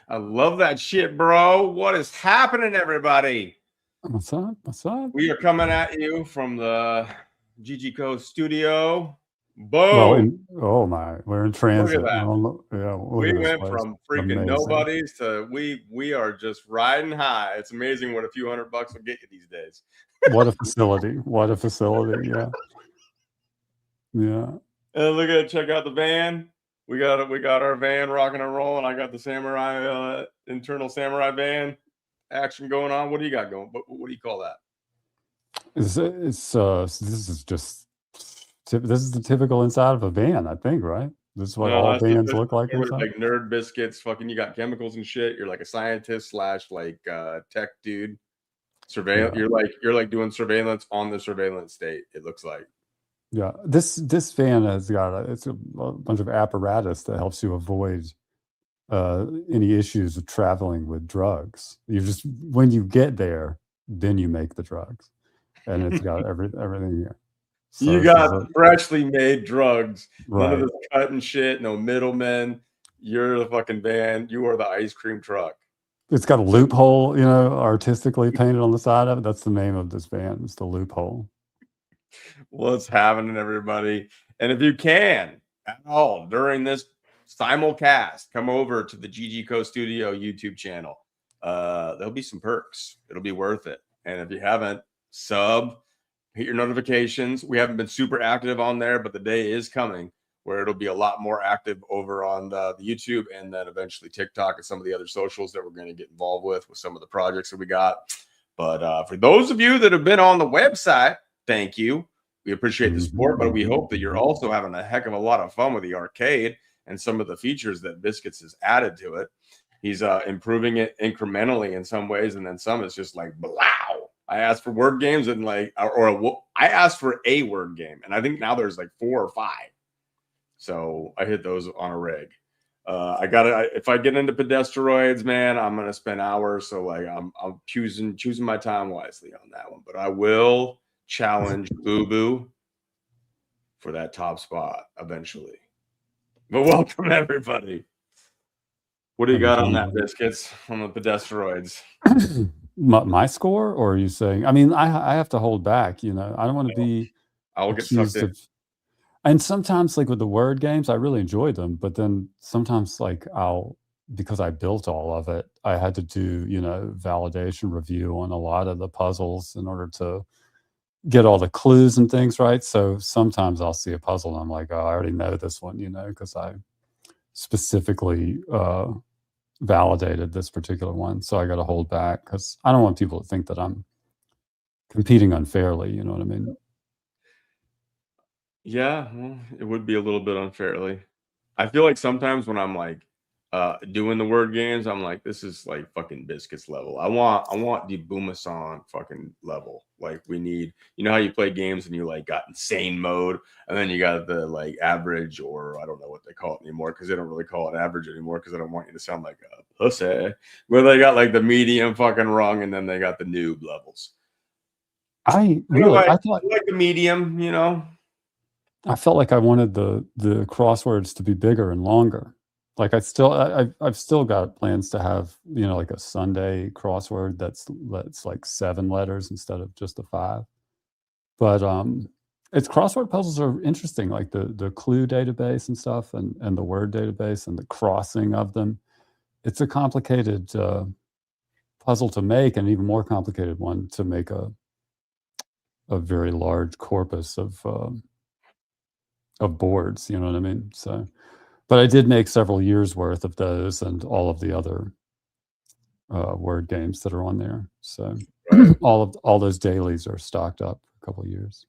I love that shit, bro. What is happening, everybody? What's up? What's up? We are coming at you from the GGCO studio. Boom! Well, we're in transit. Look at that. We went from freaking nobodies to we are just riding high. It's amazing what a few $100 will get you these days. What a facility! What a facility! Yeah, yeah. And look at it. Check out the van. We got our van rocking and rolling. I got the samurai internal samurai van action going on. What do you got going? What do you call that? This is the typical inside of a van, I think, right? This is what all vans look like inside. Like nerd biscuits, fucking you got chemicals and shit. You're like a scientist / like tech dude. Surveillance. Yeah. You're like doing surveillance on the surveillance state, it looks like. Yeah, this van has got it's a bunch of apparatus that helps you avoid any issues of traveling with drugs. You just, when you get there, then you make the drugs, and it's got everything here. So you got freshly made drugs, right? None of this cutting shit, no middlemen. You're the fucking van. You are the ice cream truck. It's got a loophole, artistically painted on the side of it. That's the name of this van. It's the loophole. What's happening, everybody? And if you can at all during this simulcast, come over to the GGCO Studio YouTube channel. There'll be some perks. It'll be worth it. And if you haven't, sub, hit your notifications. We haven't been super active on there, but the day is coming where it'll be a lot more active over on the YouTube, and then eventually TikTok and some of the other socials that we're going to get involved with some of the projects that we got. But for those of you that have been on the website, thank you. We appreciate the support, but we hope that you're also having a heck of a lot of fun with the arcade and some of the features that Biscuits has added to it. He's improving it incrementally in some ways, and then some is just like, blow. I asked for word games and I asked for a word game, and I think now there's like 4 or 5. So I hit those on a rig. If I get into Podesteroids, man, I'm gonna spend hours. So like I'm choosing my time wisely on that one. But I will challenge Boo Boo for that top spot eventually. But welcome, everybody. What do you got on that, Biscuits, on the Podesteroids? My score, or are you saying? I mean, I have to hold back. I don't want to be. I'll get sucked in. And sometimes, like with the word games, I really enjoyed them. But then sometimes, like because I built all of it, I had to do validation review on a lot of the puzzles in order to get all the clues and things right. So sometimes I'll see a puzzle and I'm like, oh, I already know this one, because I specifically validated this particular one. So I got to hold back because I don't want people to think that I'm competing unfairly. You know what I mean? Yeah, well, it would be a little bit unfairly. I feel like sometimes when I'm like doing the word games, I'm like, this is like fucking Biscuits level. I want the Booma song fucking level. Like we need, how you play games and you like got insane mode, and then you got the like average, or I don't know what they call it anymore because they don't really call it average anymore because I don't want you to sound like a pussy. Where they got like the medium fucking rung, and then they got the noob levels. I thought like the medium, I felt like I wanted the crosswords to be bigger and longer. Like I've still got plans to have like a Sunday crossword that's like 7 letters instead of just the 5. But it's crossword puzzles are interesting, like the clue database and stuff, and the word database and the crossing of them. It's a complicated puzzle to make, and an even more complicated one to make a very large corpus of boards. You know what I mean? So. But I did make several years worth of those and all of the other word games that are on there. So all those dailies are stocked up for a couple of years.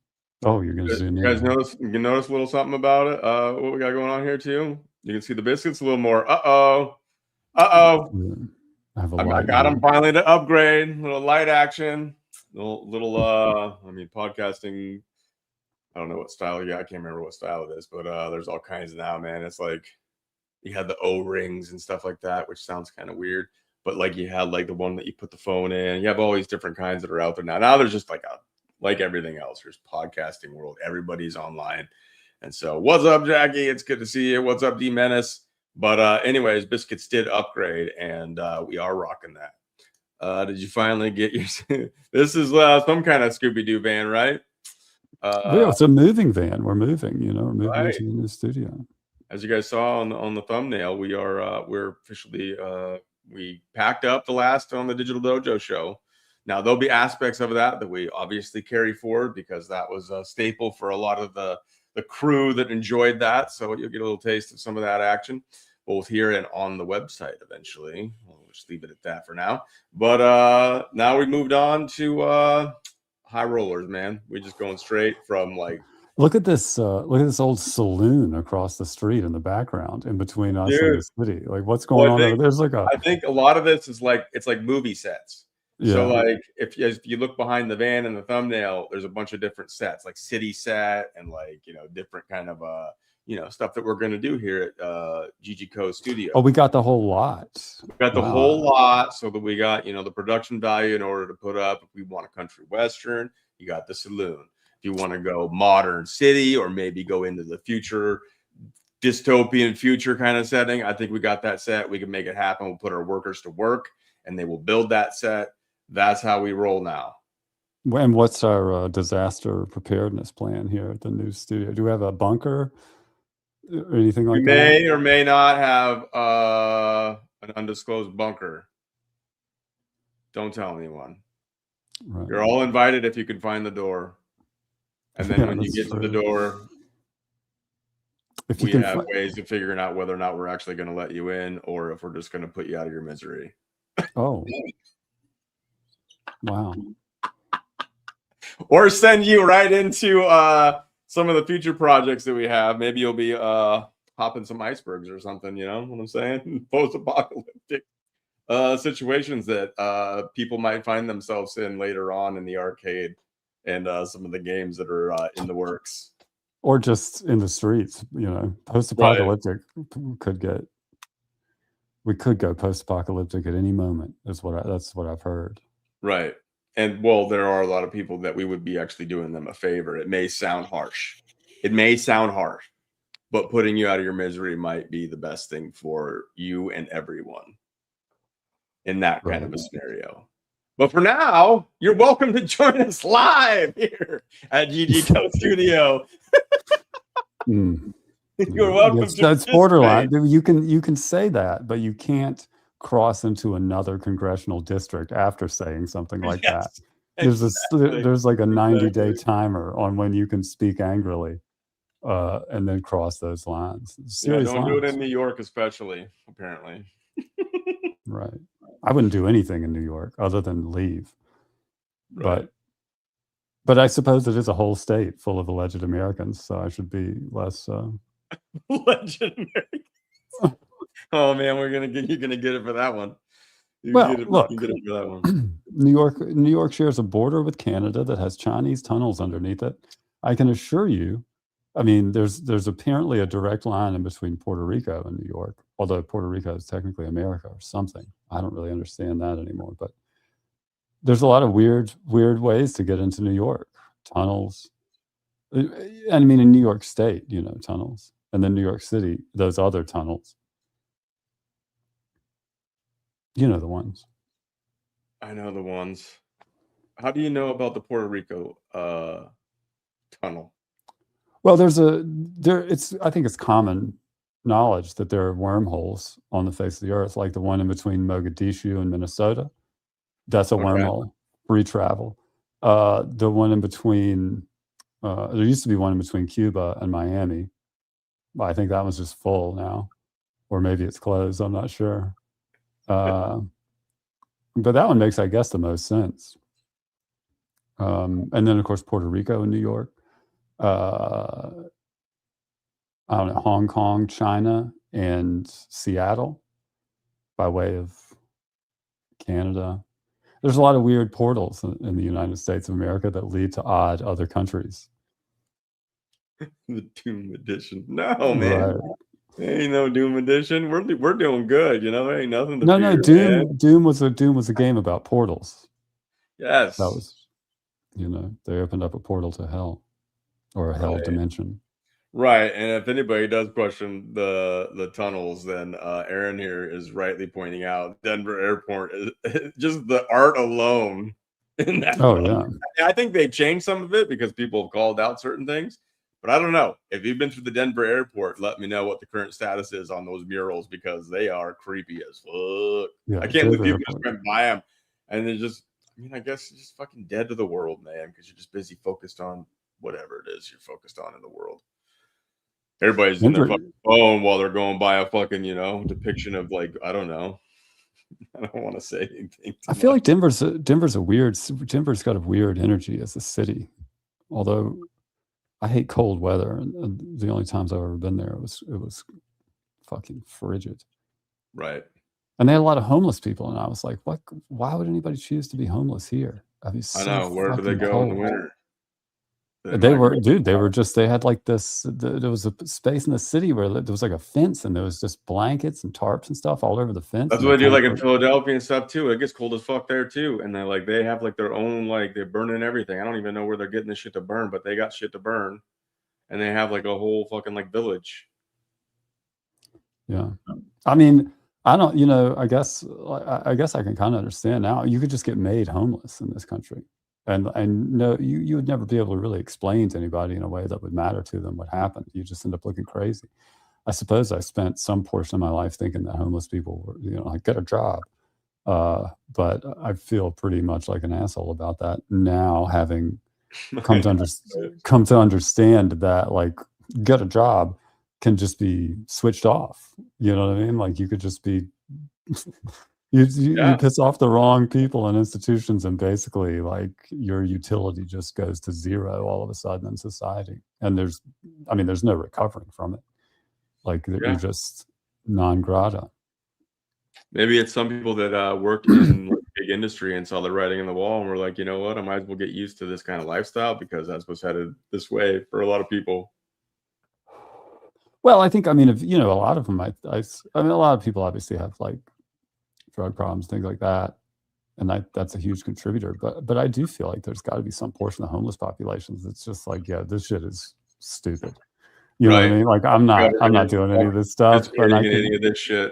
Oh, you're going to zoom You guys in. notice? You notice a little something about it? What we got going on here too? You can see the biscuits a little more. Uh-oh. Yeah. I have a I light got here. them finally to upgrade. Little light action. Little I mean, podcasting. I don't know what style. Yeah, I can't remember what style it is, but there's all kinds now, man. It's like you had the O-rings and stuff like that, which sounds kind of weird. But like you had like the one that you put the phone in. You have all these different kinds that are out there now. Now there's just like everything else. There's podcasting world. Everybody's online. And so what's up, Jackie? It's good to see you. What's up, D Menace? But anyways, Biscuits did upgrade, and we are rocking that. Did you finally get your this is some kind of Scooby-Doo van, right? Yeah, it's a moving van. We're moving, we're moving Right. into the new studio. As you guys saw on the thumbnail, we're officially we packed up the last on the Digital Dojo show. Now there'll be aspects of that we obviously carry forward because that was a staple for a lot of the crew that enjoyed that. So you'll get a little taste of some of that action, both here and on the website eventually. We'll just leave it at that for now. But now we moved on to high rollers, man. We're just going straight from like. Look at this old saloon across the street in the background in between us and the city. Like what's going on over there's like I think a lot of this is like it's like movie sets. Yeah. So like if you look behind the van in the thumbnail, there's a bunch of different sets, like city set and like different kind of stuff that we're gonna do here at GG Co Studio. Oh, we got the whole lot. We got the whole lot, so that we got the production value in order to put up. If we want a country western, you got the saloon. If you want to go modern city or maybe go into the future, dystopian future kind of setting, I think we got that set. We can make it happen. We'll put our workers to work and they will build that set. That's how we roll now. And what's our disaster preparedness plan here at the new studio? Do we have a bunker or anything like that? We may or may not have an undisclosed bunker. Don't tell anyone. Right. You're all invited if you can find the door. And then when you get to the door, we have ways of figuring out whether or not we're actually going to let you in or if we're just going to put you out of your misery. Oh. Wow. Or send you right into some of the future projects that we have. Maybe you'll be hopping some icebergs or something, you know what I'm saying? Post-apocalyptic situations that people might find themselves in later on in the arcade and some of the games that are in the works. Or just in the streets, post-apocalyptic we could go post-apocalyptic at any moment. That's what I've heard. Right. And well, there are a lot of people that we would be actually doing them a favor. It may sound harsh, but putting you out of your misery might be the best thing for you and everyone in that kind of a scenario. But for now, you're welcome to join us live here at GG Co Studio. You're welcome. That's borderline. You can say that, but you can't cross into another congressional district after saying something like that. There's like a 90-day timer on when you can speak angrily, and then cross those lines. Don't do it in New York, especially. Apparently, right. I wouldn't do anything in New York other than leave. Right. But I suppose it is a whole state full of alleged Americans, so I should be less. Alleged Americans. Oh man, you're gonna get it for that one. Look, New York shares a border with Canada that has Chinese tunnels underneath it. I can assure you. I mean, there's apparently a direct line in between Puerto Rico and New York, although Puerto Rico is technically America or something. I don't really understand that anymore, but there's a lot of weird ways to get into New York. Tunnels. I mean, in New York State, tunnels. And then New York City, those other tunnels. You know the ones. I know the ones. How do you know about the Puerto Rico tunnel? Well, I think it's common knowledge that there are wormholes on the face of the earth, like the one in between Mogadishu and Minnesota. That's a wormhole, free travel. The one in between, there used to be one in between Cuba and Miami. I think that one's just full now, or maybe it's closed. I'm not sure. But that one makes, I guess, the most sense. And then, of course, Puerto Rico and New York. I don't know, Hong Kong, China, and Seattle by way of Canada. There's a lot of weird portals in the United States of America that lead to odd other countries. The Doom Edition. No, man. Right. There ain't no Doom Edition. We're doing good. You know, there ain't nothing to No, fear, man. Doom was a game about portals. Yes. That was, they opened up a portal to hell, or a hell dimension. Right, and if anybody does question the tunnels, then Aaron here is rightly pointing out Denver Airport is just the art alone in that. Oh yeah, I think they changed some of it because people have called out certain things, but I don't know. If you've been through the Denver Airport, let me know what the current status is on those murals because they are creepy as fuck. Yeah, I can't believe Denver you Airport. just went by them, and they're just. I mean, I guess it's just fucking dead to the world, man, because you're just busy focused on whatever it is you're focused on in the world. Everybody's in their fucking phone while they're going by a fucking, depiction of like, I don't know. I don't want to say anything. I feel like Denver's got a weird energy as a city. Although I hate cold weather, and the only times I've ever been there, it was fucking frigid. Right. And they had a lot of homeless people, and I was like, what? Why would anybody choose to be homeless here? I know. Where do they go in the winter? They had like this, there was a space in the city where there was like a fence and there was just blankets and tarps and stuff all over the fence. That's what they do like in Philadelphia and stuff too. It gets cold as fuck there too. And they have like their own, like they're burning everything. I don't even know where they're getting this shit to burn, but they got shit to burn. And they have like a whole fucking like village. Yeah. I mean, I don't, I guess I can kind of understand now. You could just get made homeless in this country. And no, you would never be able to really explain to anybody in a way that would matter to them what happened. You just end up looking crazy. I suppose I spent some portion of my life thinking that homeless people were, like, get a job. But I feel pretty much like an asshole about that now, having come to understand that, like, get a job can just be switched off. You know what I mean? Like, you could just be you piss off the wrong people and institutions, and basically, like, your utility just goes to zero all of a sudden in society. And there's no recovering from it. Like, you're just non grata. Maybe it's some people that work in big industry and saw the writing on the wall and were like, you know what, I might as well get used to this kind of lifestyle because that's what's headed this way for a lot of people. Well, I think, a lot of them, a lot of people obviously have, like, drug problems, things like that, and that's a huge contributor. But I do feel like there's got to be some portion of the homeless populations that's just like, yeah, this shit is stupid. You know what I mean? Like, I'm not doing any of this stuff, but any of this shit.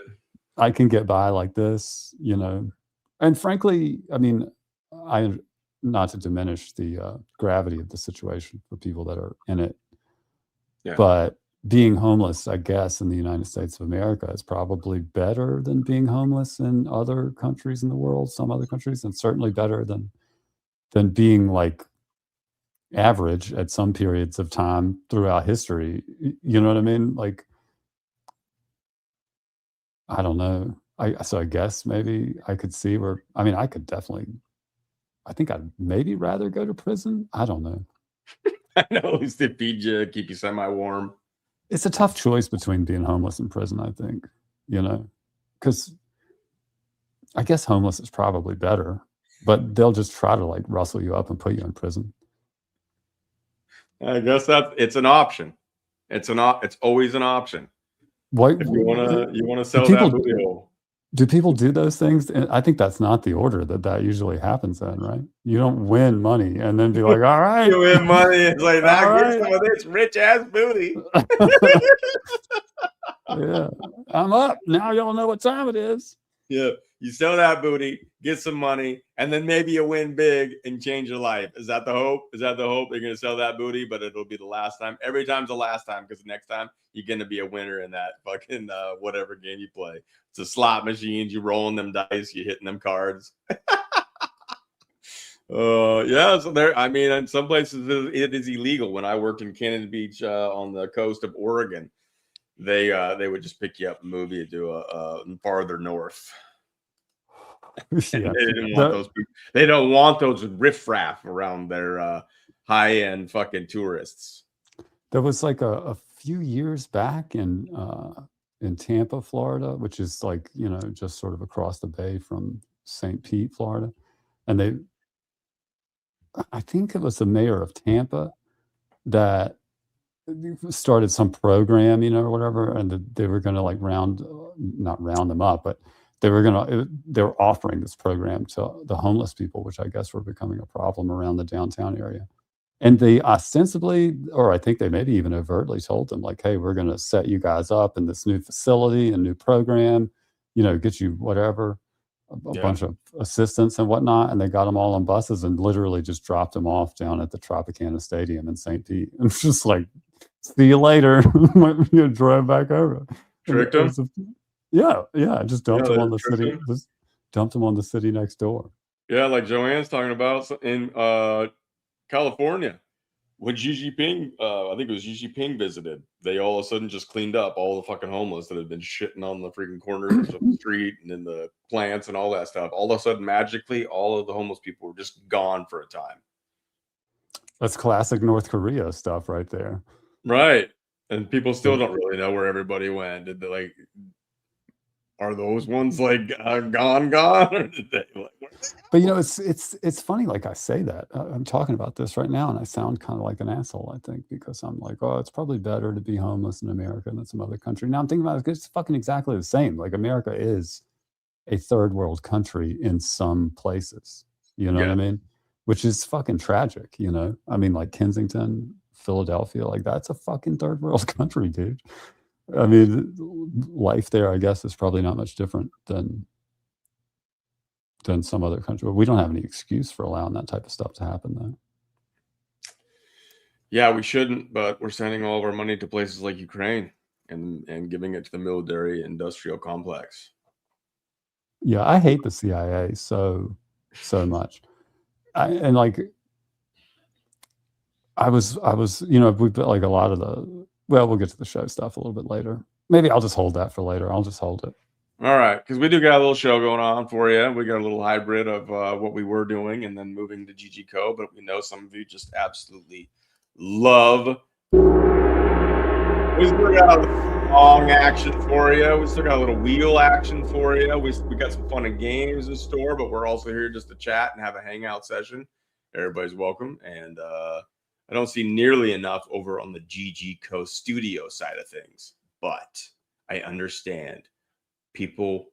I can get by like this, And frankly, I not to diminish the gravity of the situation for people that are in it, but being homeless, I guess, in the United States of America is probably better than being homeless in other countries in the world, some other countries, and certainly better than being, like, average at some periods of time throughout history. You know what I mean? Like, I don't know. So I guess maybe I could see where, I could definitely, I think I'd maybe rather go to prison. I don't know. I know, at least they feed you, keep you semi-warm. It's a tough choice between being homeless and prison, I think, because I guess homeless is probably better, but they'll just try to, like, rustle you up and put you in prison. I guess it's an option. It's always an option. If you wanna sell that booty hole. Do people do those things? And I think that's not the order that usually happens in, right? You don't win money and then be like, all right. You win money. It's like, that gets some of this rich ass booty. Yeah. I'm up. Now y'all know what time it is. Yeah. You sell that booty, get some money, and then maybe you win big and change your life. Is that the hope? You're going to sell that booty, but it'll be the last time. Every time's the last time, because the next time you're going to be a winner in that fucking whatever game you play. It's a slot machines. You're rolling them dice. You're hitting them cards. So there. In some places it is illegal. When I worked in Cannon Beach on the coast of Oregon, they would just pick you up and move you to farther north. Yeah. They don't want those riffraff around their high-end fucking tourists. There was like a few years back in Tampa, Florida, which is like, you know, just sort of across the bay from St. Pete, Florida. And I think it was the mayor of Tampa that started some program, you know, or whatever, and they were going to like not round them up, but they were offering this program to the homeless people, which I guess were becoming a problem around the downtown area. And they ostensibly, or I think they maybe even overtly told them, like, hey, we're going to set you guys up in this new facility and new program, you know, get you whatever, a bunch of assistants and whatnot. And they got them all on buses and literally just dropped them off down at the Tropicana Stadium in St. Pete. And it's just like, see you later. You drove back over. Tricked them? Yeah. Just dumped them on the city. Just dumped them on the city next door. Yeah, like Joanne's talking about in California, when Xi Jinping, I think it was Xi Jinping visited, they all of a sudden just cleaned up all the fucking homeless that had been shitting on the freaking corners of the street and in the plants and all that stuff. All of a sudden, magically, all of the homeless people were just gone for a time. That's classic North Korea stuff right there. Right. And people still don't really know where everybody went. Did they like, are those ones like gone? Or did they like, but you know, it's funny. Like I say that I'm talking about this right now, and I sound kind of like an asshole. I think because I'm like, oh, it's probably better to be homeless in America than some other country. Now I'm thinking about it, it's fucking exactly the same. Like America is a third world country in some places. You know what I mean? Which is fucking tragic. You know, I mean, like Kensington, Philadelphia, like that's a fucking third world country, dude. I mean, life there, I guess, is probably not much different than some other country. But we don't have any excuse for allowing that type of stuff to happen, though. Yeah, we shouldn't, but we're sending all of our money to places like Ukraine and giving it to the military industrial complex. Yeah, I hate the CIA so much. I was, you know, we put like a lot of the. Well, we'll get to the show stuff a little bit later. Maybe I'll just hold that for later. I'll just hold it. All right, because we do got a little show going on for you. We got a little hybrid of what we were doing and then moving to GGCo, but we know some of you just absolutely love. We still got a little long action for you. We still got a little wheel action for you. We got some fun and games in store, but we're also here just to chat and have a hangout session. Everybody's welcome. And I don't see nearly enough over on the GGCo studio side of things, but I understand people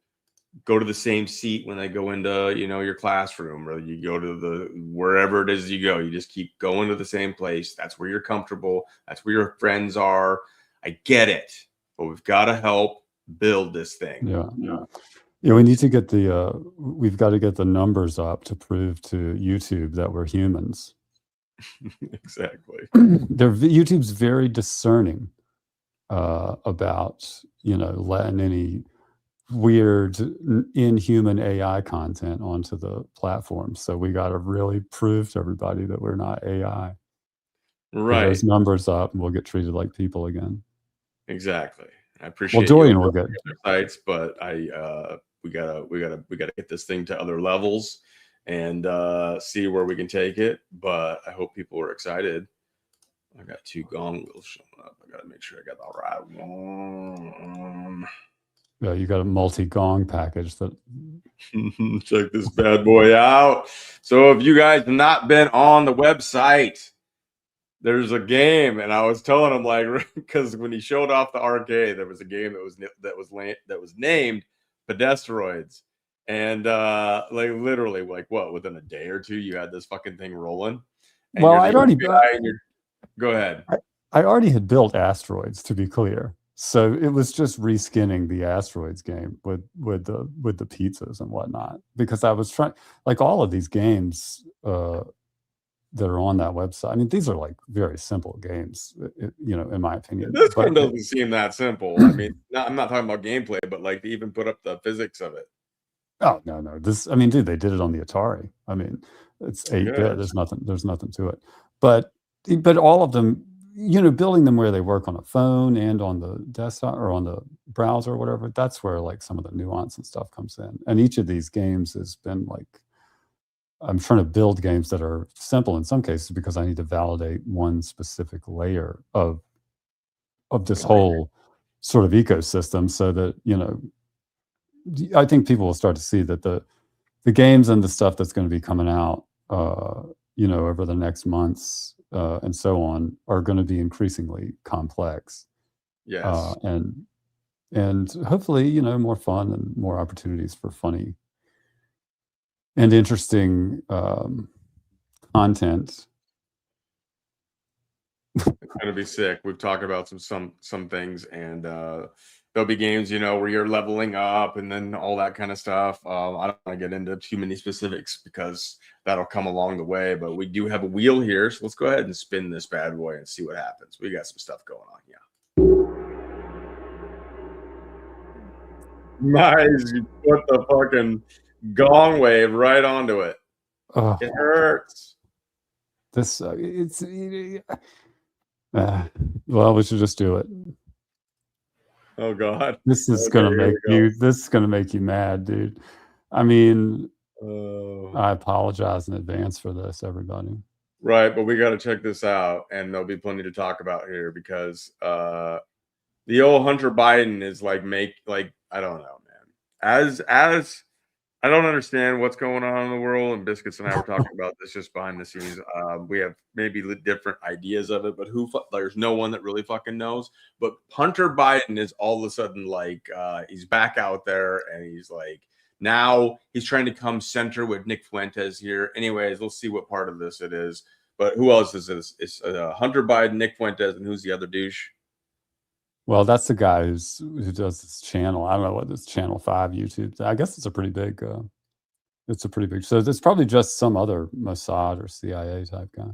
go to the same seat when they go into, you know, your classroom, or you go to the wherever it is you go. You just keep going to the same place. That's where you're comfortable. That's where your friends are. I get it, but we've got to help build this thing. Yeah, we need to get we've got to get the numbers up to prove to YouTube that we're humans. Exactly. YouTube's very discerning about, you know, letting any weird inhuman AI content onto the platform. So we got to really prove to everybody that we're not AI. Right. Get those numbers up, and we'll get treated like people again. Exactly. I appreciate. Well, Dorian will get sites, but we gotta get this thing to other levels and see where we can take it. But I hope people are excited. I got 2 gong wheels showing up. I gotta make sure I got the right one. Yeah, you got a multi-gong package that. Check this bad boy out. So if you guys have not been on the website, there's a game, and I was telling him, like, because when he showed off the arcade, there was a game that was named Podesteroids, and like literally, like what, within a day or 2, you had this fucking thing rolling. And well, I'd already go ahead. I already had built Asteroids, to be clear, so it was just reskinning the Asteroids game with the pizzas and whatnot, because I was trying, like, all of these games that are on that website. I mean, these are like very simple games, you know, in my opinion. This one doesn't seem that simple. I mean, I'm not talking about gameplay, but like to even put up the physics of it. Oh no! I mean, dude, they did it on the Atari. I mean, it's 8-bit. There's nothing to it. But all of them, you know, building them where they work on a phone and on the desktop or on the browser or whatever. That's where like some of the nuance and stuff comes in. And each of these games has been like, I'm trying to build games that are simple in some cases because I need to validate one specific layer of this whole sort of ecosystem, so that, you know, I think people will start to see that the games and the stuff that's going to be coming out, you know, over the next months and so on, are going to be increasingly complex. Yes. And hopefully, you know, more fun and more opportunities for funny and interesting content. It's gonna be sick. We've talked about some things, and there'll be games, you know, where you're leveling up and then all that kind of stuff. I don't want to get into too many specifics because that'll come along the way, but we do have a wheel here, so let's go ahead and spin this bad boy and see what happens. We got some stuff going on. Yeah. Nice. You put the fucking gong wave right onto it. It hurts. This well, we should just do it. Oh God. This is gonna make you mad, dude. I mean, I apologize in advance for this, everybody. Right, but we got to check this out, and there'll be plenty to talk about here because the old Hunter Biden is like I don't know, man. As I don't understand what's going on in the world, and Biscuits and I were talking about this just behind the scenes. We have maybe different ideas of it, but there's no one that really fucking knows. But Hunter Biden is all of a sudden like he's back out there, and he's like now he's trying to come center with Nick Fuentes here. Anyways, we'll see what part of this it is. But who else is this? It's Hunter Biden, Nick Fuentes, and who's the other douche? Well, that's the guy who does this channel. I don't know what this Channel 5 YouTube. I guess it's a pretty big. So it's probably just some other Mossad or CIA type guy.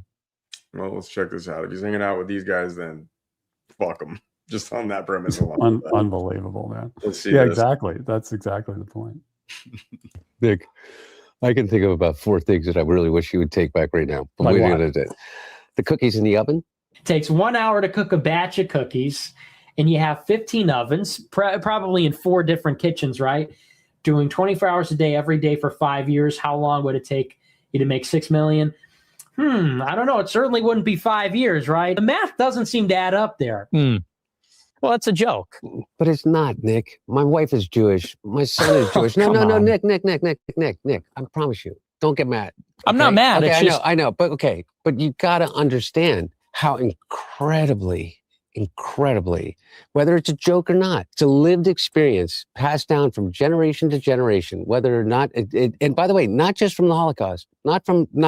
Well, let's check this out. If he's hanging out with these guys, then fuck him. Just on that premise alone. Unbelievable, man. Let's see. Yeah, exactly. That's exactly the point. Nick, I can think of about 4 things that I really wish you would take back right now. Like what? The cookies in the oven. It takes 1 hour to cook a batch of cookies. And you have 15 ovens, probably in 4 different kitchens, right? Doing 24 hours a day, every day for 5 years. How long would it take you to make 6 million? I don't know. It certainly wouldn't be 5 years, right? The math doesn't seem to add up there. Well, that's a joke. But it's not, Nick. My wife is Jewish. My son is Jewish. No, Nick. I promise you. Don't get mad. Okay? I'm not mad. Okay, I know. But okay. But you got to understand how incredibly, whether it's a joke or not, it's a lived experience passed down from generation to generation, whether or not and by the way, not just from the Holocaust, not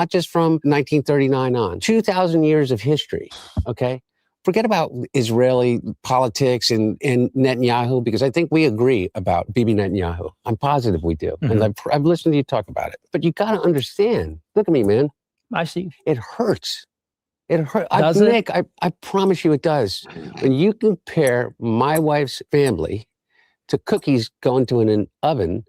just from 1939 on, 2,000 years of history. Okay. Forget about Israeli politics and Netanyahu, because I think we agree about Bibi Netanyahu. I'm positive we do. Mm-hmm. And I've listened to you talk about it, but you got to understand, look at me, man. I see. It hurts. It hurts. Nick, I promise you it does. When you compare my wife's family to cookies going to an oven,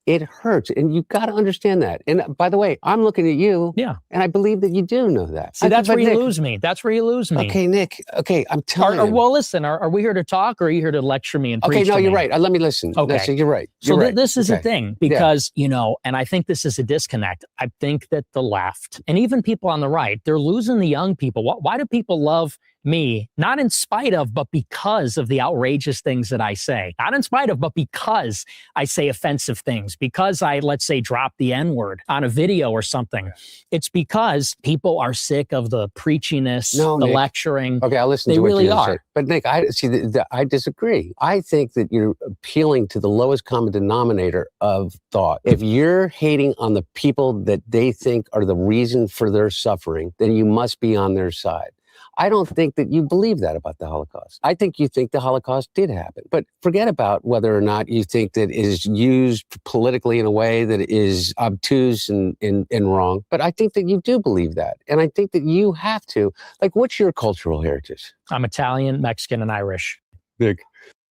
it hurts. And you got to understand that. And by the way, I'm looking at you. Yeah. And I believe that you do know that. See, that's where you lose me. That's where you lose me. Okay, Nick. Okay, I'm telling you. Well, listen, are we here to talk, or are you here to lecture me and preach? Okay, no, you're right. Let me listen. Okay. No, so you're right. So You're right. this is the thing, because, you know, and I think this is a disconnect. I think that the left and even people on the right, they're losing the young people. Why do people love me? Not in spite of, but because of the outrageous things that I say. Not in spite of, but because I say offensive things. Because I, let's say, drop the N-word on a video or something. It's because people are sick of the preachiness, the Nick. lecturing. Okay, I'll listen They to what really you are. say. But Nick, I disagree. I think that you're appealing to the lowest common denominator of thought. If you're hating on the people that they think are the reason for their suffering, then you must be on their side. I don't think that you believe that about the Holocaust. I think you think the Holocaust did happen. But forget about whether or not you think that it is used politically in a way that is obtuse and wrong. But I think that you do believe that. And I think that you have to. Like, what's your cultural heritage? I'm Italian, Mexican, and Irish. Nick.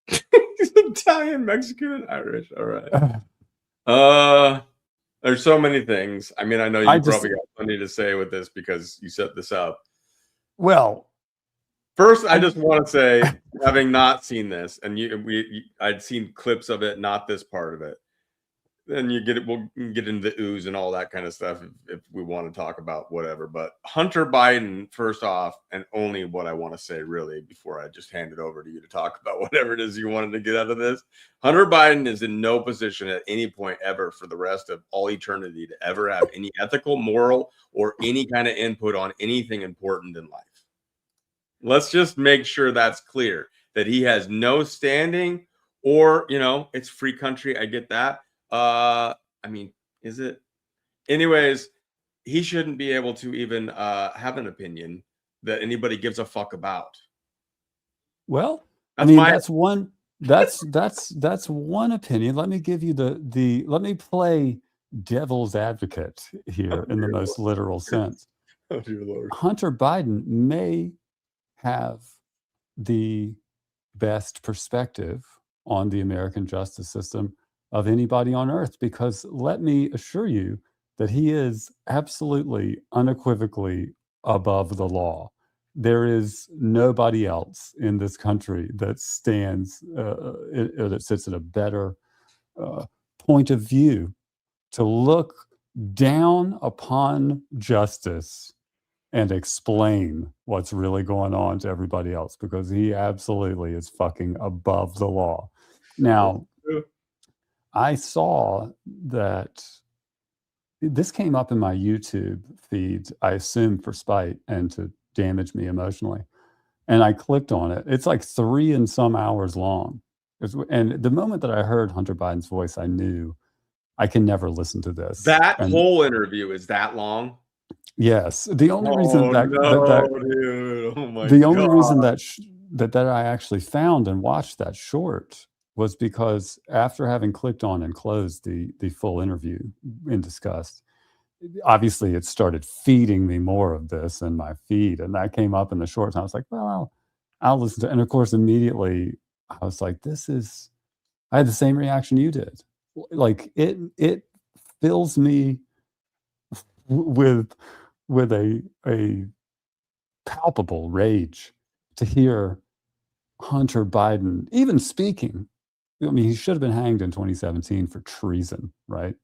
He's Italian, Mexican, and Irish. All right. There's so many things. I mean, I know you probably got plenty to say with this because you set this up. Well, first, I just want to say, having not seen this, and I'd seen clips of it, not this part of it. then you get it. We'll get into the ooze and all that kind of stuff if we want to talk about whatever. But Hunter Biden, first off, and only what I want to say really before I just hand it over to you to talk about whatever it is you wanted to get out of this. Hunter Biden is in no position at any point ever for the rest of all eternity to ever have any ethical, moral, or any kind of input on anything important in life. Let's just make sure that's clear, that he has no standing, or, you know, it's free country. I get that. I mean, is it? Anyways, he shouldn't be able to even have an opinion that anybody gives a fuck about. Well, That's I mean, my- that's one opinion. Let me give you let me play devil's advocate here in the most literal sense. Oh dear Lord. Hunter Biden may have the best perspective on the American justice system of anybody on earth, because let me assure you that he is absolutely unequivocally above the law. There is nobody else in this country that stands that sits at a better point of view to look down upon justice and explain what's really going on to everybody else, because he absolutely is fucking above the law. Now, I saw that this came up in my YouTube feed, I assume for spite and to damage me emotionally. And I clicked on it. It's like 3 and some hours long. And the moment that I heard Hunter Biden's voice, I knew I can never listen to this. That whole interview is that long? Yes. The only reason that dude. Oh my the only God. reason that I actually found and watched that short was because after having clicked on and closed the full interview in disgust, obviously it started feeding me more of this in my feed, and that came up in the short. And I was like, well, I'll listen to it. And of course, immediately I was like, I had the same reaction you did. Like it fills me with a palpable rage to hear Hunter Biden even speaking. I mean, he should have been hanged in 2017 for treason, right?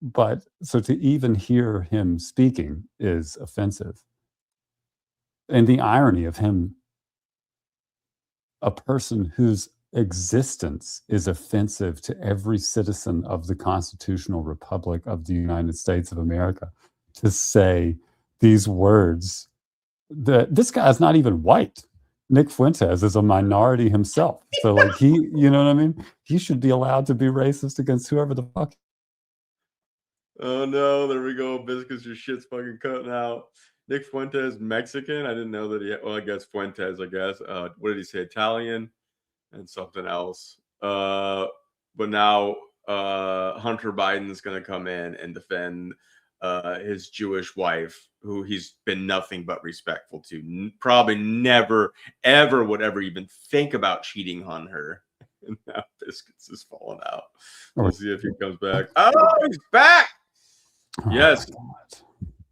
But so to even hear him speaking is offensive. And the irony of him, a person whose existence is offensive to every citizen of the constitutional republic of the United States of America, to say these words, that this guy's not even white. Nick Fuentes is a minority himself. So like you know what I mean? He should be allowed to be racist against whoever the fuck. Oh no, there we go. Biscuits, your shit's fucking cutting out. Nick Fuentes, Mexican. I didn't know that well, I guess Fuentes, I guess. What did he say? Italian and something else. But now Hunter Biden's gonna come in and defend his Jewish wife, who he's been nothing but respectful to. Probably never, ever would ever even think about cheating on her. And now Biscuits is falling out. We'll see if he comes back. Oh, he's back! Yes.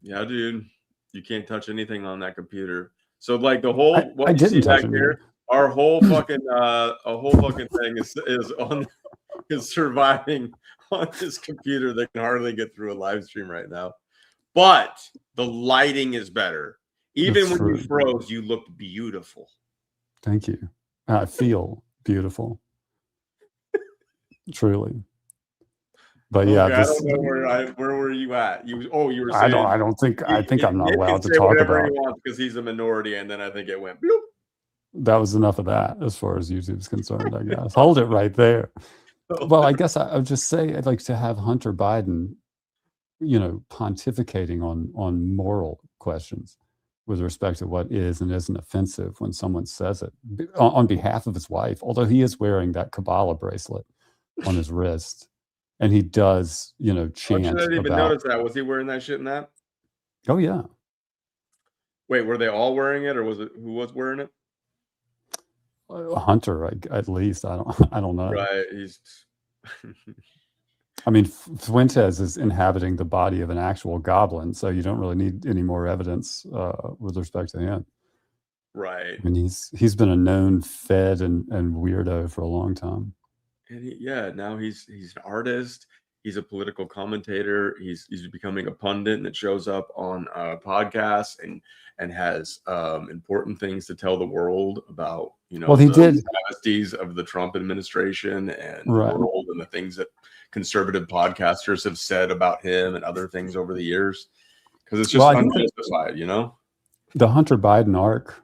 Yeah, dude. You can't touch anything on that computer. So, like the whole what you see back here, our whole fucking thing is surviving on this computer that can hardly get through a live stream right now. But the lighting is better. Even when you froze, you looked beautiful. Thank you. I feel beautiful. Truly. But yeah, I don't know where were you at? You were saying I think I'm not allowed to talk about it because he's a minority, and then I think it went bloop. That was enough of that as far as YouTube's concerned, I guess. Hold it right there. Well, I guess I would just say I'd like to have Hunter Biden, you know, pontificating on moral questions with respect to what is and isn't offensive when someone says it on behalf of his wife, although he is wearing that Kabbalah bracelet on his wrist. And he does, you know, chant. I didn't even notice that. Was he wearing that shit in that? Oh, yeah. Wait, were they all wearing it, or was it who was wearing it? Hunter, at least. I don't know. Right. He's. I mean, Fuentes is inhabiting the body of an actual goblin, so you don't really need any more evidence with respect to him. Right. I mean, he's been a known fed and weirdo for a long time. And now he's an artist. He's a political commentator. He's becoming a pundit that shows up on podcasts and has important things to tell the world about, Well, he did. travesties of the Trump administration and Right. the world and the things that conservative podcasters have said about him and other things over the years. Because it's just unjustified, The Hunter Biden arc,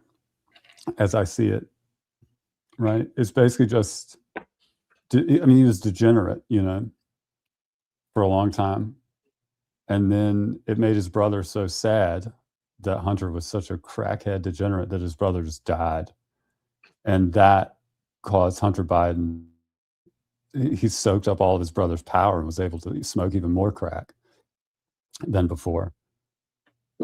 as I see it, right, is basically just, I mean, he was degenerate, for a long time. And then it made his brother so sad that Hunter was such a crackhead degenerate that his brother just died. And that caused Hunter Biden, he soaked up all of his brother's power and was able to smoke even more crack than before.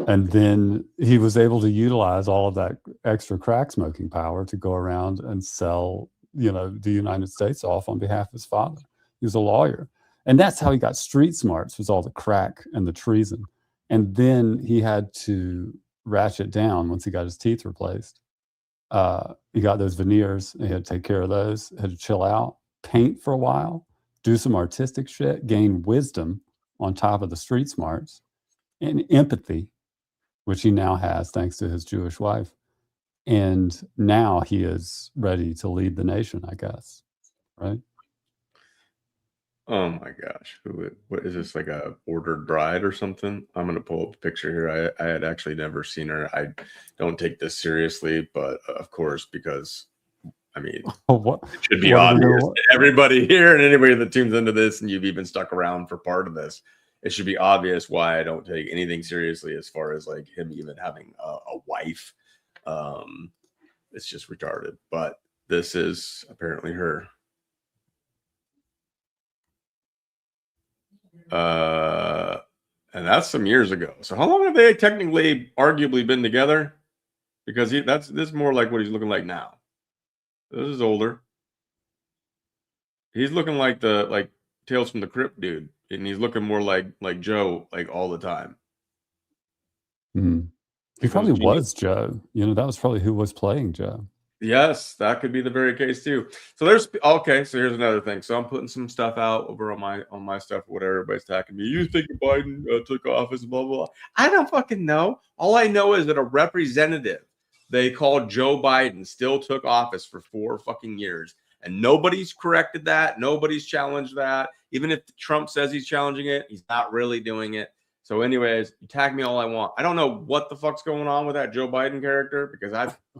And then he was able to utilize all of that extra crack smoking power to go around and sell, the United States off on behalf of his father. He was a lawyer. And that's how he got street smarts, was all the crack and the treason. And then he had to ratchet down once he got his teeth replaced. He got those veneers, and he had to take care of those, had to chill out, paint for a while, do some artistic shit, gain wisdom on top of the street smarts, and empathy, which he now has thanks to his Jewish wife. And now he is ready to lead the nation, I guess. Right? Oh my gosh. What is this, like a ordered bride or something? I'm gonna pull up a picture here. I had actually never seen her. I don't take this seriously, but of course, because I mean, What? it should be obvious to everybody here and anybody that tunes into this, and you've even stuck around for part of this. It should be obvious why I don't take anything seriously as far as like him even having a wife. It's just retarded. But this is apparently her. And that's some years ago. So how long have they technically arguably been together? Because this is more like what he's looking like now. This is older. He's looking like the Tales from the Crypt dude, and he's looking more like Joe all the time. He probably was Joe. That was probably who was playing Joe. Yes, that could be the very case too. So so here's another thing. So I'm putting some stuff out over on my stuff, whatever everybody's attacking me. You think Biden took office, blah, blah, blah. I don't fucking know. All I know is that a representative they called Joe Biden still took office for 4 fucking years. And nobody's corrected that. Nobody's challenged that. Even if Trump says he's challenging it, he's not really doing it. So anyways, tag me all I want. I don't know what the fuck's going on with that Joe Biden character, because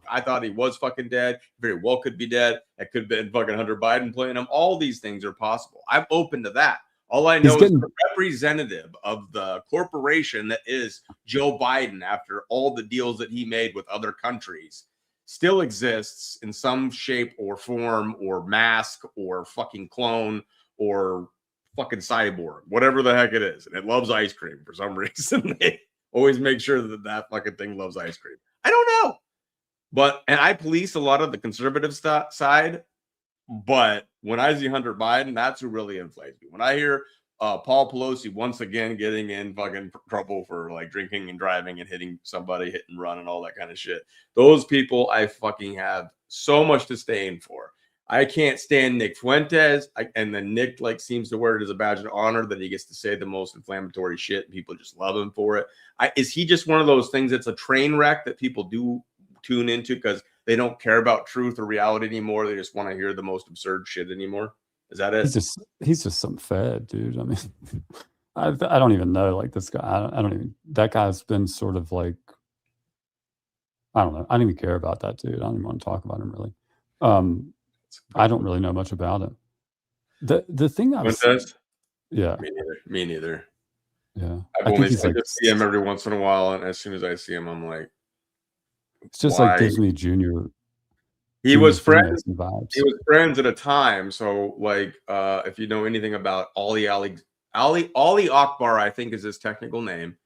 I thought he was fucking dead. Very well could be dead. It could have been fucking Hunter Biden playing him. All these things are possible. I'm open to that. All I know is the representative of the corporation that is Joe Biden, after all the deals that he made with other countries, still exists in some shape or form or mask or fucking clone or fucking cyborg, whatever the heck it is. And it loves ice cream for some reason. They always make sure that fucking thing loves ice cream. I don't know. And I police a lot of the conservative side. But when I see Hunter Biden, that's who really inflates me. When I hear Paul Pelosi once again getting in fucking trouble for like drinking and driving and hitting somebody, hit and run and all that kind of shit, those people I fucking have so much disdain for. I can't stand Nick Fuentes, and then Nick seems to wear it as a badge of honor that he gets to say the most inflammatory shit, and people just love him for it. Is he just one of those things that's a train wreck that people do tune into because they don't care about truth or reality anymore? They just want to hear the most absurd shit anymore. Is that it? He's just some fed dude. I mean, I don't even know this guy. I don't even. That guy's been sort of I don't know. I don't even care about that dude. I don't even want to talk about him really. I don't really know much about him. The thing I was, yeah, me neither. Yeah, I just see him every once in a while, and as soon as I see him, I'm like, it's just gives me Junior. He was friends. He was friends at a time. So if you know anything about Ali Akbar, I think is his technical name,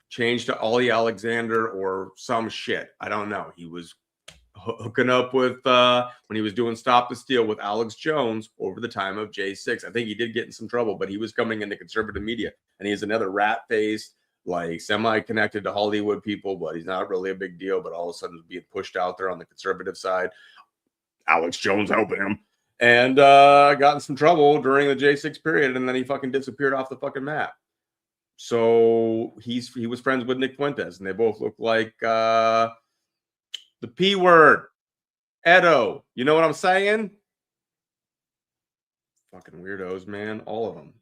changed to Ali Alexander or some shit. I don't know. He was hooking up with when he was doing Stop the Steal with Alex Jones over the time of J6. I think he did get in some trouble, but he was coming into conservative media, and he's another rat-faced, semi-connected to Hollywood people, but he's not really a big deal, but all of a sudden being pushed out there on the conservative side. Alex Jones helping him. and got in some trouble during the J6 period, and then he fucking disappeared off the fucking map. So he was friends with Nick Fuentes, and they both look like the P word, Edo. You know what I'm saying? Fucking weirdos, man. All of them.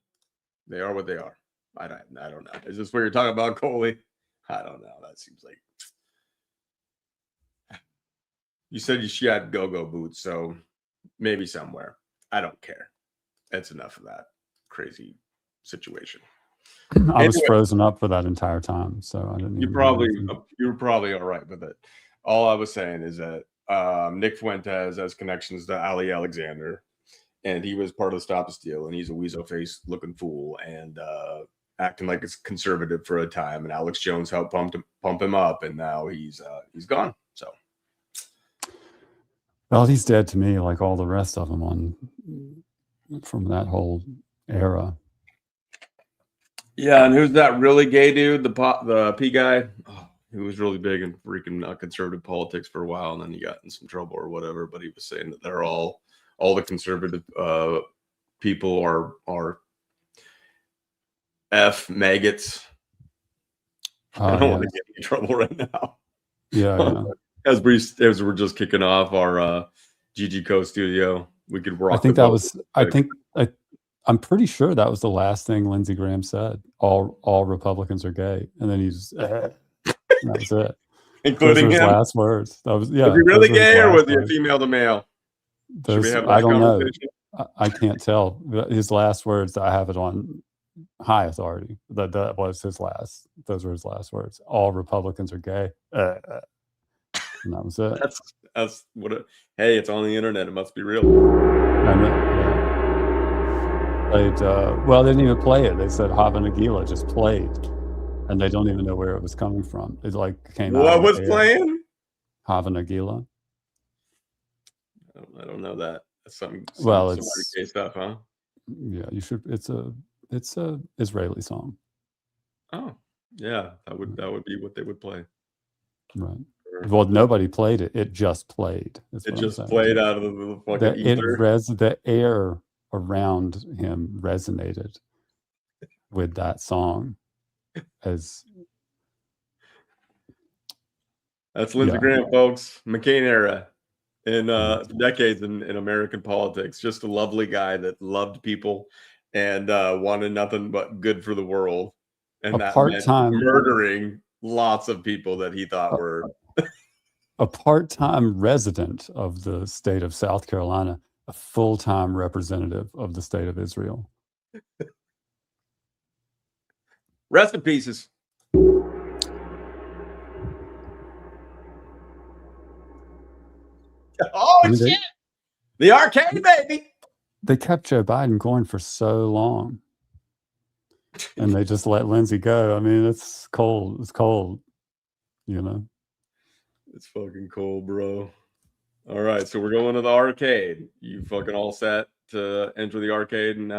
They are what they are. I don't know. Is this what you're talking about, Coley? I don't know. That seems like you said she had go-go boots, so maybe somewhere. I don't care. That's enough of that crazy situation. I was frozen up for that entire time, so I didn't. You were probably all right with it. All I was saying is that Nick Fuentes has connections to Ali Alexander, and he was part of the Stop the Steal, and he's a weasel face looking fool and acting like it's conservative for a time. And Alex Jones helped pump him up, and now he's gone. So, well, he's dead to me, like all the rest of them from that whole era. Yeah, and who's that really gay dude? The P guy, who was really big in freaking conservative politics for a while, and then he got in some trouble or whatever. But he was saying that they're all the conservative people are F maggots. I don't want to get in trouble right now. Yeah. As we're just kicking off our GG Co studio, we could rock. I think that was. I'm pretty sure that was the last thing Lindsey Graham said. All Republicans are gay, and then that was it. Including his last words. That was Was he really gay, or was he a female to male? I don't know. I can't tell. His last words. I have it on high authority. That was his last. Those were his last words. All Republicans are gay. And that was it. That's what. Hey, it's on the internet. It must be real. I know. Well, they didn't even play it. They said Hava Nagila just played, and they don't even know where it was coming from. It came out. What was playing? Hava Nagila. I don't know that. That's some it's gay stuff, huh? Yeah, you should. It's a Israeli song. Oh, yeah, that would be what they would play. Right. Well, nobody played it. It just played. It just played out of the fucking ether. The air around him resonated with that song. That's Lindsey Graham, folks. McCain era in decades in American politics. Just a lovely guy that loved people and wanted nothing but good for the world. And that meant murdering lots of people that he thought were a part-time resident of the state of South Carolina, a full-time representative of the state of Israel. Rest in pieces. Oh, shit. The arcade, baby. They kept Joe Biden going for so long. And they just let Lindsey go. I mean, it's cold. It's cold. It's fucking cold, bro. All right, so we're going to the arcade. You fucking all set to enter the arcade and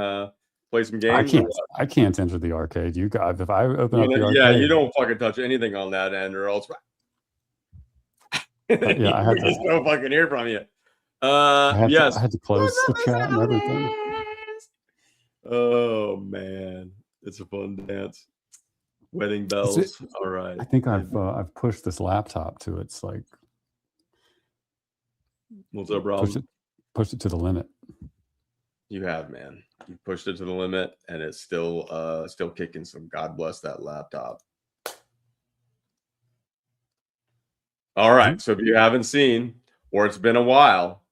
play some games? I can't enter the arcade. You guys, if I open up the arcade, yeah, you don't fucking touch anything on that end, or else. Yeah, I had to. No fucking hear from you. I yes, had to close the chat and everything. Oh man, it's a fun dance. Wedding bells. All right. I think I've pushed this laptop to its What's up, Rob? Push it to the limit. You have, man. You pushed it to the limit, and it's still kicking. So God bless that laptop. All right. So if you haven't seen, or it's been a while,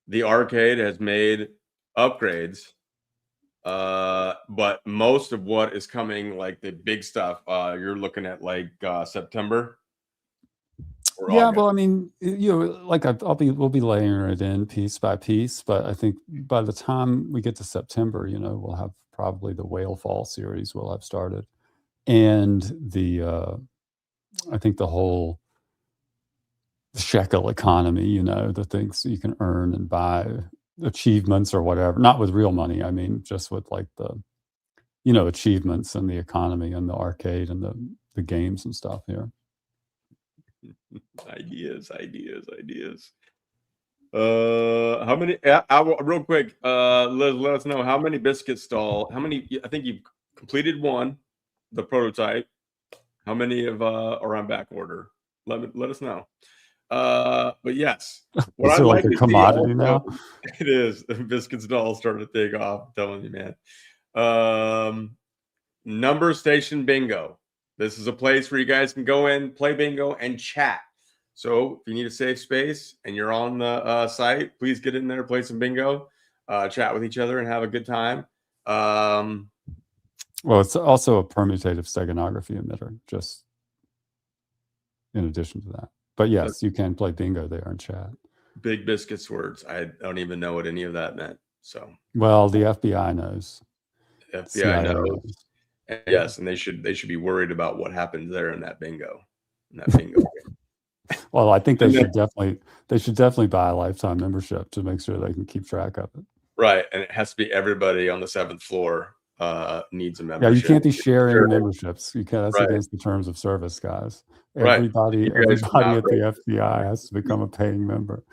the arcade has made upgrades. But most of what is coming, like the big stuff, you're looking at September. Yeah, August. well, I mean, we'll be layering it in piece by piece, but I think by the time we get to September, we'll have probably the Whale Fall series will have started, and I think the whole shekel economy, the things you can earn and buy achievements or whatever, not with real money. I mean, just with the, achievements and the economy and the arcade and the games and stuff here. Ideas. How many? Real quick. Let us know how many biscuit stall. How many? I think you've completed one, the prototype. How many of are on back order? Let us know. But yes, what Is I'd it like like a to see commodity also, now? it is. Biscuits doll starting to take off. I'm telling you, man. Number station bingo. This is a place where you guys can go in, play bingo, and chat. So if you need a safe space and you're on the site, please get in there, play some bingo, chat with each other, and have a good time. Well, it's also a permutative steganography emitter, just in addition to that. But yes, you can play bingo there and chat. Big Biscuits words. I don't even know what any of that meant. So, well, the FBI knows. FBI CIA knows. And yes, and they should be worried about what happens there in that bingo. Well, I think they should definitely buy a lifetime membership to make sure they can keep track of it. Right, and it has to be everybody on the 7th floor needs a membership. Yeah, you can't be sharing memberships. You can't. That's against the terms of service, guys. Everybody at the FBI has to become a paying member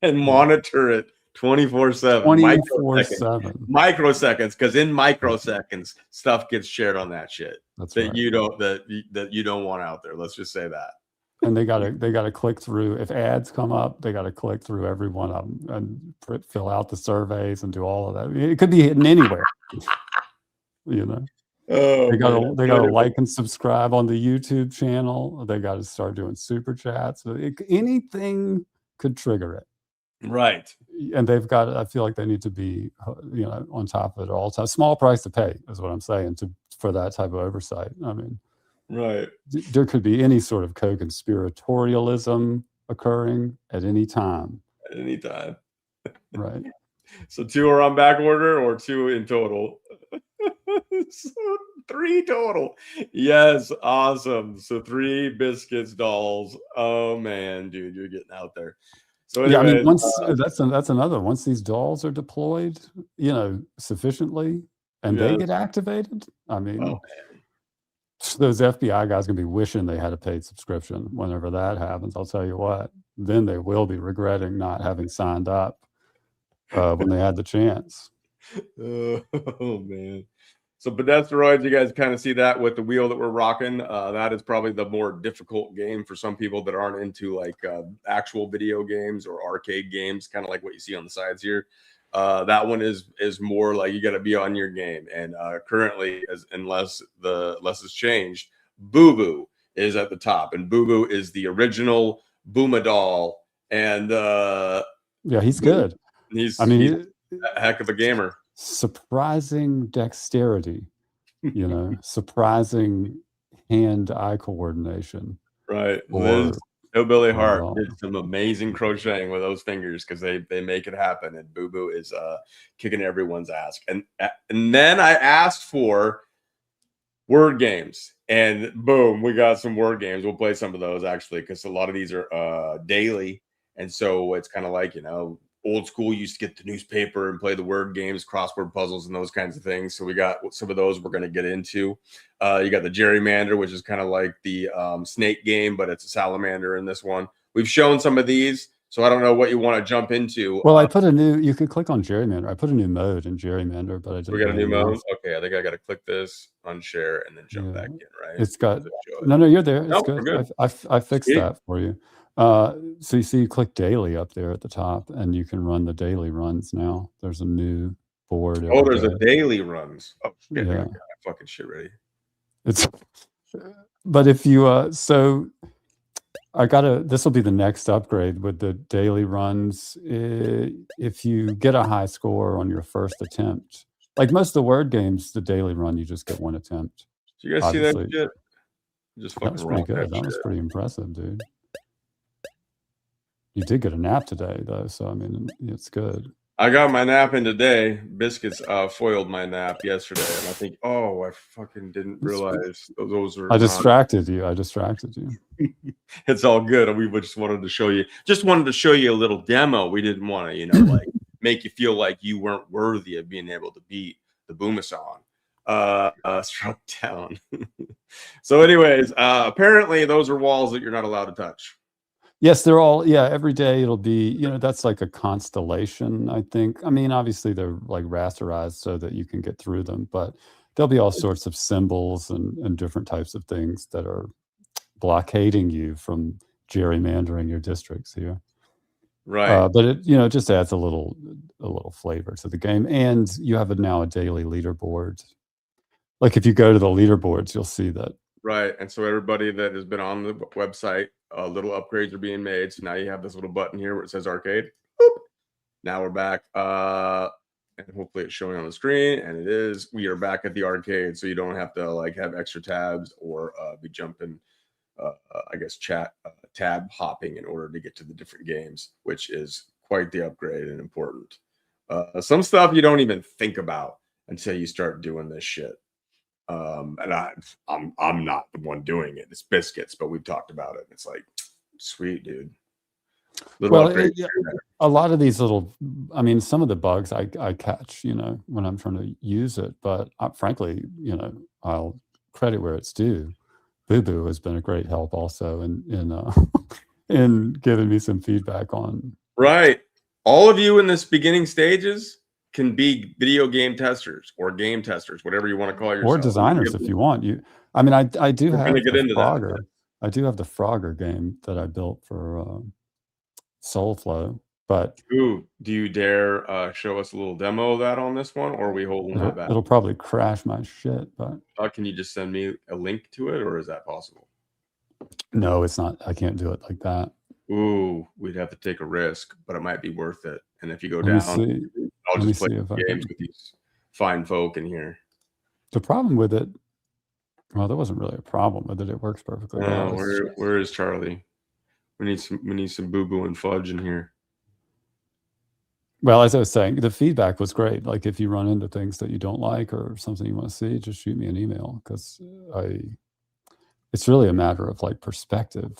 and monitor it 24/7. 24/7. Microseconds, because in microseconds, stuff gets shared on that shit. That's that right. you don't want out there. Let's just say that. And they gotta click through. If ads come up, they gotta click through every one of them and fill out the surveys and do all of that. It could be hidden anywhere. You know. Oh, they gotta like and subscribe on the YouTube channel. They gotta start doing super chats. Anything could trigger it. Right. And they've got. I feel like they need to be, on top of it at all times. Small price to pay is what I'm saying for that type of oversight. I mean. Right. There could be any sort of co-conspiratorialism occurring at any time. At any time. Right. So 2 are on back order or 2 in total? So 3 total. Yes, awesome. So 3 biscuits dolls. Oh man, dude, you're getting out there. So anyways, yeah, I mean, once that's another. Once these dolls are deployed, sufficiently, and they get activated, I mean, those FBI guys gonna be wishing they had a paid subscription whenever that happens. I'll tell you what. Then they will be regretting not having signed up when they had the chance. Oh man. So Podesteroids, you guys kind of see that with the wheel that we're rocking. That is probably the more difficult game for some people that aren't into like actual video games or arcade games, kind of like what you see on the sides here. That one is more like you got to be on your game. And currently, unless it's changed, Boo Boo is at the top, and Boo Boo is the original Booma doll. And yeah, he's good. He's a heck of a gamer. Surprising dexterity, surprising hand-eye coordination. Right. Hillbilly Heart did some amazing crocheting with those fingers because they make it happen, and Boo Boo is kicking everyone's ass. And then I asked for word games, and boom, we got some word games. We'll play some of those actually because a lot of these are daily, and so it's kind of like old school used to get the newspaper and play the word games, crossword puzzles, and those kinds of things. So we got some of those we're going to get into. You got the Gerrymander, which is kind of like the snake game, but it's a salamander in this one. We've shown some of these, so I don't know what you want to jump into. Well, I put you could click on Gerrymander. I put a new mode in Gerrymander, but I didn't. We got a new mode? Okay, I think I got to click this, unshare, and then jump back in, right? It's got, no, you're there. It's good. Good. I fixed that for you. So you see, you click daily up there at the top, and you can run the daily runs now. There's a new board. Oh, there's a daily runs. Oh, shit, yeah. Fucking shit ready. But if you, so this will be the next upgrade with the daily runs. If you get a high score on your first attempt, like most of the word games, the daily run, you just get one attempt. Do you guys see that shit? Just that was pretty good. That was pretty impressive, dude. You did get a nap today, though, so I mean, it's good. I got my nap in today. Biscuits foiled my nap yesterday, and I think, I fucking didn't realize those were. I distracted you. It's all good. We just wanted to show you. Just wanted to show you a little demo. We didn't want to, like make you feel like you weren't worthy of being able to beat the Booma song. Struck down. So, anyways, apparently those are walls that you're not allowed to touch. Yes, they're all, yeah, every day it'll be, that's like a constellation, I think. I mean, obviously they're like rasterized so that you can get through them, but there'll be all sorts of symbols and different types of things that are blockading you from gerrymandering your districts here. Right. But it, it just adds a little flavor to the game. And you have now a daily leaderboard. Like if you go to the leaderboards, you'll see that. Right. And so everybody that has been on the website, little upgrades are being made. So now you have this little button here where it says arcade. Boop. Now we're back. And hopefully it's showing on the screen. And it is. We are back at the arcade. So you don't have to like have extra tabs or be jumping, I guess, tab hopping in order to get to the different games, which is quite the upgrade and important. Some stuff you don't even think about until you start doing this shit. And I'm not the one doing it. It's Biscuits, but we've talked about it. It's like, sweet, dude. A lot of these little, I mean, some of the bugs I catch, when I'm trying to use it, but frankly, I'll credit where it's due. Boo Boo has been a great help also in giving me some feedback on. Right. All of you in this beginning stages can be video game testers or game testers, whatever you want to call yourself. Or designers if you want. I mean, I do have the Frogger. I do have the Frogger game that I built for Soulflow. But do you dare show us a little demo of that on this one, or are we holding that back? It'll probably crash my shit, but can you just send me a link to it, or is that possible? No, it's not. I can't do it like that. Ooh, we'd have to take a risk, but it might be worth it. And if you go down, I'll just play games with these fine folk in here. The problem with it, well, there wasn't really a problem with it. It works perfectly well. Where is Charlie? We need some Boo Boo and Fudge in here. Well, as I was saying, the feedback was great. Like if you run into things that you don't like or something you want to see, just shoot me an email, because it's really a matter of like perspective.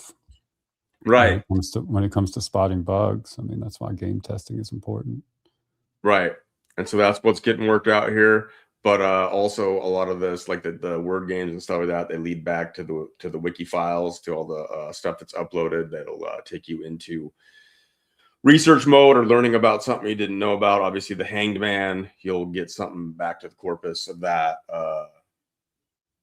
Right. When it comes to spotting bugs. I mean, that's why game testing is important. Right. And so that's what's getting worked out here. But also a lot of this, like the word games and stuff like that, they lead back to the wiki files, to all the stuff that's uploaded that'll take you into research mode or learning about something you didn't know about. Obviously, the Hanged Man, you'll get something back to the corpus of that.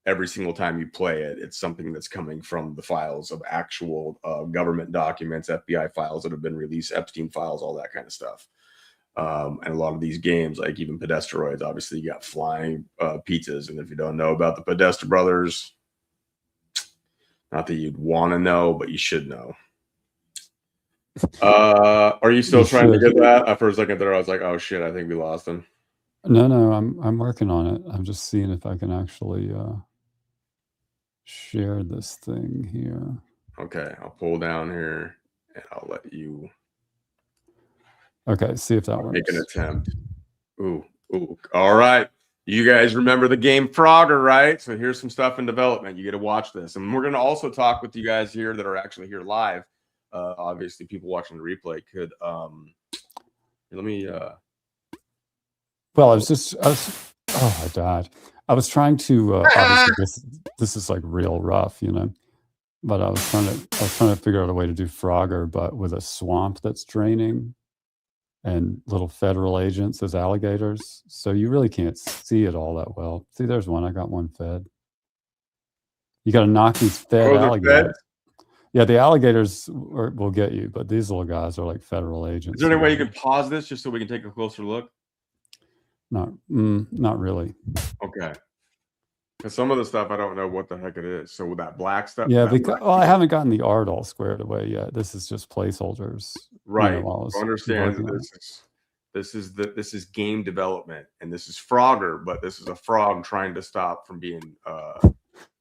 Every single time you play it, it's something that's coming from the files of actual government documents, FBI files that have been released, Epstein files, all that kind of stuff. And a lot of these games, like even Podesteroids, obviously you got flying pizzas. And if you don't know about the Podesta brothers, not that you'd want to know, but you should know. Are you still trying to get that? For a second there, I was like, oh shit, I think we lost him. No, I'm working on it. I'm just seeing if I can actually share this thing here. Okay, I'll pull down here and I'll let you. Okay, see if that works. Make an attempt. Ooh. All right. You guys remember the game Frogger, right? So here's some stuff in development. You get to watch this. And we're going to also talk with you guys here that are actually here live. Obviously, people watching the replay could. Let me. Well, I died. I was trying to. Obviously, this is like real rough, But I was trying to figure out a way to do Frogger, but with a swamp that's draining, and little federal agents as alligators. So you really can't see it all that well. See, there's one. I got one fed. You got to knock these fed alligators. Fed? Yeah, the alligators will get you, but these little guys are like federal agents. Is there any way you can pause this just so we can take a closer look? Not really. Okay. Because some of the stuff I don't know what the heck it is. So with that black stuff. Yeah, because I haven't gotten the art all squared away yet. This is just placeholders. Right. Understand that this is game development, and this is Frogger, but this is a frog trying to stop from being.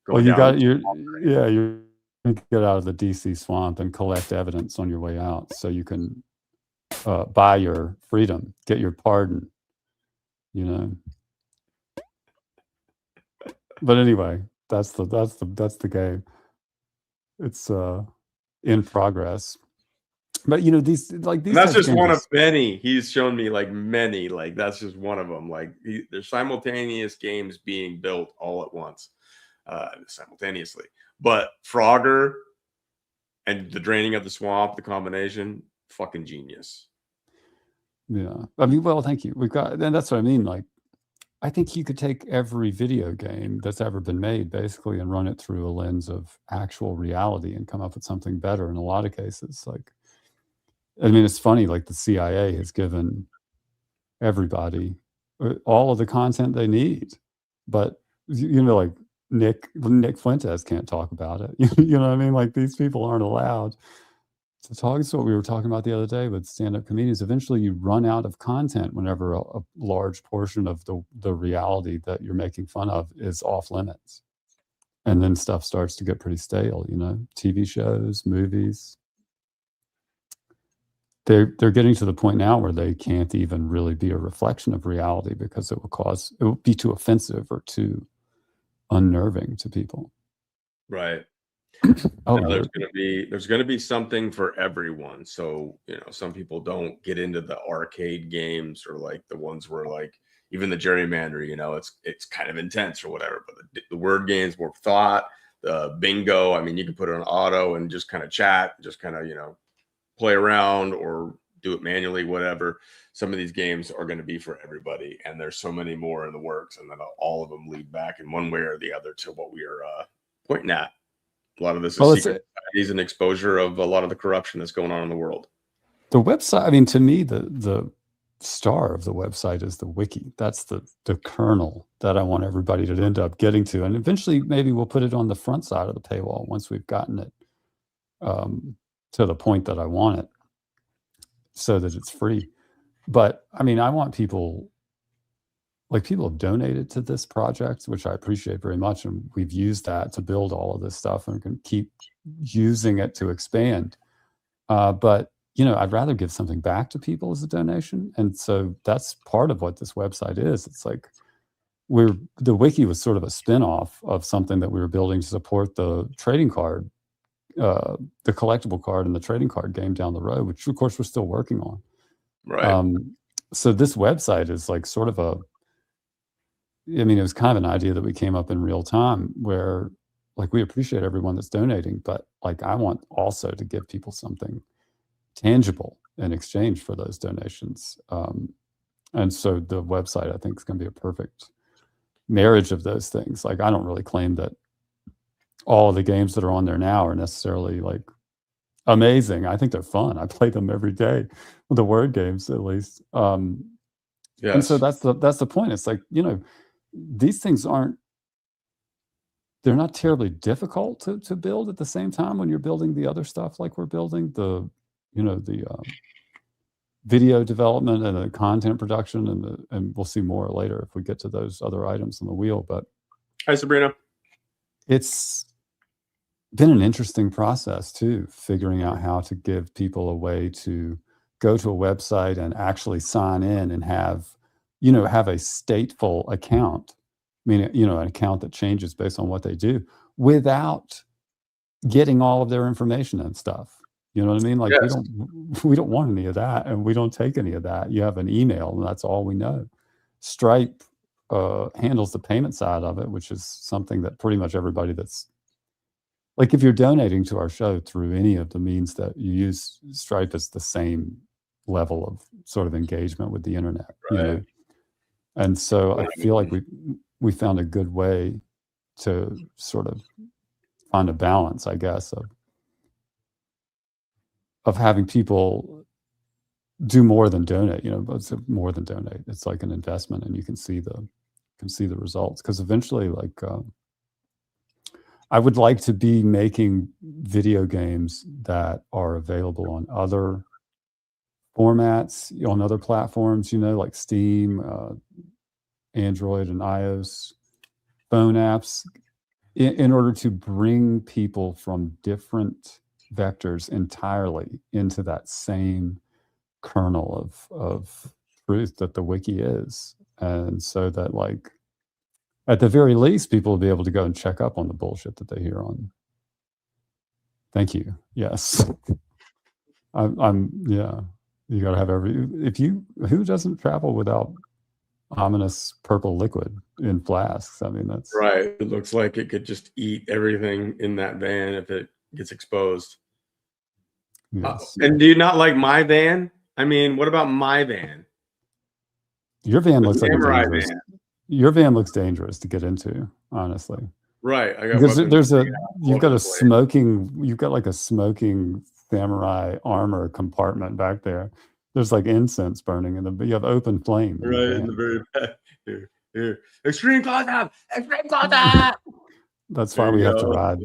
Well, you get out of the DC swamp and collect evidence on your way out, so you can buy your freedom, get your pardon. But anyway, that's the game. It's in progress. But these. That's just one of many. He's shown me like many. Like that's just one of them. Like there's simultaneous games being built all at once, simultaneously. But Frogger, And the draining of the swamp, the combination, fucking genius. Yeah. I mean, well, thank you. We've got, and that's what I mean. Like, I think you could take every video game that's ever been made basically and run it through a lens of actual reality and come up with something better in a lot of cases. Like, I mean, it's funny, like the CIA has given everybody all of the content they need, but you know, like Nick Fuentes can't talk about it. You know what I mean? Like these people aren't allowed to talk. It's what we were talking about the other day with stand-up comedians. Eventually you run out of content whenever a large portion of the reality that you're making fun of is off limits. And then stuff starts to get pretty stale, you know, TV shows, movies. They're getting to the point now where they can't even really be a reflection of reality because it will be too offensive or too unnerving to people. Right. Oh, now, there's gonna be something for everyone. So, you know, some people don't get into the arcade games or like the ones where like even the Gerrymander, you know, it's kind of intense or whatever. But the word games, more thought, the bingo. I mean, you can put it on auto and just kind of chat, just kind of, you know, play around or do it manually, whatever. Some of these games are going to be for everybody, and there's so many more in the works, and then all of them lead back in one way or the other to what we are pointing at. A lot of this is secret societies and exposure of a lot of the corruption that's going on in the world. The website, I mean, to me, the star of the website is the wiki. That's the kernel that I want everybody to end up getting to, and eventually maybe we'll put it on the front side of the paywall once we've gotten it to the point that I want it, so that it's free. But I mean, I want people have donated to this project, which I appreciate very much, and we've used that to build all of this stuff and can keep using it to expand. But you know, I'd rather give something back to people as a donation, and so that's part of what this website is. It's like the wiki was sort of a spin-off of something that we were building to support the trading card, the collectible card and the trading card game down the road, which of course we're still working on. Right. So this website is like sort of I mean, it was kind of an idea that we came up in real time where like we appreciate everyone that's donating, but like I want also to give people something tangible in exchange for those donations. And so the website, I think, is going to be a perfect marriage of those things. Like I don't really claim that all of the games that are on there now are necessarily like amazing. I think they're fun. I play them every day, the word games at least. And so that's the point. It's like, you know, these things they're not terribly difficult to build at the same time when you're building the other stuff like we're building, the video development and the content production and we'll see more later if we get to those other items on the wheel. But hi, Sabrina. It's been an interesting process too, figuring out how to give people a way to go to a website and actually sign in and have a stateful account. I mean, you know, an account that changes based on what they do without getting all of their information and stuff. You know what I mean? Like yes. we don't want any of that, and we don't take any of that. You have an email, and that's all we know. Stripe handles the payment side of it, which is something that pretty much everybody that's like, if you're donating to our show through any of the means that you use, Stripe is the same level of sort of engagement with the internet, right. You know? And so I feel like we found a good way to sort of find a balance, I guess, of having people do more than donate. You know, but it's more than donate. It's like an investment, and you can see the results. Because eventually, like, I would like to be making video games that are available on other formats, on other platforms, you know, like Steam, Android and iOS phone apps, in order to bring people from different vectors entirely into that same kernel of truth that the wiki is. And so that, like, at the very least, people will be able to go and check up on the bullshit that they hear on. Thank you. Yes. Yeah. You got to have who doesn't travel without ominous purple liquid in flasks? I mean, that's right. It looks like it could just eat everything in that van if it gets exposed. Yes. And do you not like my van? I mean, what about my van? Your van The looks like a samurai dangerous. van. Your van looks dangerous to get into, honestly. Right. I got Because weapons there's hanging out all you've got over a the place. you've got like a smoking samurai armor compartment back there. There's like incense burning you have open flame. Right in the very back. Here. Extreme close-up! Extreme close-up! That's why There we you have to go. ride.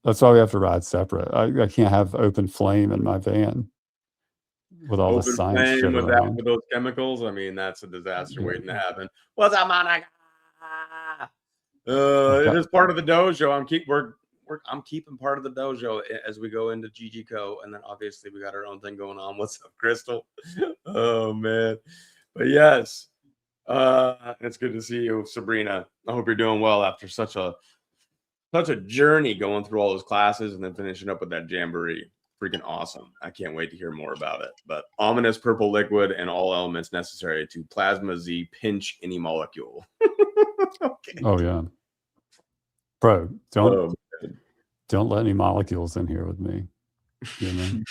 That's why we have to ride separate. I can't have open flame in my van with all the Open science shit flame with around. with those chemicals. I mean, that's a disaster Yeah. waiting to happen. What's up, Monica? Okay. It is part of the dojo. I'm keeping part of the dojo as we go into GGCO, and then obviously we got our own thing going on. What's up, Crystal? Oh man, but yes, it's good to see you, Sabrina. I hope you're doing well after such a journey going through all those classes and then finishing up with that jamboree. Freaking awesome. I can't wait to hear more about it. But ominous purple liquid and all elements necessary to plasma Z pinch any molecule. Okay. Oh yeah, bro. Don't man. don't let any molecules in here with me. You know?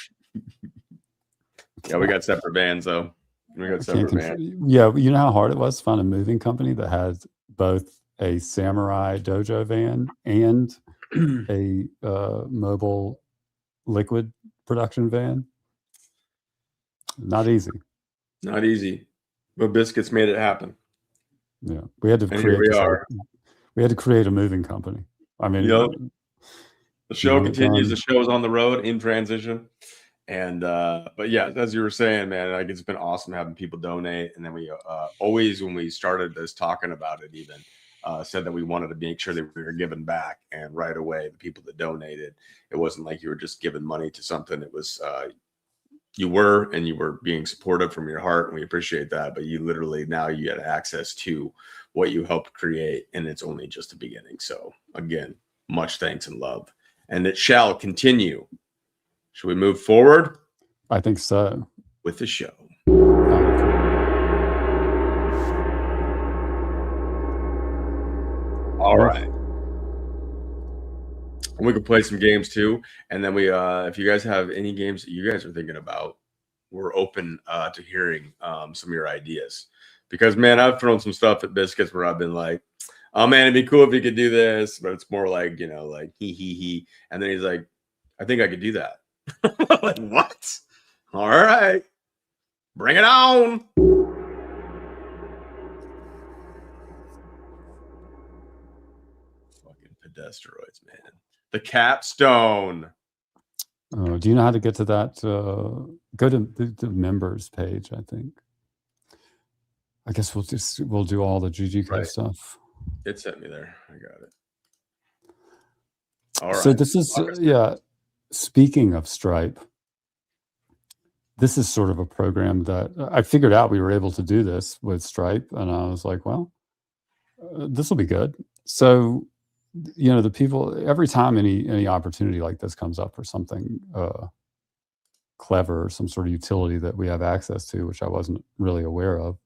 Yeah, we got separate vans though. We got separate vans. Yeah, you know how hard it was to find a moving company that had both a samurai dojo van and a mobile liquid production van. Not easy. Not easy, but Biscuits made it happen. Yeah, we had to And here we are. We had to create a moving company. I mean, Yep. The show continues. done. The show is on the road in transition. And but yeah, as you were saying, man, like it's been awesome having people donate. And then we always, when we started this talking about it, even said that we wanted to make sure that we were giving back. And right away, the people that donated, it wasn't like you were just giving money to something. It was you were being supportive from your heart, and we appreciate that. But you literally now you had access to what you helped create, and it's only just the beginning. So again, much thanks and love, and it shall continue. Should we move forward? I think so. With the show. All right. And we can play some games too. And then we if you guys have any games that you guys are thinking about, we're open to hearing some of your ideas. Because man, I've thrown some stuff at Biscuits where I've been like, oh man, it'd be cool if you could do this, but it's more like, like he. And then he's like, I think I could do that. Like, what? All right. Bring it on. Fucking Podesteroids, man. The Capstone. Do you know how to get to that? Go to the members page, I think. I guess we'll do all the GGCO stuff. It sent me there. I got it. All right. So this is speaking of Stripe, this is sort of a program that I figured out we were able to do this with Stripe, and I was like, well, this will be good. So, the people, every time any opportunity like this comes up for something clever, or some sort of utility that we have access to, which I wasn't really aware of,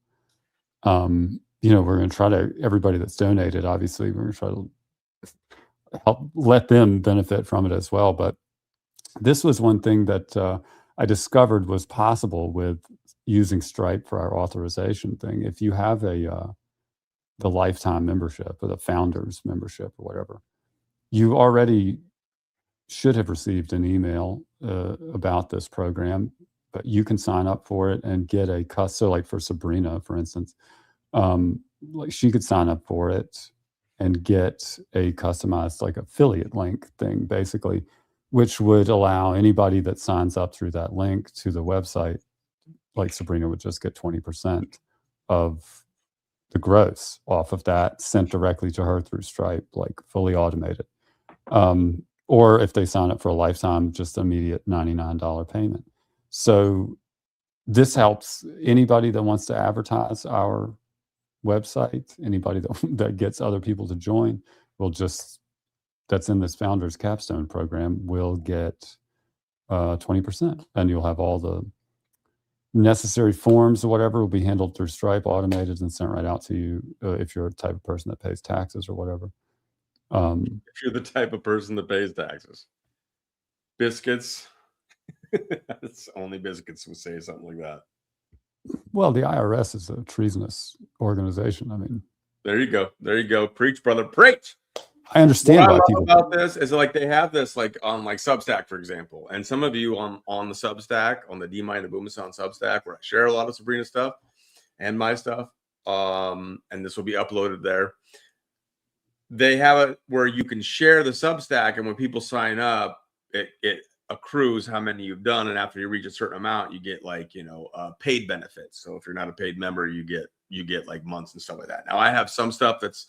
we're going to try to, everybody that's donated, obviously, we're going to try to help let them benefit from it as well. But this was one thing that I discovered was possible with using Stripe for our authorization thing. If you have the lifetime membership or the founders membership or whatever, you already should have received an email about this program, but you can sign up for it and get so like for Sabrina, for instance, like she could sign up for it and get a customized like affiliate link thing, basically, which would allow anybody that signs up through that link to the website, like Sabrina would just get 20% of the gross off of that sent directly to her through Stripe, like fully automated. Or if they sign up for a lifetime, just immediate $99 payment. So this helps anybody that wants to advertise our website, anybody that gets other people to join, that's in this Founders Capstone program will get 20%, and you'll have all the necessary forms or whatever will be handled through Stripe, automated and sent right out to you if you're the type of person that pays taxes or whatever. If you're the type of person that pays taxes. Biscuits. It's only Biscuits would say something like that. Well, the IRS is a treasonous organization. I mean, there you go. There you go. Preach, brother, preach. I understand what why I love people about this is like they have this like on like Substack, for example, and some of you on the Substack, on the D-Mind and Booma Sound Substack, where I share a lot of Sabrina stuff and my stuff, and this will be uploaded there. They have it where you can share the Substack, and when people sign up, it accrues how many you've done, and after you reach a certain amount, you get like paid benefits. So if you're not a paid member, you get like months and stuff like that. Now I have some stuff that's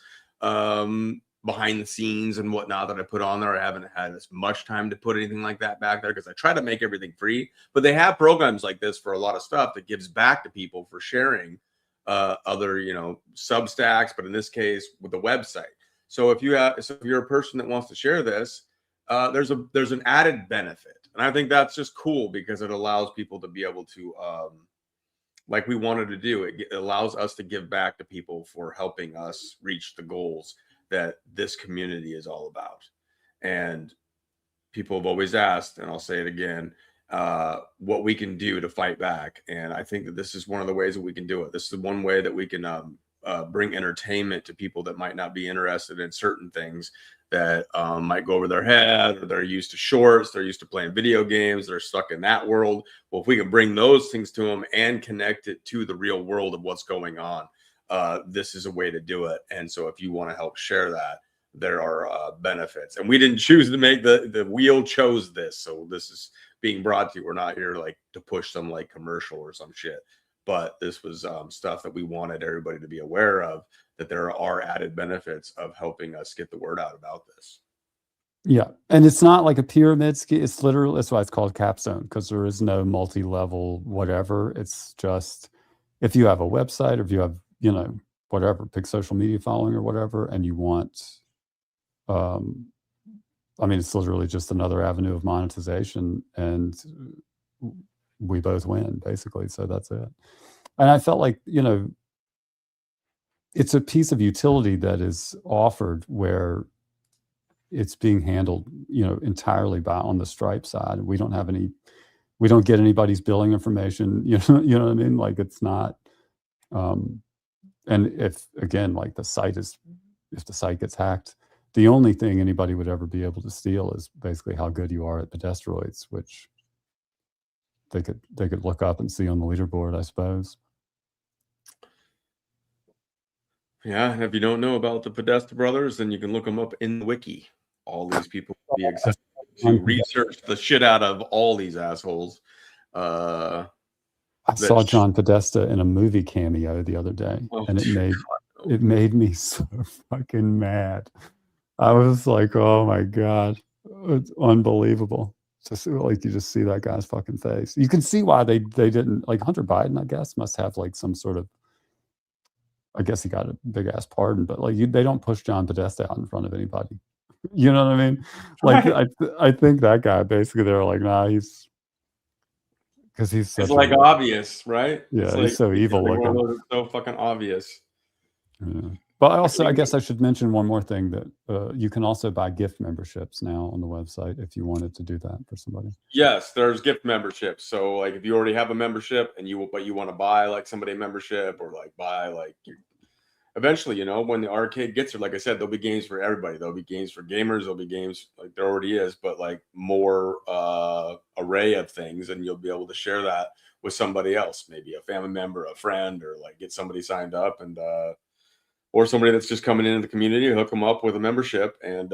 behind the scenes and whatnot that I put on there. I haven't had as much time to put anything like that back there because I try to make everything free. But they have programs like this for a lot of stuff that gives back to people for sharing other Substacks, but in this case with the website. So if you're a person that wants to share this, there's an added benefit, and I think that's just cool because it allows people to be able to like we wanted to do. It allows us to give back to people for helping us reach the goals that this community is all about. And people have always asked, and I'll say it again, what we can do to fight back. And I think that this is one of the ways that we can do it. This is one way that we can bring entertainment to people that might not be interested in certain things that might go over their head, or they're used to shorts, they're used to playing video games, they're stuck in that world. Well, if we can bring those things to them and connect it to the real world of what's going on, this is a way to do it. And so if you want to help share that, there are benefits. And we didn't choose to make the wheel chose this. So this is being brought to you. We're not here like to push some like commercial or some shit. But this was stuff that we wanted everybody to be aware of, that there are added benefits of helping us get the word out about this. Yeah. And it's not like a pyramid scheme. It's literally, that's why it's called Capstone, because there is no multi-level whatever. It's just, if you have a website, or if you have, whatever, big social media following or whatever, and you want, it's literally just another avenue of monetization, and we both win, basically. So that's it. And I felt like, it's a piece of utility that is offered where it's being handled, entirely on the Stripe side. We don't get anybody's billing information, you know what I mean? Like, it's not, and if the site gets hacked, the only thing anybody would ever be able to steal is basically how good you are at Podesteroids, which they could look up and see on the leaderboard, I suppose. Yeah, and if you don't know about the Podesta brothers, then you can look them up in the wiki. All these people will be excited to research the shit out of all these assholes. I saw John Podesta in a movie cameo the other day, and it made me so fucking mad. I was like, oh my God, it's unbelievable. Just like, you just see that guy's fucking face. You can see why they didn't, like, Hunter Biden, I guess, must have like some sort of, I guess he got a big ass pardon, but like, they don't push John Podesta out in front of anybody. You know what I mean? Like, I think that guy, basically, they're like, nah, because he's it's like obvious, right? Yeah, it's he's like, so evil looking. It's so fucking obvious. Yeah. But I guess I should mention one more thing, that you can also buy gift memberships now on the website if you wanted to do that for somebody. Yes, there's gift memberships. So like, if you already have a membership and you want to buy like somebody a membership, or like buy like eventually, when the arcade gets there, like I said, there'll be games for everybody. There'll be games for gamers. There'll be games, like there already is, but like more array of things, and you'll be able to share that with somebody else, maybe a family member, a friend, or like get somebody signed up, and or somebody that's just coming into the community, hook them up with a membership and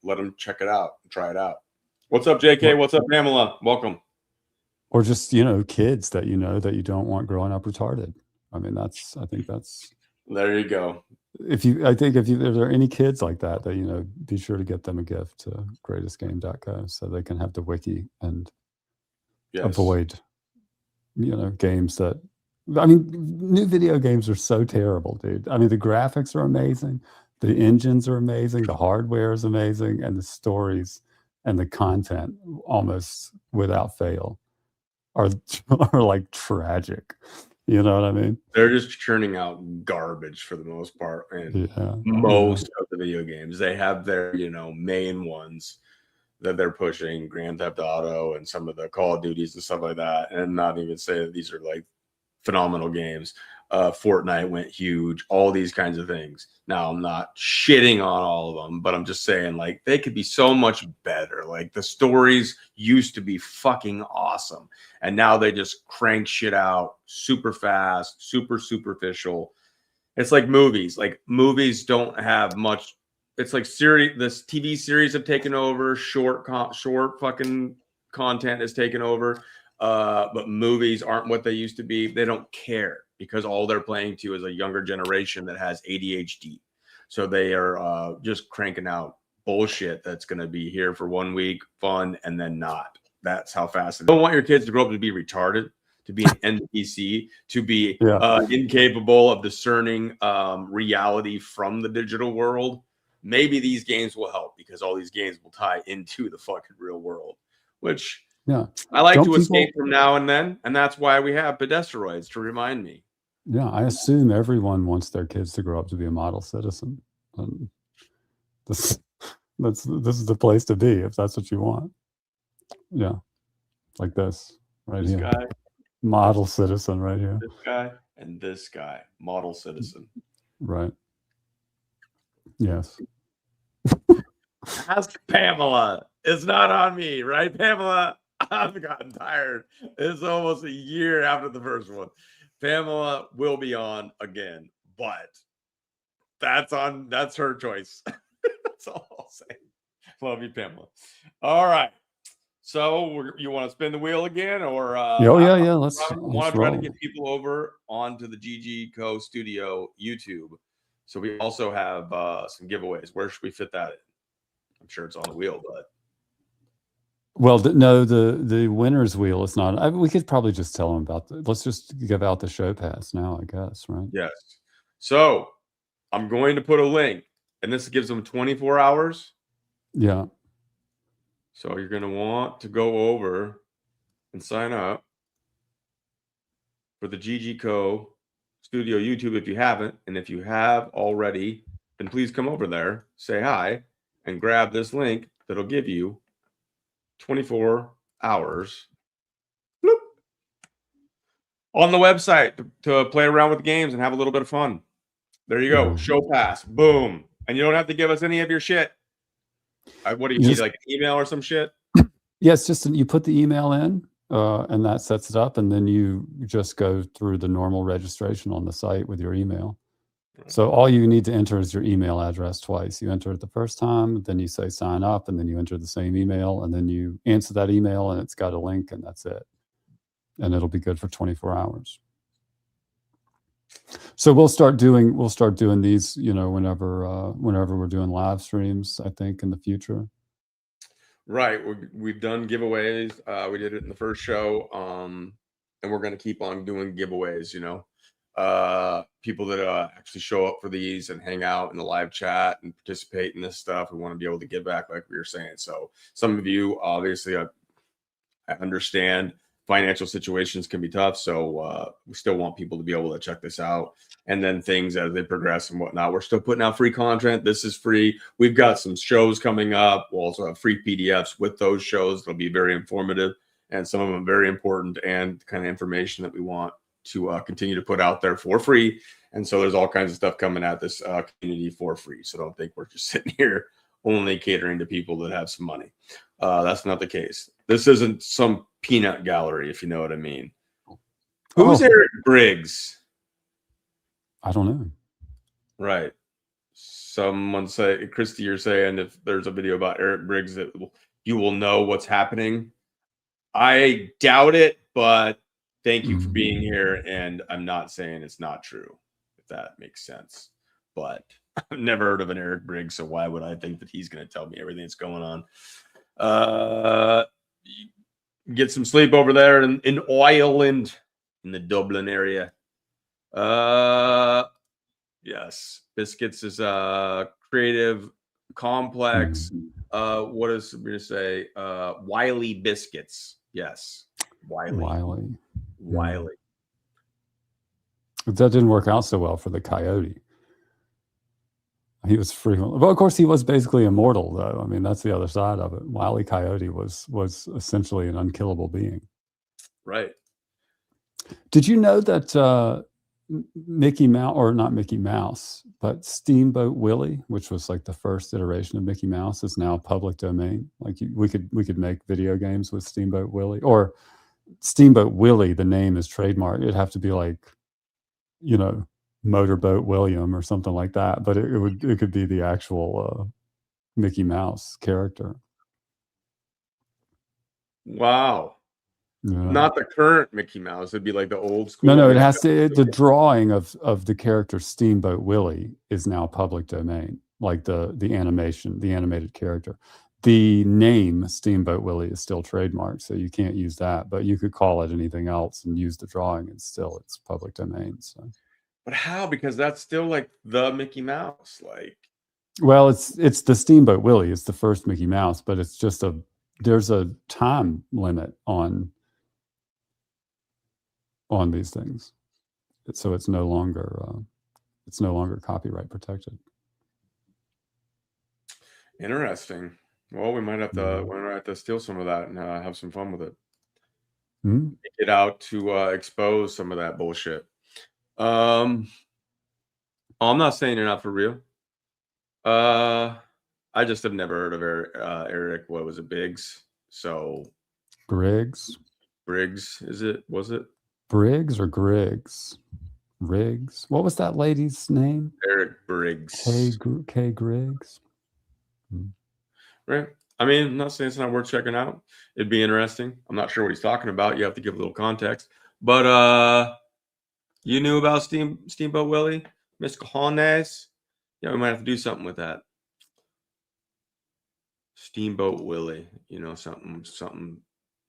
let them check it out and try it out. What's up, JK? What's up, Pamela? Welcome. Or just, kids that that you don't want growing up retarded. I think that's there you go. If there are any kids like that, be sure to get them a gift to greatestgame.co so they can have the wiki and avoid, games that, new video games are so terrible, dude. The graphics are amazing. The engines are amazing. The hardware is amazing. And the stories and the content, almost without fail, are like tragic. You know what I mean? They're just churning out garbage for the most part. And most of the video games, they have their, main ones that they're pushing, Grand Theft Auto and some of the Call of Duties and stuff like that, and not even say that these are like phenomenal games. Fortnite went huge, all these kinds of things. Now, I'm not shitting on all of them, but I'm just saying, like, they could be so much better. Like, the stories used to be fucking awesome, and now they just crank shit out super fast, super superficial. It's like movies. Like, movies don't have much. It's like this TV series have taken over. Short fucking content has taken over. But movies aren't what they used to be. They don't care because all they're playing to is a younger generation that has ADHD. So they are just cranking out bullshit that's going to be here for 1 week, fun, and then not. That's how fast it is. You don't want your kids to grow up to be retarded, to be an NPC, to be incapable of discerning reality from the digital world. Maybe these games will help because all these games will tie into the fucking real world, which I like to escape from now and then. And that's why we have Podesteroids to remind me. Yeah, I assume everyone wants their kids to grow up to be a model citizen. This is the place to be if that's what you want. Yeah, like this right here. Guy, model citizen right here. This guy and this guy, model citizen. Right. Yes. Ask Pamela. It's not on me, right, Pamela? I've gotten tired. It's almost a year after the first one. Pamela will be on again, but that's her choice. That's all I'll say. Love you, Pamela. All right. So you want to spin the wheel again, or yeah. Let's try to get people over onto the GG Co Studio YouTube. So we also have some giveaways. Where should we fit that in? I'm sure it's on the wheel, but well, no, the winner's wheel is not. We could probably just tell them about let's just give out the show pass now, I guess, right? Yes. So I'm going to put a link, and this gives them 24 hours. Yeah. So you're going to want to go over and sign up for the GG Co Studio YouTube if you haven't. And if you have already, then please come over there, say hi, and grab this link that'll give you 24 hours on the website to play around with games and have a little bit of fun. There you go. Show pass. Boom. And you don't have to give us any of your shit. What do you need, like an email or some shit? Yes, just you put the email in and that sets it up, and then you just go through the normal registration on the site with your email. So all you need to enter is your email address twice. You enter it the first time, then you say sign up, and then you enter the same email, and then you answer that email, and it's got a link, and that's it. And it'll be good for 24 hours. So we'll start doing these, whenever we're doing live streams, I think, in the future. Right. We've done giveaways. We did it in the first show. And we're going to keep on doing giveaways, people that actually show up for these and hang out in the live chat and participate in this stuff. We want to be able to give back, like we were saying. So some of you, obviously, I understand financial situations can be tough. So we still want people to be able to check this out. And then things as they progress and whatnot. We're still putting out free content. This is free. We've got some shows coming up. We'll also have free PDFs with those shows. They'll be very informative and some of them very important and kind of information that we want to continue to put out there for free. And so there's all kinds of stuff coming at this community for free. So don't think we're just sitting here only catering to people that have some money. That's not the case. This isn't some peanut gallery, if you know what I mean. Who's Eric Briggs? I don't know. Right. Someone say, Christy, you're saying if there's a video about Eric Briggs that you will know what's happening. I doubt it, but thank you for being here. And I'm not saying it's not true, if that makes sense. But I've never heard of an Eric Briggs, so why would I think that he's going to tell me everything that's going on? Get some sleep over there in Ireland, in the Dublin area. Yes, Biscuits is creative, complex. What does Sabrina say? Wily Biscuits. Yes, Wiley. That didn't work out so well for the coyote. He was frequently, well, of course, he was basically immortal, though. I mean, that's the other side of it. Wile E. Coyote was essentially an unkillable being. Right. Did you know that Mickey Mouse, or not Mickey Mouse, but Steamboat Willie, which was like the first iteration of Mickey Mouse, is now public domain? Like we could make video games with Steamboat Willie, or Steamboat Willie. The name is trademark. It'd have to be like, you know, Motorboat William or something like that. But it could be the actual Mickey Mouse character. Wow. Yeah. Not the current Mickey Mouse. It'd be like the old school. No, it has to. The drawing of the character Steamboat Willie is now public domain. Like the animation, the animated character. The name Steamboat Willie is still trademarked, so you can't use that. But you could call it anything else and use the drawing, and still it's public domain. So. But how? Because that's still like the Mickey Mouse. Like, well, it's the Steamboat Willie. It's the first Mickey Mouse, but it's just there's a time limit on these things, so it's no longer copyright protected. Interesting. Well, we might have to steal some of that and have some fun with it. Mm-hmm. Get out to expose some of that bullshit. I'm not saying you're not for real. I just have never heard of Eric. What was it, Biggs? So Briggs. Was it Briggs or Griggs? Riggs. What was that lady's name? Eric Briggs. K. Griggs. Right. I mean, I'm not saying it's not worth checking out. It'd be interesting. I'm not sure what he's talking about. You have to give a little context. But you knew about Steamboat Willie, Miss Cajones? Yeah, we might have to do something with that. Steamboat Willie, you know, something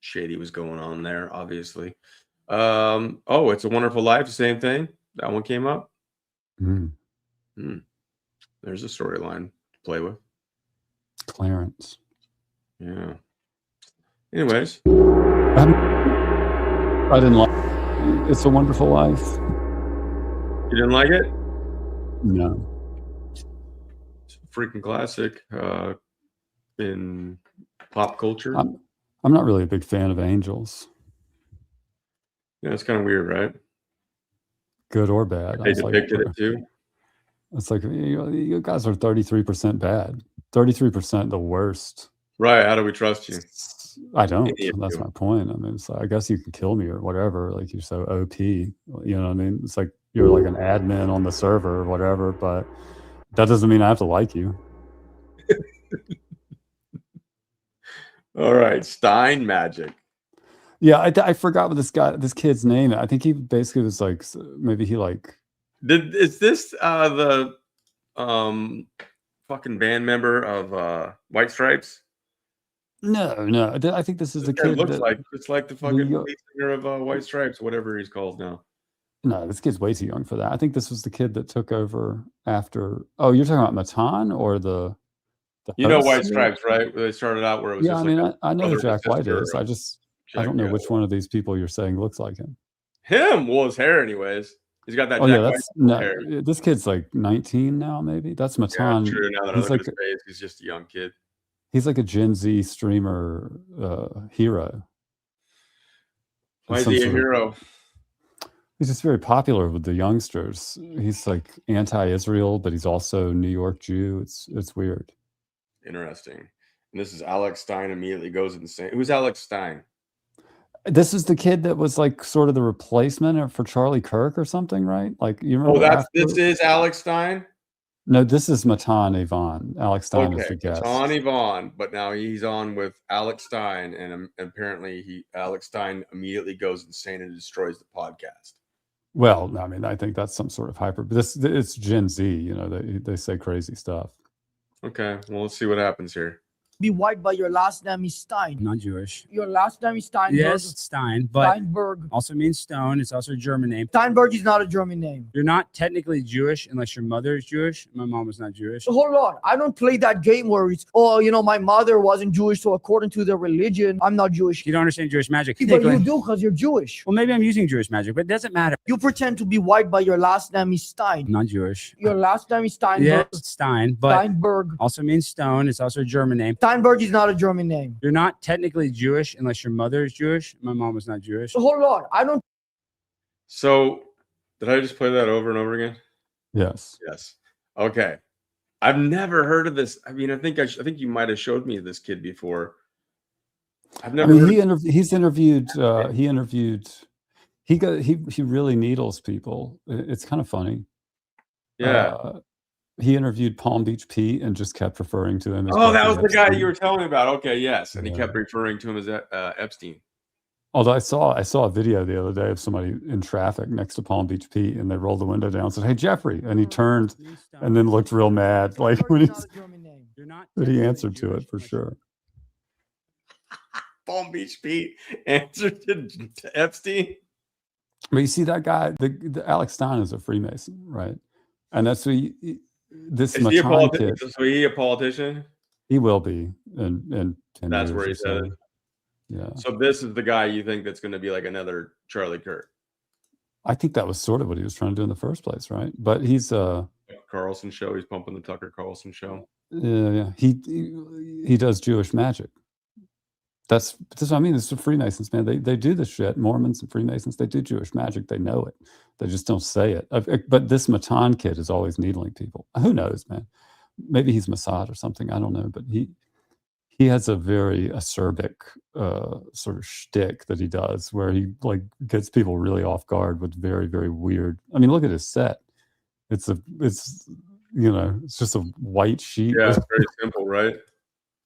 shady was going on there, obviously. It's a Wonderful Life, the same thing. That one came up. There's a storyline to play with. Clarence. Yeah. Anyways. I didn't like It's a Wonderful Life. You didn't like it? No. It's a freaking classic in pop culture. I'm not really a big fan of angels. Yeah, it's kind of weird, right? Good or bad. They depicted it too. It's like, you guys are 33% bad. 33% the worst. Right. How do we trust you? I don't. That's my point. I mean, I guess you can kill me or whatever. Like, you're so OP. You know what I mean? It's like you're like an admin on the server or whatever, but that doesn't mean I have to like you. All right. Stein magic. Yeah, I forgot what this kid's name. I think he basically was like, maybe he like. Is this the fucking band member of White Stripes? No. I think this is the kid. It's like the fucking lead singer of White Stripes, whatever he's called now. No, this kid's way too young for that. I think this was the kid that took over after. Oh, you're talking about Matan or the you know White Stripes, right? They started out where it was. Yeah, just I mean, like I know who Jack White is. I don't know which one of these people you're saying looks like him. Well, his hair, anyways. He's got that. Hair. This kid's like 19 now, maybe. That's Matan. Yeah, true. Now that I look at his face, he's just a young kid. He's like a Gen Z streamer hero. Why is he a hero? He's just very popular with the youngsters. He's like anti-Israel, but he's also New York Jew. It's weird. Interesting. And this is Alex Stein immediately goes insane. Who's Alex Stein? This is the kid that was like sort of the replacement for Charlie Kirk or something, right? Like, you remember? This is Alex Stein? No, this is Matan Yvonne. Alex Stein is the guest. Matan Yvonne, but now he's on with Alex Stein, and apparently Alex Stein immediately goes insane and destroys the podcast. Well, I mean, I think that's some sort of hyper. But it's Gen Z. You know, they say crazy stuff. Okay, well, let's see what happens here. Be white, but your last name is Stein. Not Jewish. Your last name is Steinberg. Yes, Stein, but Steinberg. also means stone. It's also a German name. Steinberg is not a German name. You're not technically Jewish unless your mother is Jewish. My mom was not Jewish. Hold on. I don't play that game where it's, oh, you know, my mother wasn't Jewish, so according to their religion, I'm not Jewish. You don't understand Jewish magic. But you do because you're Jewish. Well, maybe I'm using Jewish magic, but it doesn't matter. You pretend to be white, but your last name is Stein. Not Jewish. Your last name is Steinberg. Yes, Stein, but Steinberg. also means stone. It's also a German name. Steinberg is not a German name. You're not technically Jewish unless your mother is Jewish. My mom was not Jewish. Hold on. I don't. So, did I just play that over and over again? Yes. Yes. Okay. I've never heard of this. I mean, I think you might have showed me this kid before. I've never. I mean, he's interviewed. He really needles people. It's kind of funny. Yeah. He interviewed Palm Beach Pete and just kept referring to him as. Oh, that was the guy Epstein. you were telling me about. Okay, yes, and he Yeah. kept referring to him as Epstein. Although I saw a video the other day of somebody in traffic next to Palm Beach Pete, and they rolled the window down and said, "Hey, Jeffrey," and he turned and then looked real mad, like when he answered to it for sure. Palm Beach Pete answered to Epstein. But you see that guy, the Alex Stein is a Freemason, right? And that's what this Is he a Matan politician? kid. So he a politician? He will be, and That's where he's headed. Yeah. So this is the guy you think that's going to be like another Charlie Kirk? I think that was sort of what he was trying to do in the first place, right? But he's Carlson show. He's pumping the Tucker Carlson show. yeah. He does Jewish magic. That's what I mean. It's the Freemasons, man. They do this shit. Mormons and Freemasons, they do Jewish magic. They know it. They just don't say it. But this Matan kid is always needling people. Who knows, man? Maybe he's Mossad or something. I don't know. But he has a very acerbic sort of shtick that he does, where he like gets people really off guard with very, very weird. I mean, look at his set. It's just a white sheet. Yeah, it's very simple, right?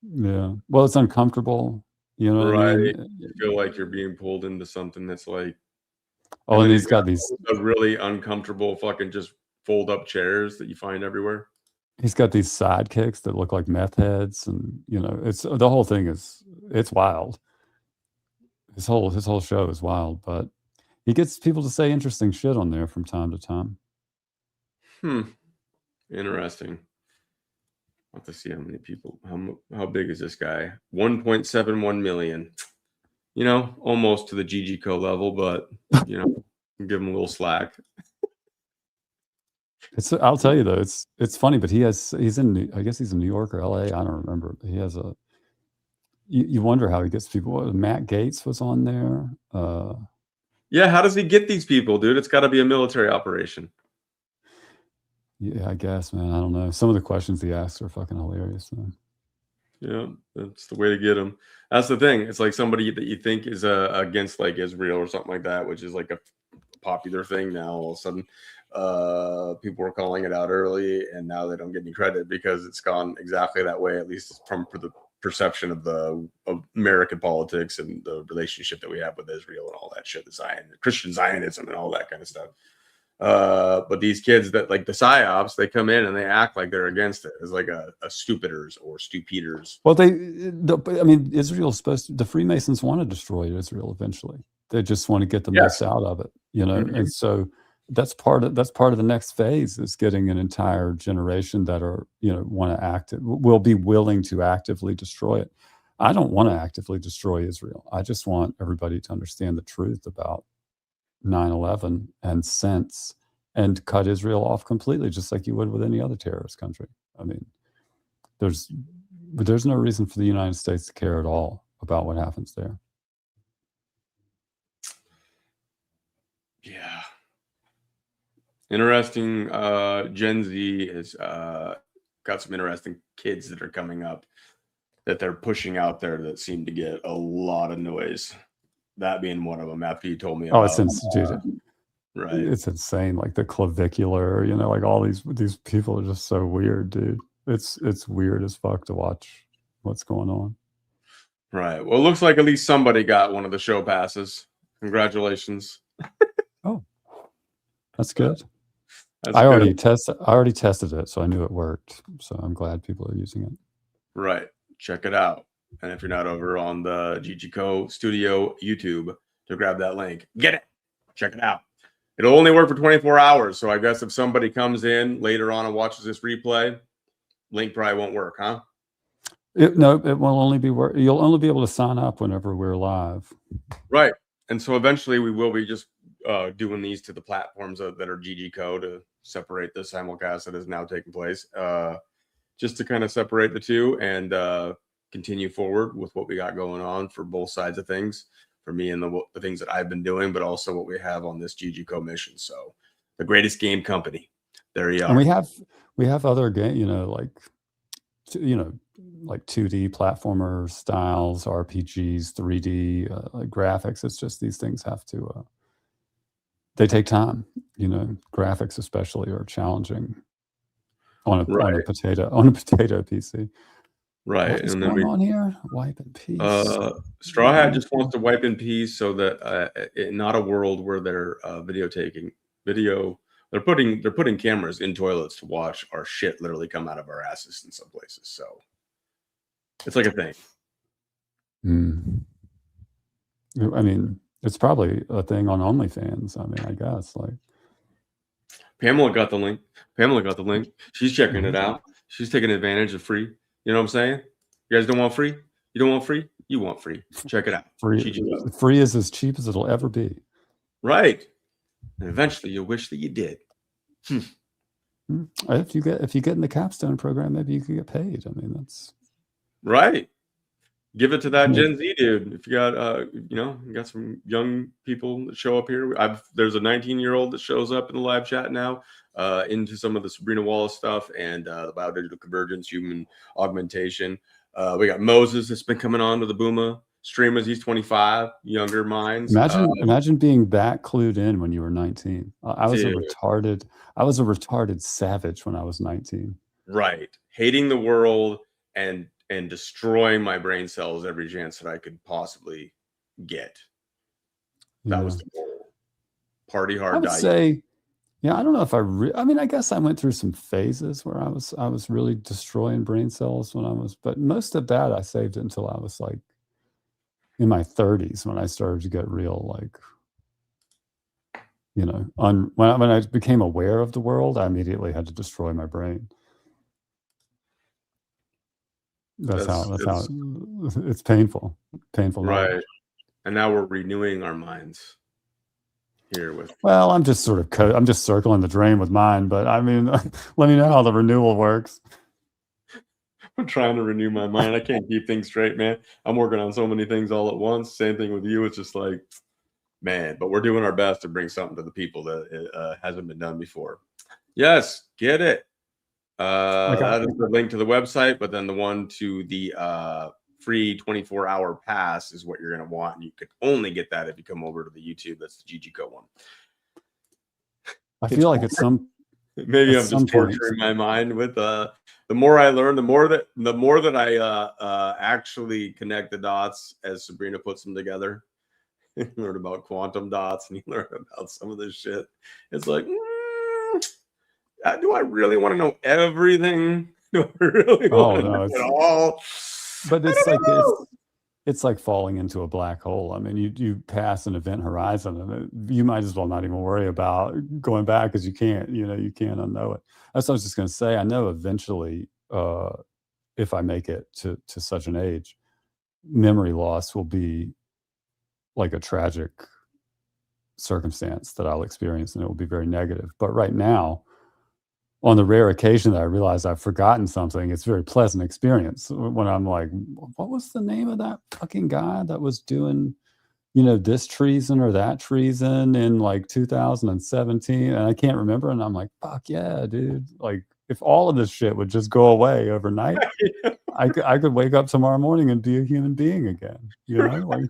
Yeah. Well, it's uncomfortable. You know, right? I mean? You feel like you're being pulled into something that's like. Oh, and he's got these really uncomfortable fucking just fold up chairs that you find everywhere. He's got these sidekicks that look like meth heads, and it's the whole thing it's wild. His whole show is wild, but he gets people to say interesting shit on there from time to time. Interesting. I'll have to see how many people. How big is this guy? 1.71 million. Almost to the GG Co level, but give him a little slack. I'll tell you though, it's funny, but he's in I guess he's in New York or LA. I don't remember. He has you wonder how he gets people. Matt Gaetz was on there. Yeah, how does he get these people, dude? It's got to be a military operation. Yeah, I guess, man. I don't know. Some of the questions he asks are fucking hilarious, man. Yeah, that's the way to get him. That's the thing. It's like somebody that you think is against like Israel or something like that, which is like a popular thing now. All of a sudden, people were calling it out early, and now they don't get any credit because it's gone exactly that way. At least from the perception of American politics and the relationship that we have with Israel and all that shit, Christian Zionism and all that kind of stuff. But these kids that like the psyops, they come in and they act like they're against it. It's like a stupiders or stupiders. Well, Israel's the Freemasons want to destroy Israel eventually. They just want to get the most out of it, Mm-hmm. And so that's part of the next phase is getting an entire generation that are will be willing to actively destroy it. I don't want to actively destroy Israel. I just want everybody to understand the truth about 9/11 and sense and cut Israel off completely, just like you would with any other terrorist country. I mean, there's no reason for the United States to care at all about what happens there. Yeah. Interesting. Gen Z has got some interesting kids that are coming up that they're pushing out there that seem to get a lot of noise. That being one of them, after you told me about. It's insane. Right. It's insane. Like the clavicular, like all these people are just so weird, dude. It's weird as fuck to watch what's going on. Right. Well, it looks like at least somebody got one of the show passes. Congratulations. Oh, that's good. That's I good. already tested it, so I knew it worked. So I'm glad people are using it. Right. check it out. And if you're not over on the GGCo Studio YouTube to grab that link, get it. Check it out. It'll only work for 24 hours. So I guess if somebody comes in later on and watches this replay, link probably won't work, huh? No, it will only be you'll only be able to sign up whenever we're live. Right. And so eventually we will be just doing these to the platforms that are GGCo to separate the simulcast that is now taking place, just to kind of separate the two and continue forward with what we got going on for both sides of things, for me and the things that I've been doing, but also what we have on this GGCo mission. So the greatest game company. There you are. And we have other game, like 2D platformer styles, RPGs, 3D graphics. It's just these things have to they take time. Graphics especially are challenging on a potato PC. Right. What's and going then on here? Wipe in peace. Straw Hat just wants to wipe in peace so that not a world where they're they're putting cameras in toilets to watch our shit literally come out of our asses in some places. So it's like a thing. I mean, it's probably a thing on OnlyFans. I mean, I guess Pamela got the link. She's checking it out. She's taking advantage of free. You know what I'm saying? You guys don't want free? You don't want free? You want free. Check it out. Free is as cheap as it'll ever be. Right. And eventually you'll wish that you did. If you get in the Capstone program, maybe you could get paid. I mean, that's right. Give it to that Gen Z dude. If you got you got some young people that show up here. There's a 19-year-old that shows up in the live chat now, into some of the Sabrina Wallace stuff and the biodigital convergence, human augmentation. We got Moses that's been coming on to the Booma streamers. He's 25, younger minds. Imagine being that clued in when you were 19. I was a retarded savage when I was 19. Right. Hating the world and destroying my brain cells every chance that I could possibly get. That was the goal. Party hard. I would say, I don't know if I guess I went through some phases where I was really destroying brain cells but most of that I saved it until I was like in my 30s when I started to get real, when I became aware of the world, I immediately had to destroy my brain. That's how it's painful. Right. Knowledge. And now we're renewing our minds here with. Well, I'm just I'm just circling the drain with mine, but I mean, let me know how the renewal works. I'm trying to renew my mind. I can't keep things straight, man. I'm working on so many things all at once. Same thing with you. It's just like, man, but we're doing our best to bring something to the people that hasn't been done before. Yes, get it. That is the link to the website, but then the one to the free 24-hour pass is what you're going to want. And you could only get that if you come over to the YouTube. That's the GGCo one. I feel like it's some. Maybe I'm just torturing my mind with the more I learn, the more that I actually connect the dots as Sabrina puts them together. You learn about quantum dots and you learn about some of this shit. It's like, do I really want to know everything? Do I really want to know it all? But it's like falling into a black hole. I mean, you pass an event horizon, and you might as well not even worry about going back because you can't unknow it. That's what I was just going to say. I know eventually, if I make it to such an age, memory loss will be like a tragic circumstance that I'll experience, and it will be very negative. But right now, on the rare occasion that I realize I've forgotten something, it's a very pleasant experience when I'm like, what was the name of that fucking guy that was doing, this treason or that treason in like 2017? And I can't remember. And I'm like, fuck yeah, dude. Like, if all of this shit would just go away overnight, I could wake up tomorrow morning and be a human being again. Like,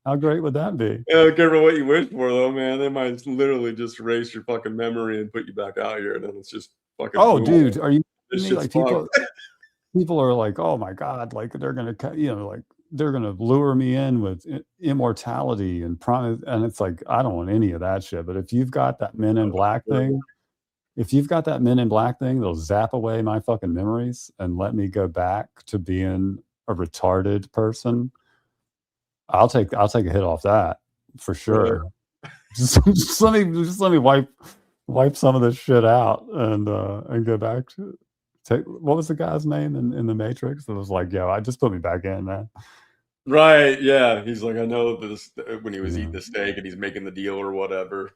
how great would that be? Yeah, careful what you wish for, though, man. They might literally just erase your fucking memory and put you back out here, and then it's just fucking. Oh, dude, are you? Like people are like, oh my god, like they're gonna, like they're gonna lure me in with immortality and promise, and it's like I don't want any of that shit. But if you've got that Men in Black thing, they'll zap away my fucking memories and let me go back to being a retarded person, I'll take a hit off that for sure. Just let me wipe some of this shit out and go back to what was the guy's name in the Matrix? It was like, yo, I just put me back in, man. Right, yeah. He's like, I know this when he was Yeah. eating the steak and he's making the deal or whatever.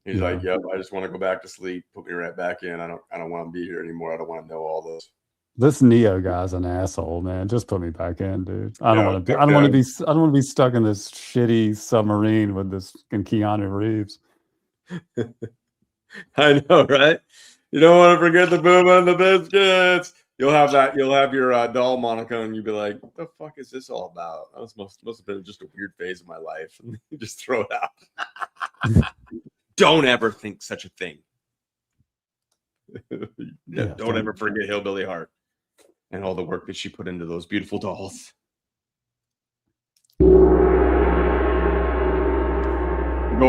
He's Yeah. like, yep, I just want to go back to sleep. Put me right back in. I don't want to be here anymore. I don't want to know all this. This Neo guy's an asshole, man. Just put me back in, dude. I don't Yeah, want to be. fuck I don't want to that. be. I don't want to be stuck in this shitty submarine with this and Keanu Reeves. I know, right? You don't want to forget the Booma and the Biscuits. You'll have that. You'll have your doll Monica, and you'll be like, "What the fuck is this all about?" That must have been just a weird phase of my life. And you just throw it out. Don't ever think such a thing. Yeah, don't ever forget Hillbilly Heart and all the work that she put into those beautiful dolls. Go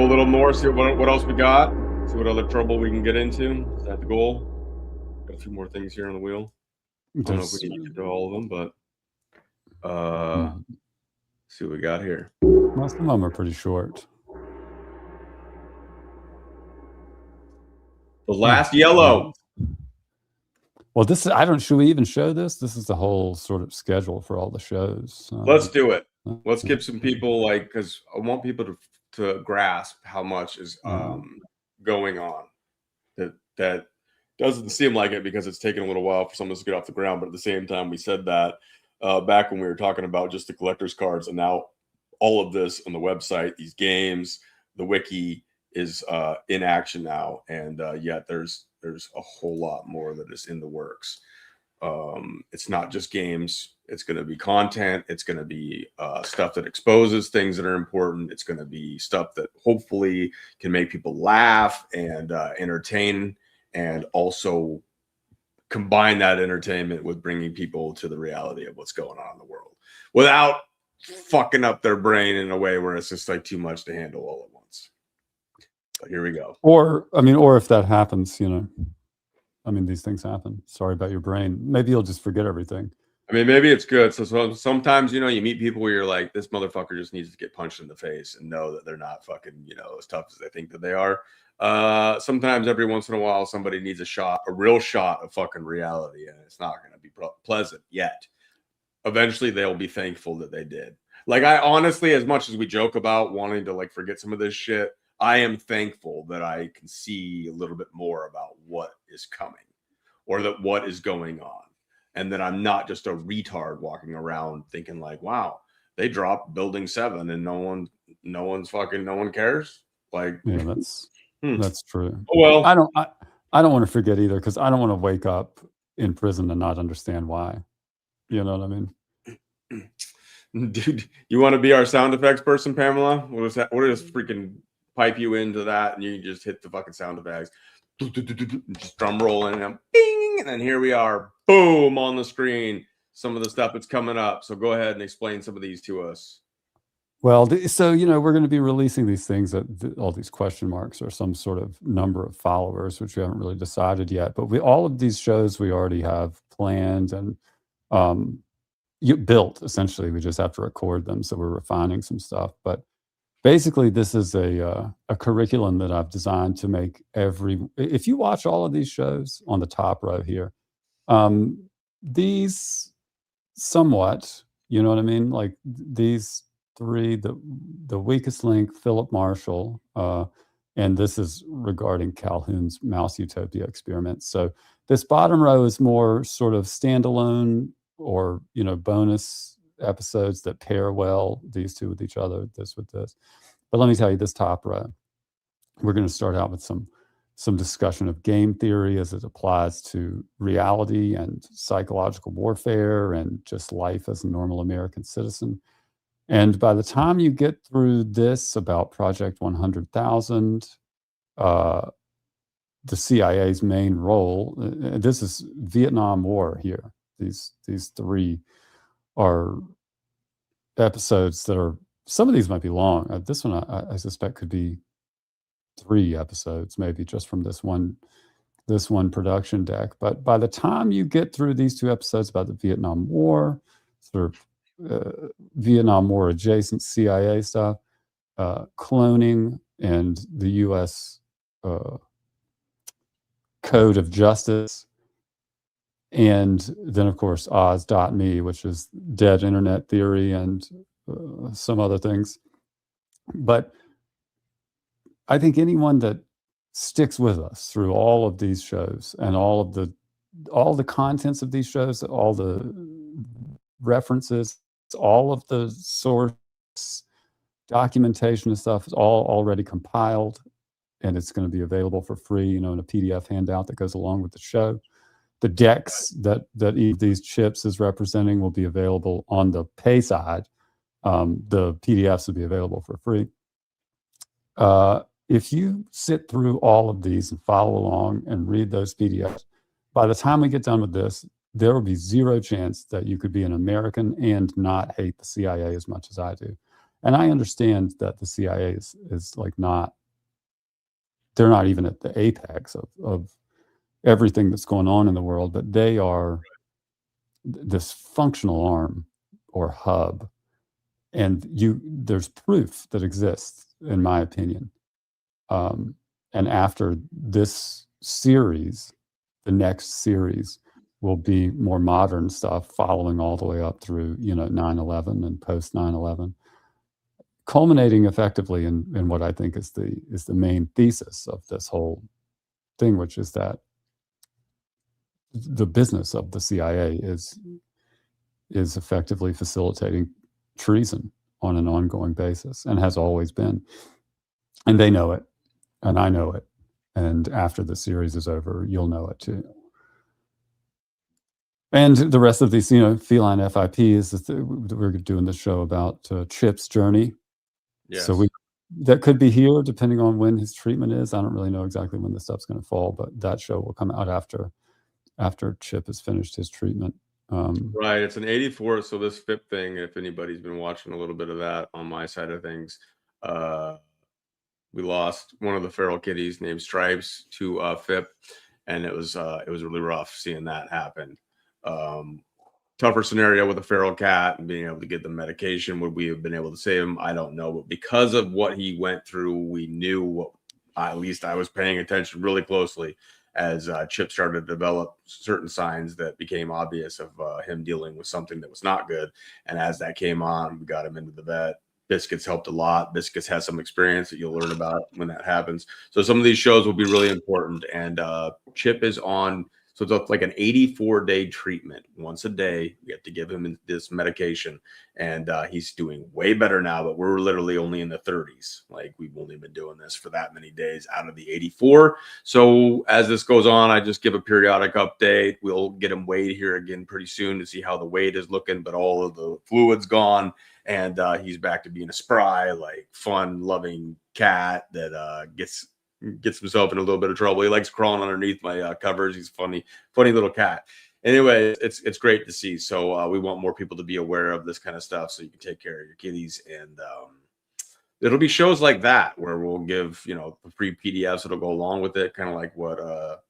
a little more. See what else we got. See what other trouble we can get into. Is that the goal? Got a few more things here on the wheel. I don't know if we need to get to all of them, but see what we got here. Most of them are pretty short. The last yellow. Well, this is. I don't. Should we even show this? This is the whole sort of schedule for all the shows. Let's do it. Let's give some people because I want people to grasp how much is going on. That doesn't seem like it because it's taken a little while for some of us to get off the ground. But at the same time, we said that back when we were talking about just the collector's cards, and now all of this on the website, these games, the wiki is in action now, and yet there's a whole lot more that is in the works. It's not just games. It's going to be content. It's going to be stuff that exposes things that are important. It's going to be stuff that hopefully can make people laugh and entertain, and also combine that entertainment with bringing people to the reality of what's going on in the world without fucking up their brain in a way where it's just like too much to handle all at once. So here we go. Or if that happens, these things happen. Sorry about your brain. Maybe you'll just forget everything. I mean, maybe it's good. So sometimes, you meet people where you're like, this motherfucker just needs to get punched in the face and know that they're not fucking, as tough as they think that they are. Sometimes every once in a while, somebody needs a real shot of fucking reality, and it's not going to be pleasant yet. Eventually, they'll be thankful that they did. Like, I honestly, as much as we joke about wanting to like forget some of this shit, I am thankful that I can see a little bit more about what is coming or that what is going on. And that I'm not just a retard walking around thinking like, wow, they dropped Building 7 and no one cares. Like, yeah, that's true. Oh, well, I don't want to forget either, because I don't want to wake up in prison and not understand why. You know what I mean? Dude, you want to be our sound effects person, Pamela? We'll just freaking pipe you into that, and you just hit the fucking sound effects. Just drum rolling and bing, and then here we are, boom, on the screen. Some of the stuff that's coming up. So go ahead and explain some of these to us. Well, so we're going to be releasing these things that all these question marks are some sort of number of followers, which we haven't really decided yet. But all of these shows we already have planned and built. Essentially, we just have to record them, so we're refining some stuff. But basically, this is a curriculum that I've designed to make if you watch all of these shows on the top row here, these somewhat, you know what I mean? Like these three, the weakest link, Philip Marshall, and this is regarding Calhoun's Mouse Utopia experiment. So this bottom row is more sort of standalone or, bonus episodes that pair well, these two with each other, this with this. But let me tell you, this top row, we're going to start out with some discussion of game theory as it applies to reality and psychological warfare and just life as a normal American citizen. And by the time you get through this about Project 100,000, the CIA's main role, this is Vietnam War here. These three are episodes that are, some of these might be long. This one I suspect could be 3 episodes, maybe just from this one production deck. But by the time you get through these 2 episodes about the Vietnam War, sort of Vietnam War adjacent CIA stuff, cloning, and the U.S. Code of Justice. And then, of course, Oz.me, which is dead internet theory and some other things. But I think anyone that sticks with us through all of these shows and all the contents of these shows, all the references, all of the source documentation and stuff is all already compiled, and it's going to be available for free, in a PDF handout that goes along with the show. The decks that each of these chips is representing will be available on the pay side. The PDFs will be available for free. If you sit through all of these and follow along and read those PDFs, by the time we get done with this, there will be zero chance that you could be an American and not hate the CIA as much as I do. And I understand that the CIA is like they're not even at the apex of everything that's going on in the world, but they are this functional arm or hub. And there's proof that exists, in my opinion. And after this series, the next series will be more modern stuff, following all the way up through 9/11 and post 9/11, culminating effectively in what I think is the main thesis of this whole thing, which is that the business of the CIA is effectively facilitating treason on an ongoing basis, and has always been. And they know it, and I know it. And after the series is over, you'll know it too. And the rest of these, feline FIPs, we're doing the show about Chip's journey. Yes. So that could be here, depending on when his treatment is. I don't really know exactly when the stuff's going to fall, but that show will come out after Chip has finished his treatment. Right. It's an 84. So this FIP thing, if anybody's been watching a little bit of that on my side of things, we lost one of the feral kitties named Stripes to FIP, and it was really rough seeing that happen. Tougher scenario with a feral cat and being able to get the medication. Would we have been able to save him? I don't know. But because of what he went through, we knew what, at least I was paying attention really closely as Chip started to develop certain signs that became obvious of him dealing with something that was not good. And as that came on, we got him into the vet. Biscuits helped a lot. Biscuits has some experience that you'll learn about when that happens. So some of these shows will be really important. And Chip is on, so it's like an 84-day treatment. Once a day, we have to give him this medication. And he's doing way better now, but we're literally only in the 30s. Like, we've only been doing this for that many days out of the 84. So as this goes on, I just give a periodic update. We'll get him weighed here again pretty soon to see how the weight is looking, but all of the fluid's gone. And he's back to being a spry, like, fun, loving cat that gets himself in a little bit of trouble. He likes crawling underneath my covers. He's funny little cat. Anyway, it's great to see. So we want more people to be aware of this kind of stuff so you can take care of your kitties. And it'll be shows like that where we'll give, the free PDFs that'll go along with it. Kind of like what,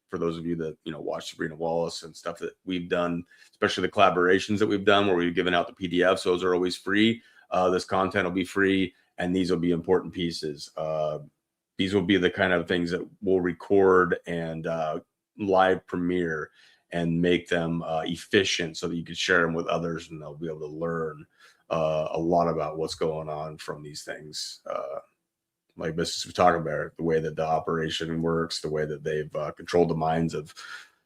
for those of you that, watch Sabrina Wallace and stuff that we've done, especially the collaborations that we've done where we've given out the PDFs. Those are always free. This content will be free, and these will be important pieces. These will be the kind of things that we'll record and live premiere and make them efficient so that you can share them with others and they'll be able to learn a lot about what's going on from these things. Like Mrs. was talking about, the way that the operation works, the way that they've controlled the minds of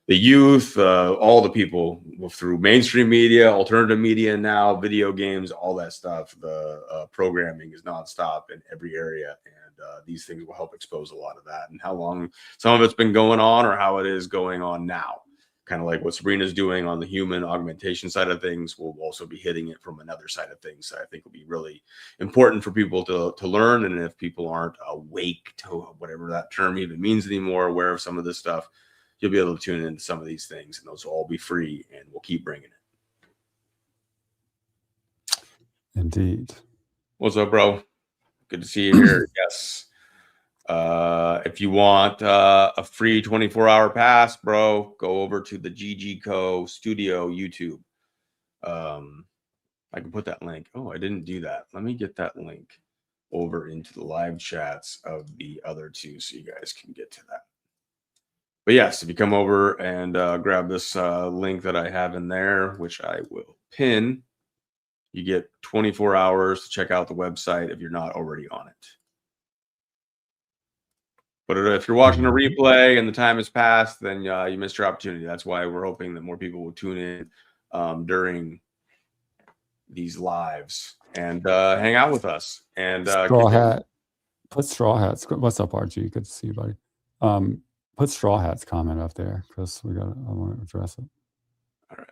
the youth, all the people through mainstream media, alternative media now, video games, all that stuff. The programming is nonstop in every area. And these things will help expose a lot of that and how long some of it's been going on or how it is going on now. Kind of like what Sabrina's doing on the human augmentation side of things, we'll also be hitting it from another side of things. So I think will be really important for people to learn. And if people aren't awake to whatever that term even means anymore, aware of some of this stuff, you'll be able to tune into some of these things, and those will all be free, and we'll keep bringing it. Indeed. What's up, bro? Good to see you here. Yes. If you want a free 24-hour pass, bro, go over to the GG Co Studio YouTube. I can put that link. Oh, I didn't do that. Let me get that link over into the live chats of the other two so you guys can get to that. But yes, if you come over and grab this link that I have in there, which I will pin, you get 24 hours to check out the website if you're not already on it. But if you're watching a replay and the time has passed, then you missed your opportunity. That's why we're hoping that more people will tune in during these lives and hang out with us. And Straw Hat, put Straw Hats. What's up, Archie? Good to see you, buddy. Put Straw Hat's comment up there because I want to address it. All right,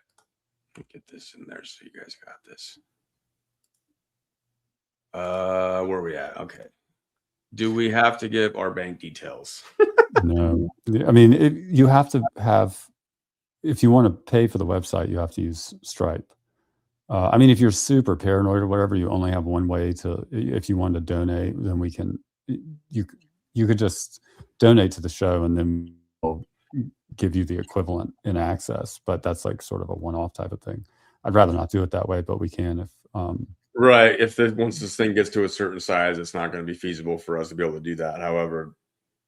let me get this in there so you guys got this. Where are we at? Okay. Do we have to give our bank details? No, I mean you have to have. If you want to pay for the website, you have to use Stripe. I mean, if you're super paranoid or whatever, you only have one way to. If you want to donate, then we can. You could just donate to the show, and then we'll give you the equivalent in access. But that's like sort of a one-off type of thing. I'd rather not do it that way, but we can if. Right. If once this thing gets to a certain size, it's not going to be feasible for us to be able to do that. However,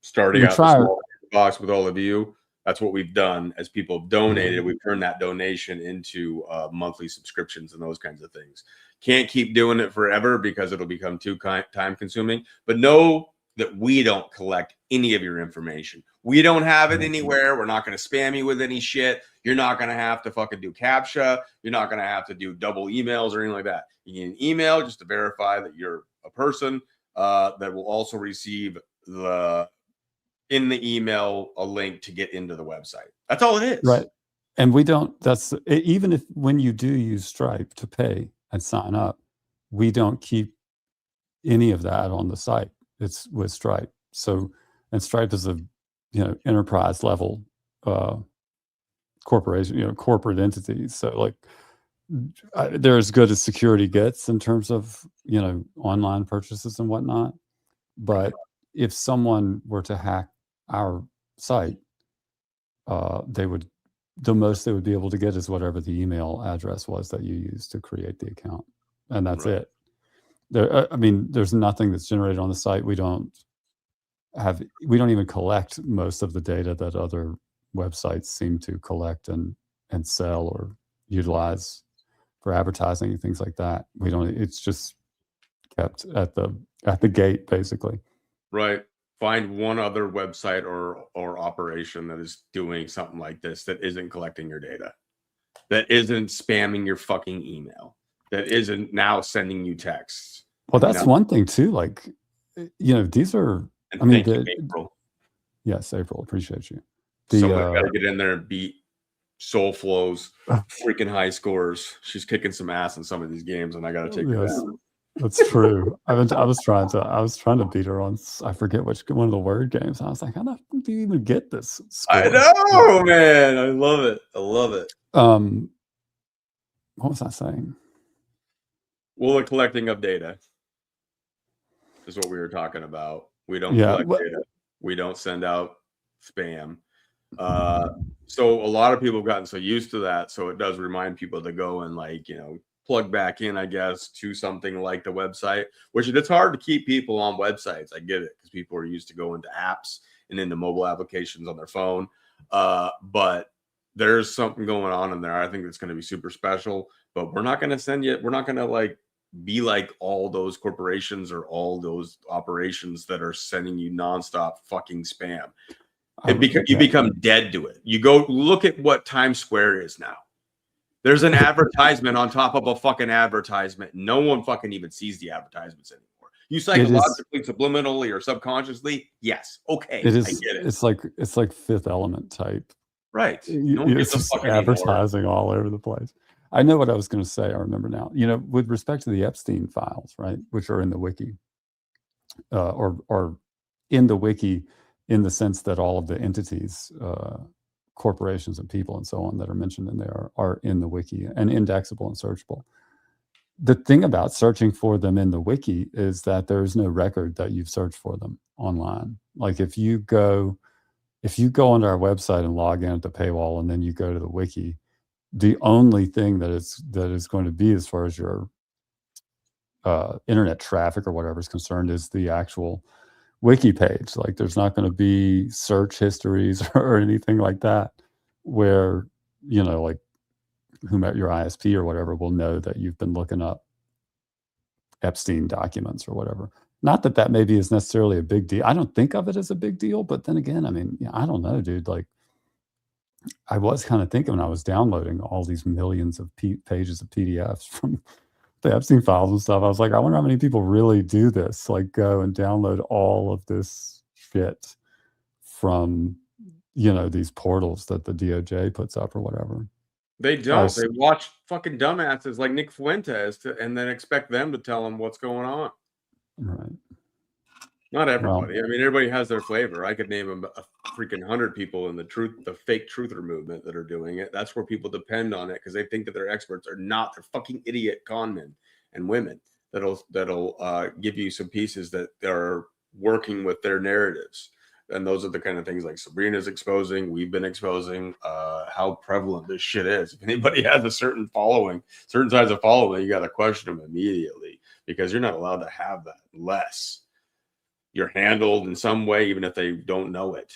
starting out the small box with all of you, that's what we've done. As people have donated, we've turned that donation into monthly subscriptions and those kinds of things. Can't keep doing it forever because it'll become too time consuming. But know that we don't collect any of your information. We don't have it anywhere. We're not going to spam you with any shit. You're not going to have to fucking do CAPTCHA. You're not going to have to do double emails or anything like that. You get an email just to verify that you're a person that will also receive in the email a link to get into the website. That's all it is. Right. And we don't, even if when you do use Stripe to pay and sign up, we don't keep any of that on the site. It's with Stripe. So, and Stripe is a, enterprise level corporation, corporate entities. So like they're as good as security gets in terms of, online purchases and whatnot. But if someone were to hack our site, the most they would be able to get is whatever the email address was that you used to create the account. And that's it. There's nothing that's generated on the site. We don't even collect most of the data that other websites seem to collect and sell or utilize for advertising and things like that. It's just kept at the gate, basically. Right. Find one other website or operation that is doing something like this that isn't collecting your data, that isn't spamming your fucking email, that isn't now sending you texts. Well, that's one thing too. Like, these are. Thank you, April. Yes, April. Appreciate you. Someone got to get in there and beat Soulflow's freaking high scores. She's kicking some ass in some of these games, and I got to take her down. That's true. I was trying to beat her on, I forget which one of the word games. I was like, how the fuck do you even get this score? I know, man. I love it. What was I saying? Well, the collecting of data is what we were talking about. We don't collect data. We don't send out spam. So a lot of people have gotten so used to that. So it does remind people to go and plug back in, I guess, to something like the website, which it's hard to keep people on websites. I get it because people are used to going to apps and into mobile applications on their phone. But there's something going on in there. I think it's going to be super special, but we're not going to send you. We're not going to be like all those corporations or all those operations that are sending you nonstop fucking spam. You become dead to it. You go look at what Times Square is now. There's an advertisement on top of a fucking advertisement. No one fucking even sees the advertisements anymore. You psychologically, subliminally, or subconsciously, yes, okay, it is. I get it. It's like Fifth Element type. Right. It's just advertising anymore. All over the place. I know what I was going to say. I remember now. With respect to the Epstein files, right, which are in the wiki, or in the wiki, in the sense that all of the entities, corporations and people and so on that are mentioned in there are in the wiki and indexable and searchable. The thing about searching for them in the wiki is that there is no record that you've searched for them online. Like if you go onto our website and log in at the paywall and then you go to the wiki, the only thing that is going to be, as far as your internet traffic or whatever is concerned, is the actual wiki page. Like, there's not going to be search histories or anything like that, where, you know, like, who met your ISP or whatever will know that you've been looking up Epstein documents or whatever. Not that that maybe is necessarily a big deal. I don't think of it as a big deal, but then again, I mean, I don't know, dude. Like, I was kind of thinking when I was downloading all these millions of pages of PDFs from the Epstein files and stuff, I was like, I wonder how many people really do this, like go and download all of this shit from, you know, these portals that the DOJ puts up or whatever. They don't. They watch fucking dumbasses like Nick Fuentes and then expect them to tell them what's going on. Right. Not everybody. I mean, everybody has their flavor. I could name a freaking 100 people in the fake truther movement that are doing it. That's where people depend on it because they think that they're experts. Are not. They're fucking idiot con men and women that'll give you some pieces that are working with their narratives. And those are the kind of things like Sabrina's exposing. We've been exposing how prevalent this shit is. If anybody has a certain size of following, you got to question them immediately because you're not allowed to have that unless you're handled in some way, even if they don't know it.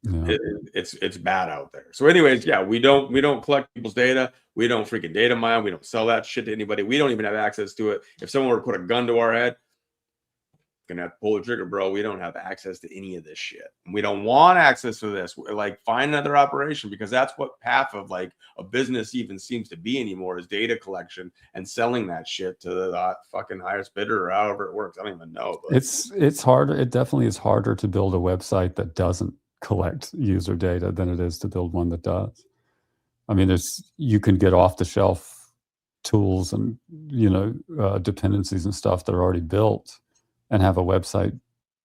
Yeah. It's bad out there. So anyways, yeah, we don't collect people's data. We don't freaking data mine. We don't sell that shit to anybody. We don't even have access to it. If someone were to put a gun to our head, gonna have to pull the trigger, bro. We don't have access to any of this shit. We don't want access to this. Like, find another operation, because that's what half of like a business even seems to be anymore, is data collection and selling that shit to the fucking highest bidder or however it works. I don't even know. But it's harder. It definitely is harder to build a website that doesn't collect user data than it is to build one that does. I mean, you can get off the shelf tools and, you know, dependencies and stuff that are already built and have a website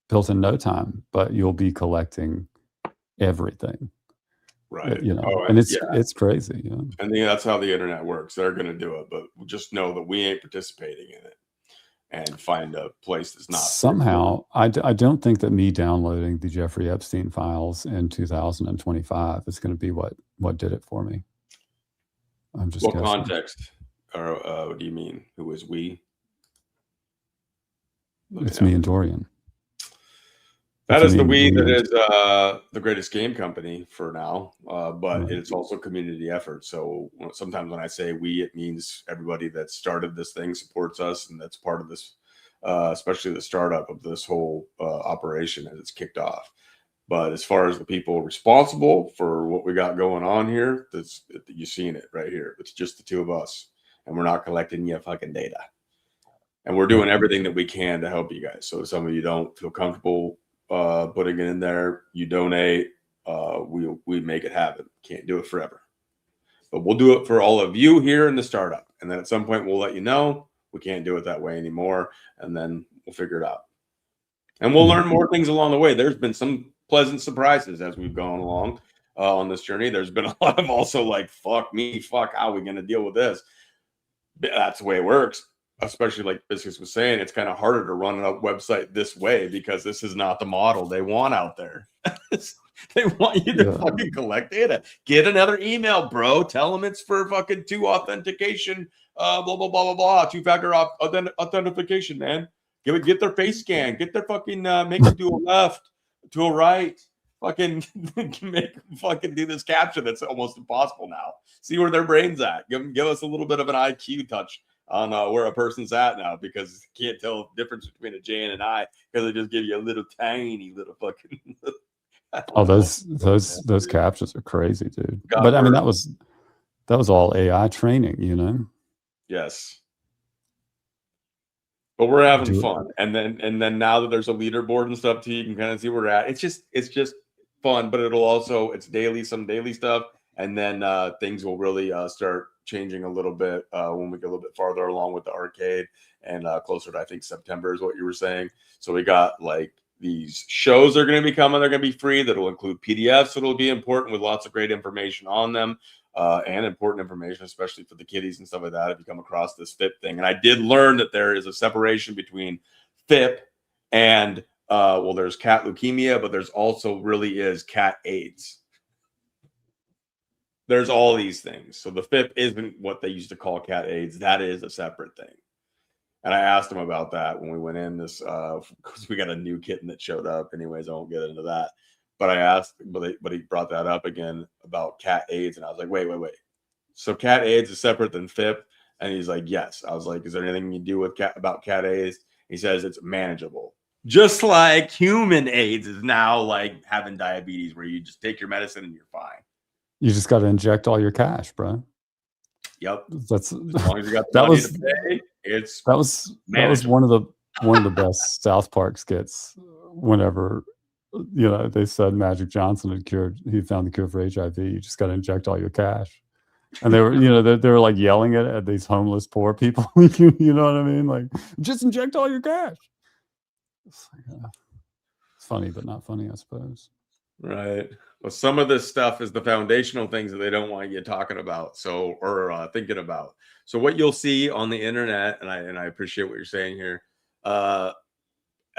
built in no time, but you'll be collecting everything. Right. You know, and it's crazy. You know? And that's how the internet works. They're going to do it, but just know that we ain't participating in it, and find a place that's not. Somehow, I don't think that me downloading the Jeffrey Epstein files in 2025 is going to be what did it for me. I'm just guessing. Context, or what do you mean? Who is we? It's me and Dorian. That is the we that is the greatest game company for now, but right. It's also community effort. So sometimes when I say we, it means everybody that started this thing supports us, and that's part of this, especially the startup of this whole operation as it's kicked off. But as far as the people responsible for what we got going on here, you're seeing it right here. It's just the two of us, and we're not collecting your fucking data. And we're doing everything that we can to help you guys. So if some of you don't feel comfortable putting it in there, you donate, we make it happen. Can't do it forever, but we'll do it for all of you here in the startup. And then at some point we'll let you know we can't do it that way anymore, and then we'll figure it out. And we'll learn more things along the way. There's been some pleasant surprises as we've gone along on this journey. There's been a lot of also like, fuck how are we going to deal with this? That's the way it works. Especially like Biscuits was saying, it's kind of harder to run a website this way because this is not the model they want out there. They want you to fucking collect data. Get another email, bro. Tell them it's for fucking 2 authentication, blah, blah, blah, blah, blah. 2-factor authentication, man. Get their face scan. Get their fucking, make them do a left, to a right. Fucking make them fucking do this capture that's almost impossible now. See where their brain's at. Give us a little bit of an IQ touch on where a person's at now, because you can't tell the difference between a J and an I because they just give you a little tiny little fucking. Oh, those captures are crazy, dude. But I mean, that was all AI training, you know. Yes. But we're having fun, and then now that there's a leaderboard and stuff too, you can kind of see where we're at. It's just fun, but it's some daily stuff, and then things will really start changing a little bit when we get a little bit farther along with the arcade, and closer to, I think, September is what you were saying. So we got like these shows are going to be coming. They're going to be free. That'll include PDFs. That'll be important with lots of great information on them. And important information, especially for the kiddies and stuff like that, if you come across this FIP thing. And I did learn that there is a separation between FIP and, there's cat leukemia, but there's also really is cat AIDS. there's all these things. So the FIP isn't what they used to call cat AIDS. That is a separate thing. And I asked him about that when we went in this, because we got a new kitten that showed up. Anyways, I won't get into that. But I asked, but he brought that up again about cat AIDS. And I was like, wait. So cat AIDS is separate than FIP? And he's like, yes. I was like, is there anything you do with about cat AIDS? He says it's manageable. Just like human AIDS is now like having diabetes, where you just take your medicine and you're fine. You just got to inject all your cash, bro. Yep. That's as long as you got the money to pay. That was one of the best South Park skits. Whenever they said Magic Johnson he found the cure for HIV. You just got to inject all your cash, and they were they were like yelling it at these homeless poor people. You know what I mean? Like, just inject all your cash. It's funny, but not funny, I suppose. Right. Well, some of this stuff is the foundational things that they don't want you talking about, or thinking about. So what you'll see on the internet, and I appreciate what you're saying here. At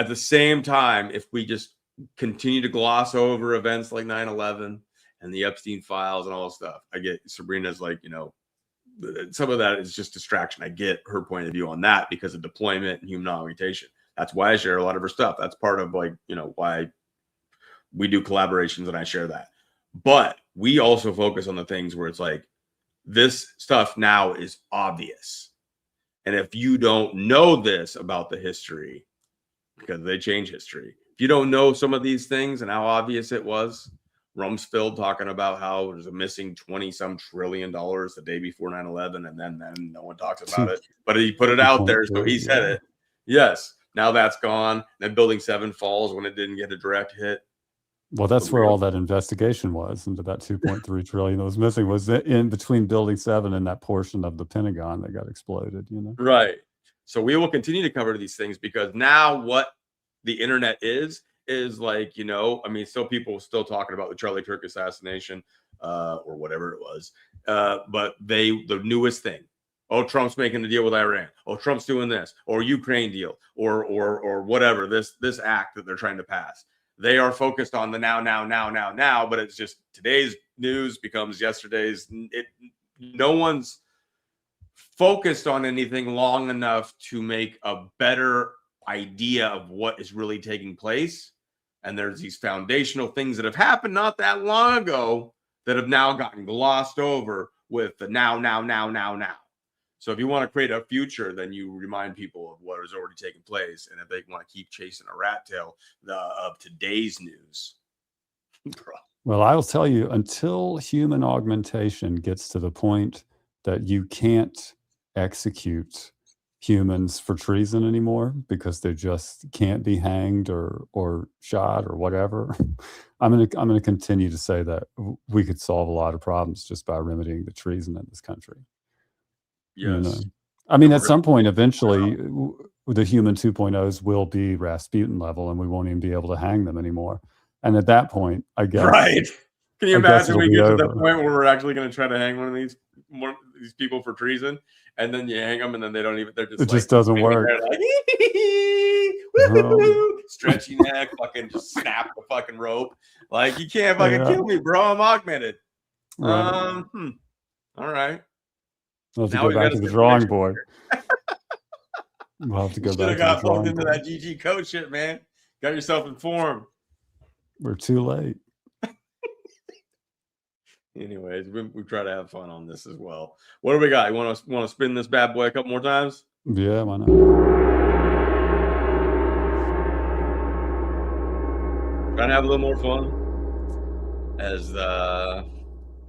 the same time, if we just continue to gloss over events like 9/11 and the Epstein files and all this stuff, I get Sabrina's like, some of that is just distraction. I get her point of view on that because of deployment and human augmentation. That's why I share a lot of her stuff. That's part of why we do collaborations and I share that. But we also focus on the things where it's like, this stuff now is obvious. And if you don't know this about the history, because they change history, if you don't know some of these things and how obvious it was, Rumsfeld talking about how there's a missing 20-some trillion dollars the day before 9/11, and then no one talks about it. But he put it out there, so he said it. Yes. Now that's gone. Then Building 7 falls when it didn't get a direct hit. Well, that's where all that investigation was into that 2.3 trillion that was missing, was in between Building 7 and that portion of the Pentagon that got exploded, Right. So we will continue to cover these things, because now what the internet is like, still people still talking about the Charlie Kirk assassination or whatever it was. But the newest thing. Oh, Trump's making a deal with Iran. Oh, Trump's doing this, or Ukraine deal, or whatever, this act that they're trying to pass. They are focused on the now, but it's just today's news becomes yesterday's. No one's focused on anything long enough to make a better idea of what is really taking place. And there's these foundational things that have happened not that long ago that have now gotten glossed over with the now. So if you want to create a future, then you remind people of what has already taken place. And if they want to keep chasing a rat tail of today's news. Well, I will tell you, until human augmentation gets to the point that you can't execute humans for treason anymore because they just can't be hanged or shot or whatever, I'm gonna continue to say that we could solve a lot of problems just by remedying the treason in this country. Yes. At some point, eventually, the human 2.0s will be Rasputin level, and we won't even be able to hang them anymore. And at that point, I guess. Right. Can you imagine we get to the point where we're actually going to try to hang one of these people for treason, and then you hang them, and then it just doesn't work. Like, woo-hoo, stretchy neck, fucking just snap the fucking rope. Like, you can't fucking kill me, bro. I'm augmented. Right. All right. We'll have to go back to the drawing board. We'll have to go back to the drawing board. Into that GG code shit, man. Got yourself informed. We're too late. Anyways, we try to have fun on this as well. What do we got? You want to spin this bad boy a couple more times? Yeah, why not? Trying to have a little more fun as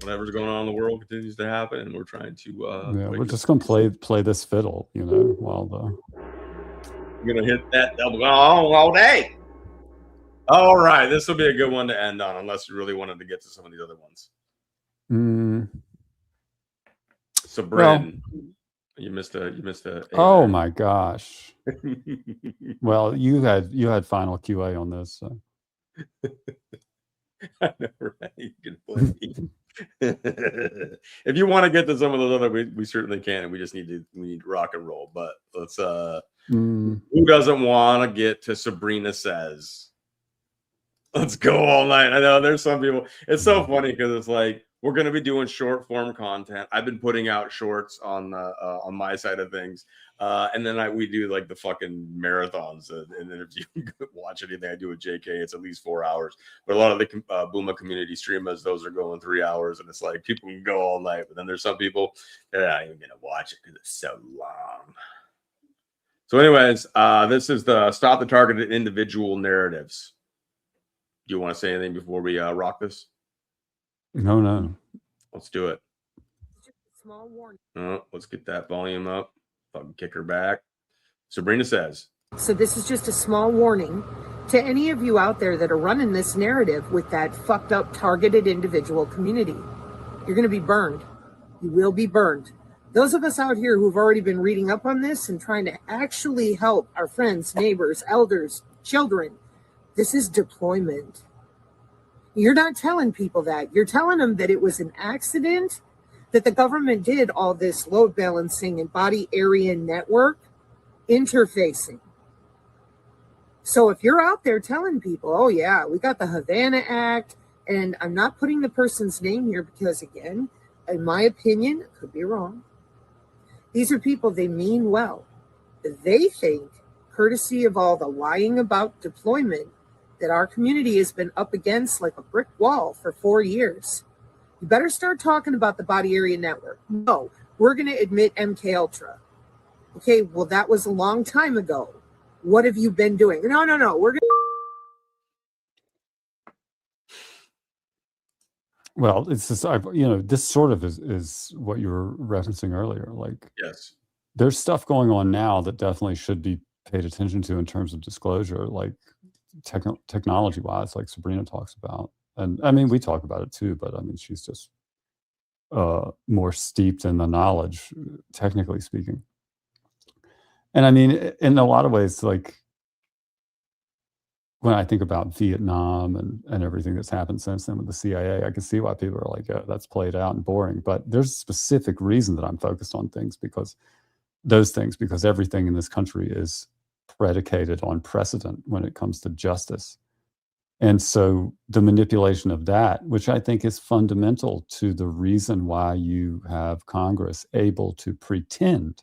whatever's going on in the world continues to happen, and we're trying to we're just gonna play this fiddle, while you're gonna hit that double all day. All right, this will be a good one to end on, unless you really wanted to get to some of these other ones. So Brandon, you missed a oh my gosh. Well, you had final QA on this, so. I know, right? You can play me. If you want to get to some of those other, we certainly can, and we need rock and roll. But let's who doesn't want to get to Sabrina Says? Let's go all night. I know there's some people. It's so funny because it's like We're going to be doing short form content. I've been putting out shorts on my side of things. And then we do like the fucking marathons. And then if you watch anything I do with JK, it's at least 4 hours. But a lot of the Booma community streamers, those are going 3 hours. And it's like people can go all night. But then there's some people that are not even going to watch it because it's so long. So anyways, this is the Stop the Targeted Individual Narratives. Do you want to say anything before we rock this? No. Let's do it. Small warning. Oh, let's get that volume up. Fucking kick her back. Sabrina says. So this is just a small warning to any of you out there that are running this narrative with that fucked up targeted individual community. You're going to be burned. You will be burned. Those of us out here who've already been reading up on this and trying to actually help our friends, neighbors, elders, children, this is deployment. You're not telling people that. You're telling them that it was an accident, that the government did all this load balancing and body area network interfacing. So if you're out there telling people, oh yeah, we got the Havana Act, and I'm not putting the person's name here because, again, in my opinion, I could be wrong. These are people, they mean well. They think, courtesy of all the lying about deployment, that our community has been up against like a brick wall for 4 years. You better start talking about the body area network. No, we're going to admit MK Ultra. Okay, well, that was a long time ago. What have you been doing? No, we're going to... Well, it's just, this sort of is what you were referencing earlier. Like, Yes. There's stuff going on now that definitely should be paid attention to in terms of disclosure, like technology wise, like Sabrina talks about. And I mean, we talk about it too, but I mean, she's just more steeped in the knowledge, technically speaking. And I mean, in a lot of ways, like when I think about Vietnam and everything that's happened since then with the CIA, I can see why people are like, oh, that's played out and boring. But there's a specific reason that I'm focused on because everything in this country is predicated on precedent when it comes to justice. And so the manipulation of that, which I think is fundamental to the reason why you have Congress able to pretend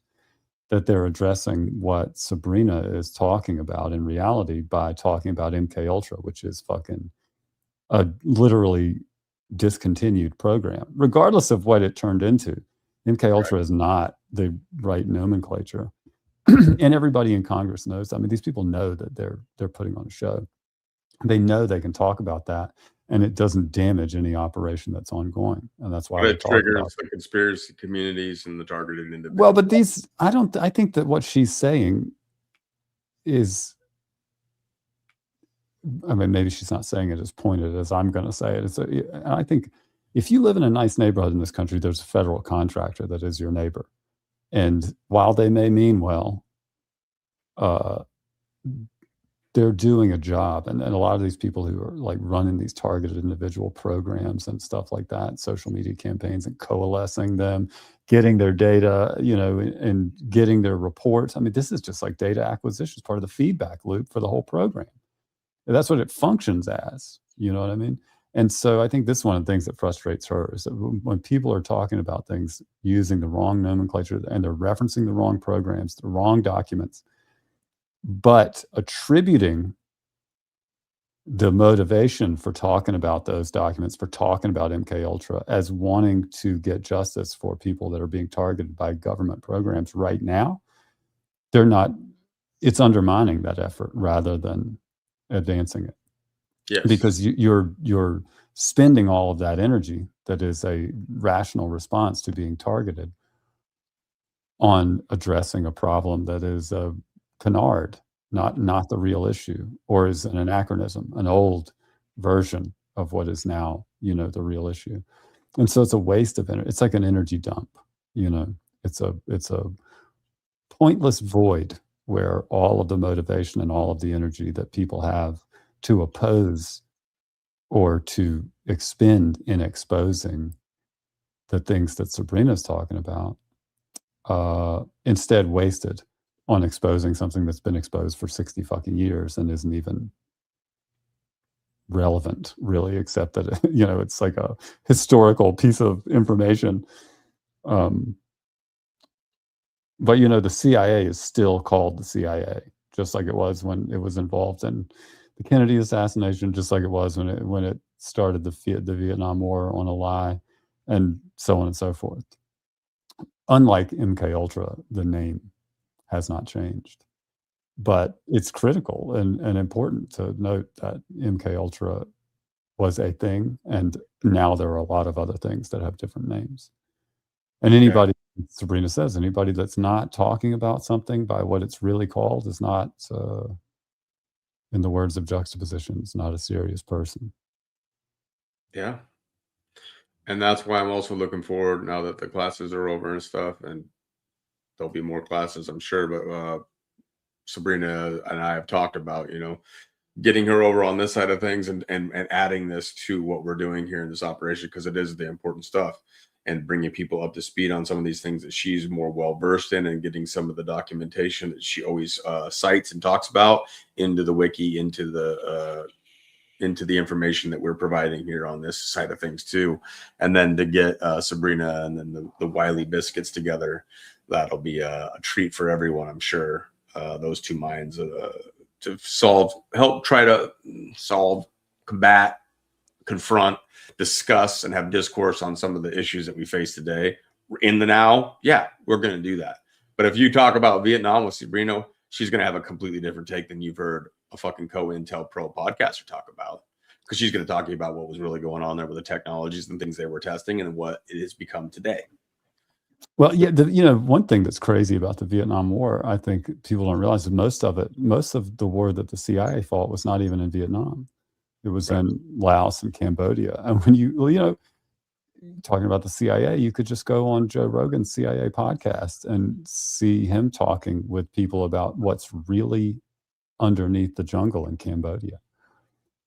that they're addressing what Sabrina is talking about in reality by talking about MK Ultra, which is fucking a literally discontinued program, regardless of what it turned into. MK Ultra is not the right nomenclature. And everybody in Congress knows. I mean, these people know that they're putting on a show. They know they can talk about that, and it doesn't damage any operation that's ongoing. And that's why it triggers the conspiracy communities and the targeted individuals. Well, but I think that what she's saying is, I mean, maybe she's not saying it as pointed as I'm going to say it. I think if you live in a nice neighborhood in this country, there's a federal contractor that is your neighbor. And while they may mean well, they're doing a job. And a lot of these people who are like running these targeted individual programs and stuff like that, social media campaigns and coalescing them, getting their data, and getting their reports. I mean, this is just like data acquisition, part of the feedback loop for the whole program. And that's what it functions as, you know what I mean? And so I think this is one of the things that frustrates her is that when people are talking about things using the wrong nomenclature and they're referencing the wrong programs, the wrong documents, but attributing the motivation for talking about those documents, for talking about MK Ultra as wanting to get justice for people that are being targeted by government programs right now, it's undermining that effort rather than advancing it. Yes. Because you're spending all of that energy that is a rational response to being targeted on addressing a problem that is a canard, not the real issue, or is an anachronism, an old version of what is now, the real issue. And so it's a waste of energy. It's like an energy dump, it's a pointless void where all of the motivation and all of the energy that people have to oppose or to expend in exposing the things that Sabrina's talking about, instead wasted on exposing something that's been exposed for 60 fucking years and isn't even relevant, really, except that it's like a historical piece of information. But the CIA is still called the CIA, just like it was when it was involved in the Kennedy assassination, just like it was when it started the Vietnam War on a lie, and so on and so forth. Unlike MK Ultra, the name has not changed, but it's critical and important to note that MK Ultra was a thing, and now there are a lot of other things that have different names. And anybody, Sabrina says, anybody that's not talking about something by what it's really called is not, in the words of juxtaposition, is not a serious person. Yeah. And that's why I'm also looking forward now that the classes are over and stuff, and there'll be more classes, I'm sure. But Sabrina and I have talked about, getting her over on this side of things and adding this to what we're doing here in this operation, because it is the important stuff, and bringing people up to speed on some of these things that she's more well versed in, and getting some of the documentation that she always cites and talks about into the wiki, into the information that we're providing here on this side of things too. And then to get Sabrina and then the Wiley Biscuits together, that'll be a treat for everyone, I'm sure. Those two minds to help try to solve, combat, confront, discuss, and have discourse on some of the issues that we face today in the now. Yeah, we're going to do that. But if you talk about Vietnam with Sabrina, she's going to have a completely different take than you've heard a fucking COINTEL Pro podcaster talk about, because she's going to talk to you about what was really going on there with the technologies and things they were testing and what it has become today. Well, yeah, one thing that's crazy about the Vietnam War, I think people don't realize, is most of the war that the CIA fought was not even in Vietnam. It was in Laos and Cambodia. And when talking about the CIA, you could just go on Joe Rogan's CIA podcast and see him talking with people about what's really underneath the jungle in Cambodia.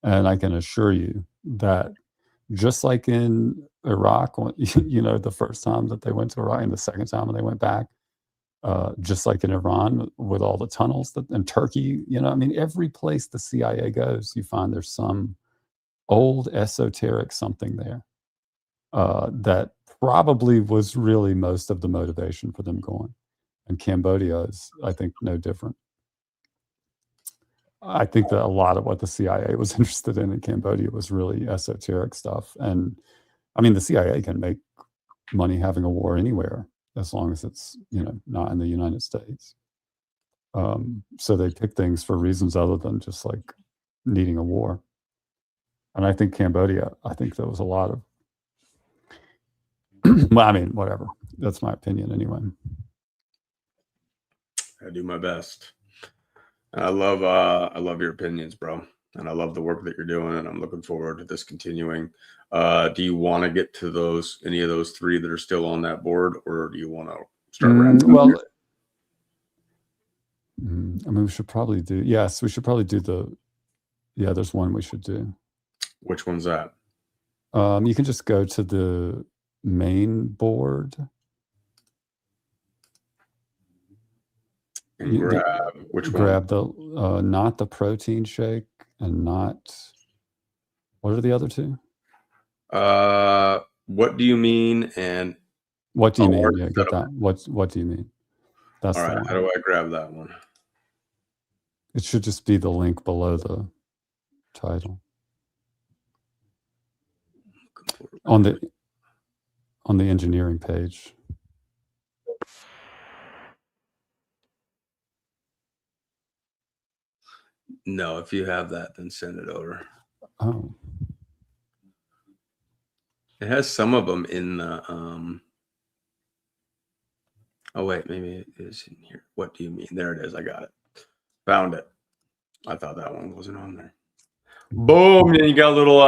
And I can assure you that just like in Iraq, the first time that they went to Iraq and the second time when they went back, just like in Iran with all the tunnels and Turkey, every place the CIA goes, you find there's some old esoteric something there that probably was really most of the motivation for them going. And Cambodia is, I think, no different. I think that a lot of what the CIA was interested in Cambodia was really esoteric stuff. And the CIA can make money having a war anywhere as long as it's, not in the United States. So they pick things for reasons other than just like needing a war. And I think Cambodia, there was a lot of, whatever. That's my opinion anyway. I do my best. I love your opinions, bro. And I love the work that you're doing, and I'm looking forward to this continuing. Do you want to get to any of those three that are still on that board, or do you want to start wrapping up here? We should probably do there's one we should do. Which one's that? You can just go to the main board. And grab which one? Grab the not the protein shake and not, what are the other two? What do you mean? And what do you mean? Yeah, get that. What do you mean? That's all right. How do I grab that one? It should just be the link below the title on the engineering page. No, if you have that, then send it over. Oh. It has some of them in the oh wait, maybe it is in here. What do you mean? There it is. I got it. Found it. I thought that one wasn't on there. Boom. Then you got a little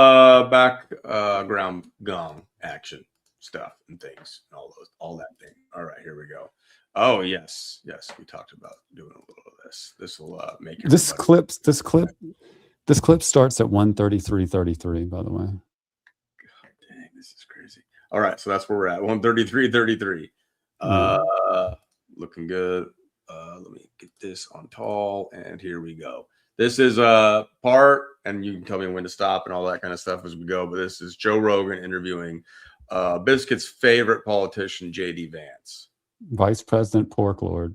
background gong action stuff and things and all that thing. All right, here we go. Oh yes, we talked about doing a little of this. This will make this clip starts at 1:33:33. By the way. God dang, this is crazy. All right, so that's where we're at. 1:33:33. Looking good. Let me get this on tall, and here we go. This is a part, and you can tell me when to stop and all that kind of stuff as we go. But this is Joe Rogan interviewing Biscuit's favorite politician, J.D. Vance. Vice President Pork Lord.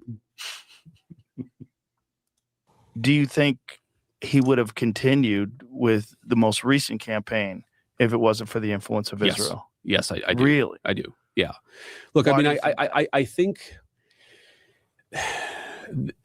Do you think he would have continued with the most recent campaign if it wasn't for the influence of Israel? Yes, I do. Really? I do. Yeah. Look, Why I do mean, you think I think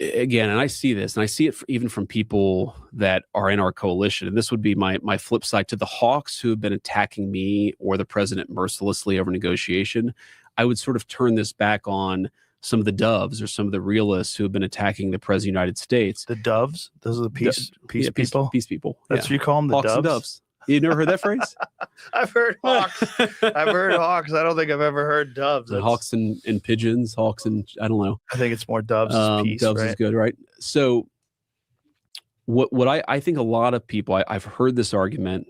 again, and I see this, and I see it even from people that are in our coalition. And this would be my flip side to the hawks who have been attacking me or the president mercilessly over negotiation. I would sort of turn this back on some of the doves or some of the realists who have been attacking the president of the United States. The doves? Those are the peace people? Peace people. That's what you call them, the hawks doves? and doves. You never heard that phrase? I've heard hawks. I've heard hawks. I don't think I've ever heard doves. And hawks and pigeons, hawks and I don't know. I think it's more doves is peace, doves right? is good, right? So what I think a lot of people, I've heard this argument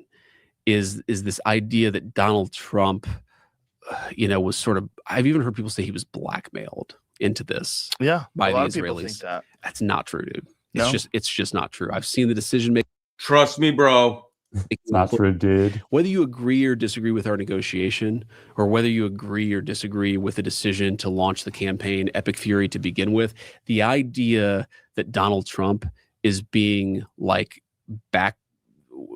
is this idea that Donald Trump, was sort of, I've even heard people say he was blackmailed into this. Yeah, by a the lot of people Israelis. think that. That's not true, dude. No? It's just not true. I've seen the decision making. Trust me, bro. It's not true, dude. Whether you agree or disagree with our negotiation, or whether you agree or disagree with the decision to launch the campaign Epic Fury to begin with, the idea that Donald Trump is being like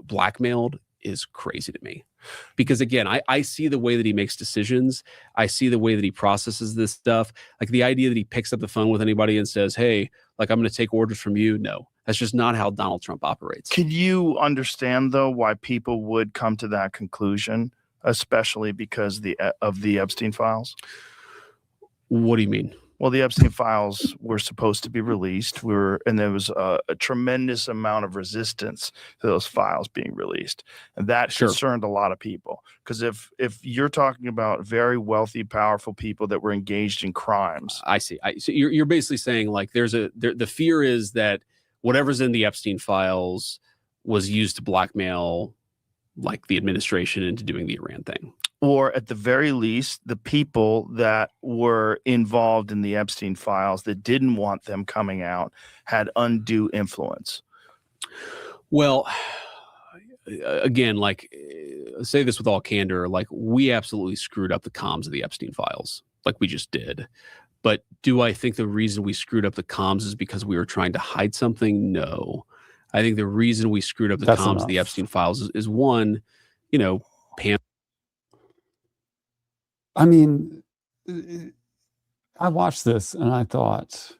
blackmailed is crazy to me. Because again, I see the way that he makes decisions. I see the way that he processes this stuff. Like the idea that he picks up the phone with anybody and says, hey, like I'm going to take orders from you. No, that's just not how Donald Trump operates. Can you understand, though, why people would come to that conclusion, especially because of the Epstein files? What do you mean? Well, the Epstein files were supposed to be released. And there was a tremendous amount of resistance to those files being released. And that concerned a lot of people. Because if you're talking about very wealthy, powerful people that were engaged in crimes. I see. So you're basically saying like the fear is that whatever's in the Epstein files was used to blackmail like the administration into doing the Iran thing. Or at the very least, the people that were involved in the Epstein files that didn't want them coming out had undue influence. Well, again, like say this with all candor, like we absolutely screwed up the comms of the Epstein files, like we just did. But do I think the reason we screwed up the comms is because we were trying to hide something? No. I think the reason we screwed up the comms of the Epstein files is one, I mean, I watched this and I thought,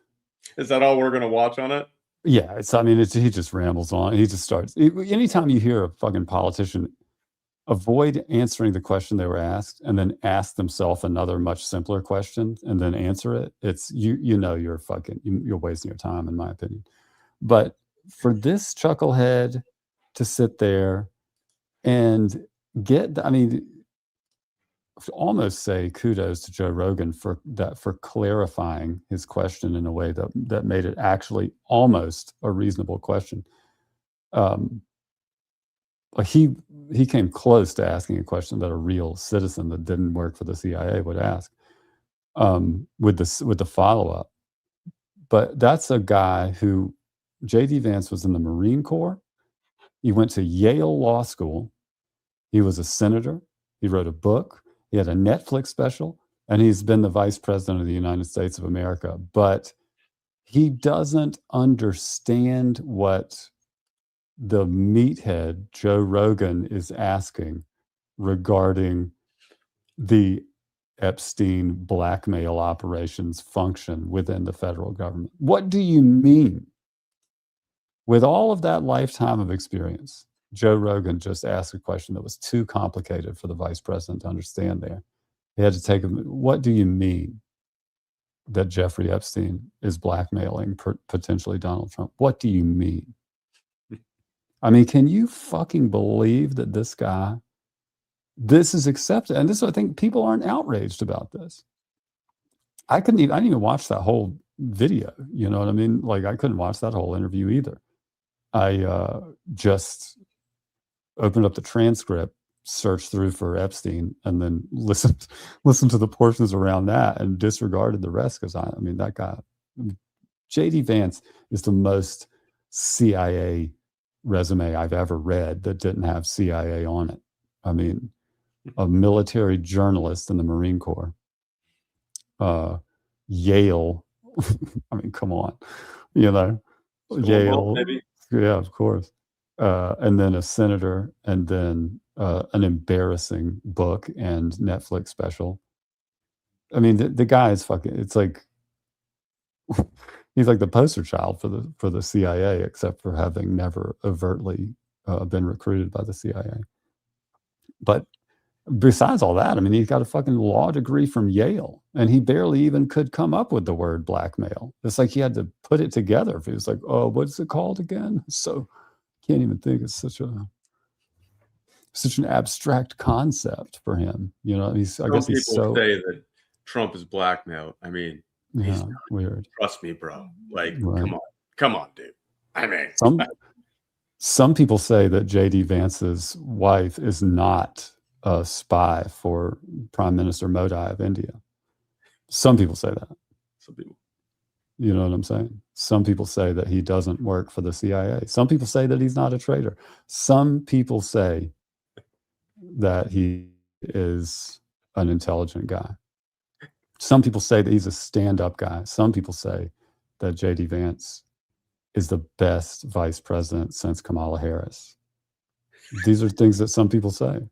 is that all we're going to watch on it? Yeah, he just rambles on. He just starts. Anytime you hear a fucking politician avoid answering the question they were asked and then ask themselves another much simpler question and then answer it, it's you're wasting your time, in my opinion. But for this chucklehead to sit there and almost say kudos to Joe Rogan for clarifying his question in a way that made it actually almost a reasonable question. He came close to asking a question that a real citizen that didn't work for the CIA would ask with the follow-up. But that's a guy who J.D. Vance was in the Marine Corps. He went to Yale Law School. He was a senator. He wrote a book. He had a Netflix special, and he's been the vice president of the United States of America. But he doesn't understand what the meathead Joe Rogan is asking regarding the Epstein blackmail operations function within the federal government. What do you mean? With all of that lifetime of experience, Joe Rogan just asked a question that was too complicated for the vice president to understand there. He had to take him, what do you mean that Jeffrey Epstein is blackmailing potentially Donald Trump? What do you mean? I mean, can you fucking believe that this is accepted? And I think people aren't outraged about this. I didn't even watch that whole video. You know what I mean? Like I couldn't watch that whole interview either. I just opened up the transcript, searched through for Epstein, and then listened to the portions around that and disregarded the rest because that guy, J.D. Vance is the most CIA resume I've ever read that didn't have CIA on it. I mean, a military journalist in the Marine Corps, Yale. I mean, come on, you know, Yale. Maybe. Yeah, of course. And then a senator, and then an embarrassing book and Netflix special. I mean, the guy is fucking. It's like he's like the poster child for the CIA, except for having never overtly been recruited by the CIA. But besides all that, I mean, he's got a fucking law degree from Yale, and he barely even could come up with the word blackmail. It's like he had to put it together. He was like, "Oh, what's it called again?" So can't even think. It's such an abstract concept for him. You know, I guess he's so. Say that Trump is blackmail. I mean, he's not. Weird. Trust me, bro. Like, Right. come on, dude. I mean, some people say that JD Vance's wife is not a spy for Prime Minister Modi of India. Some people say that. Some people. You know what I'm saying? Some people say that he doesn't work for the CIA. Some people say that he's not a traitor. Some people say that he is an intelligent guy. Some people say that he's a stand-up guy. Some people say that JD Vance is the best vice president since Kamala Harris. These are things that some people say.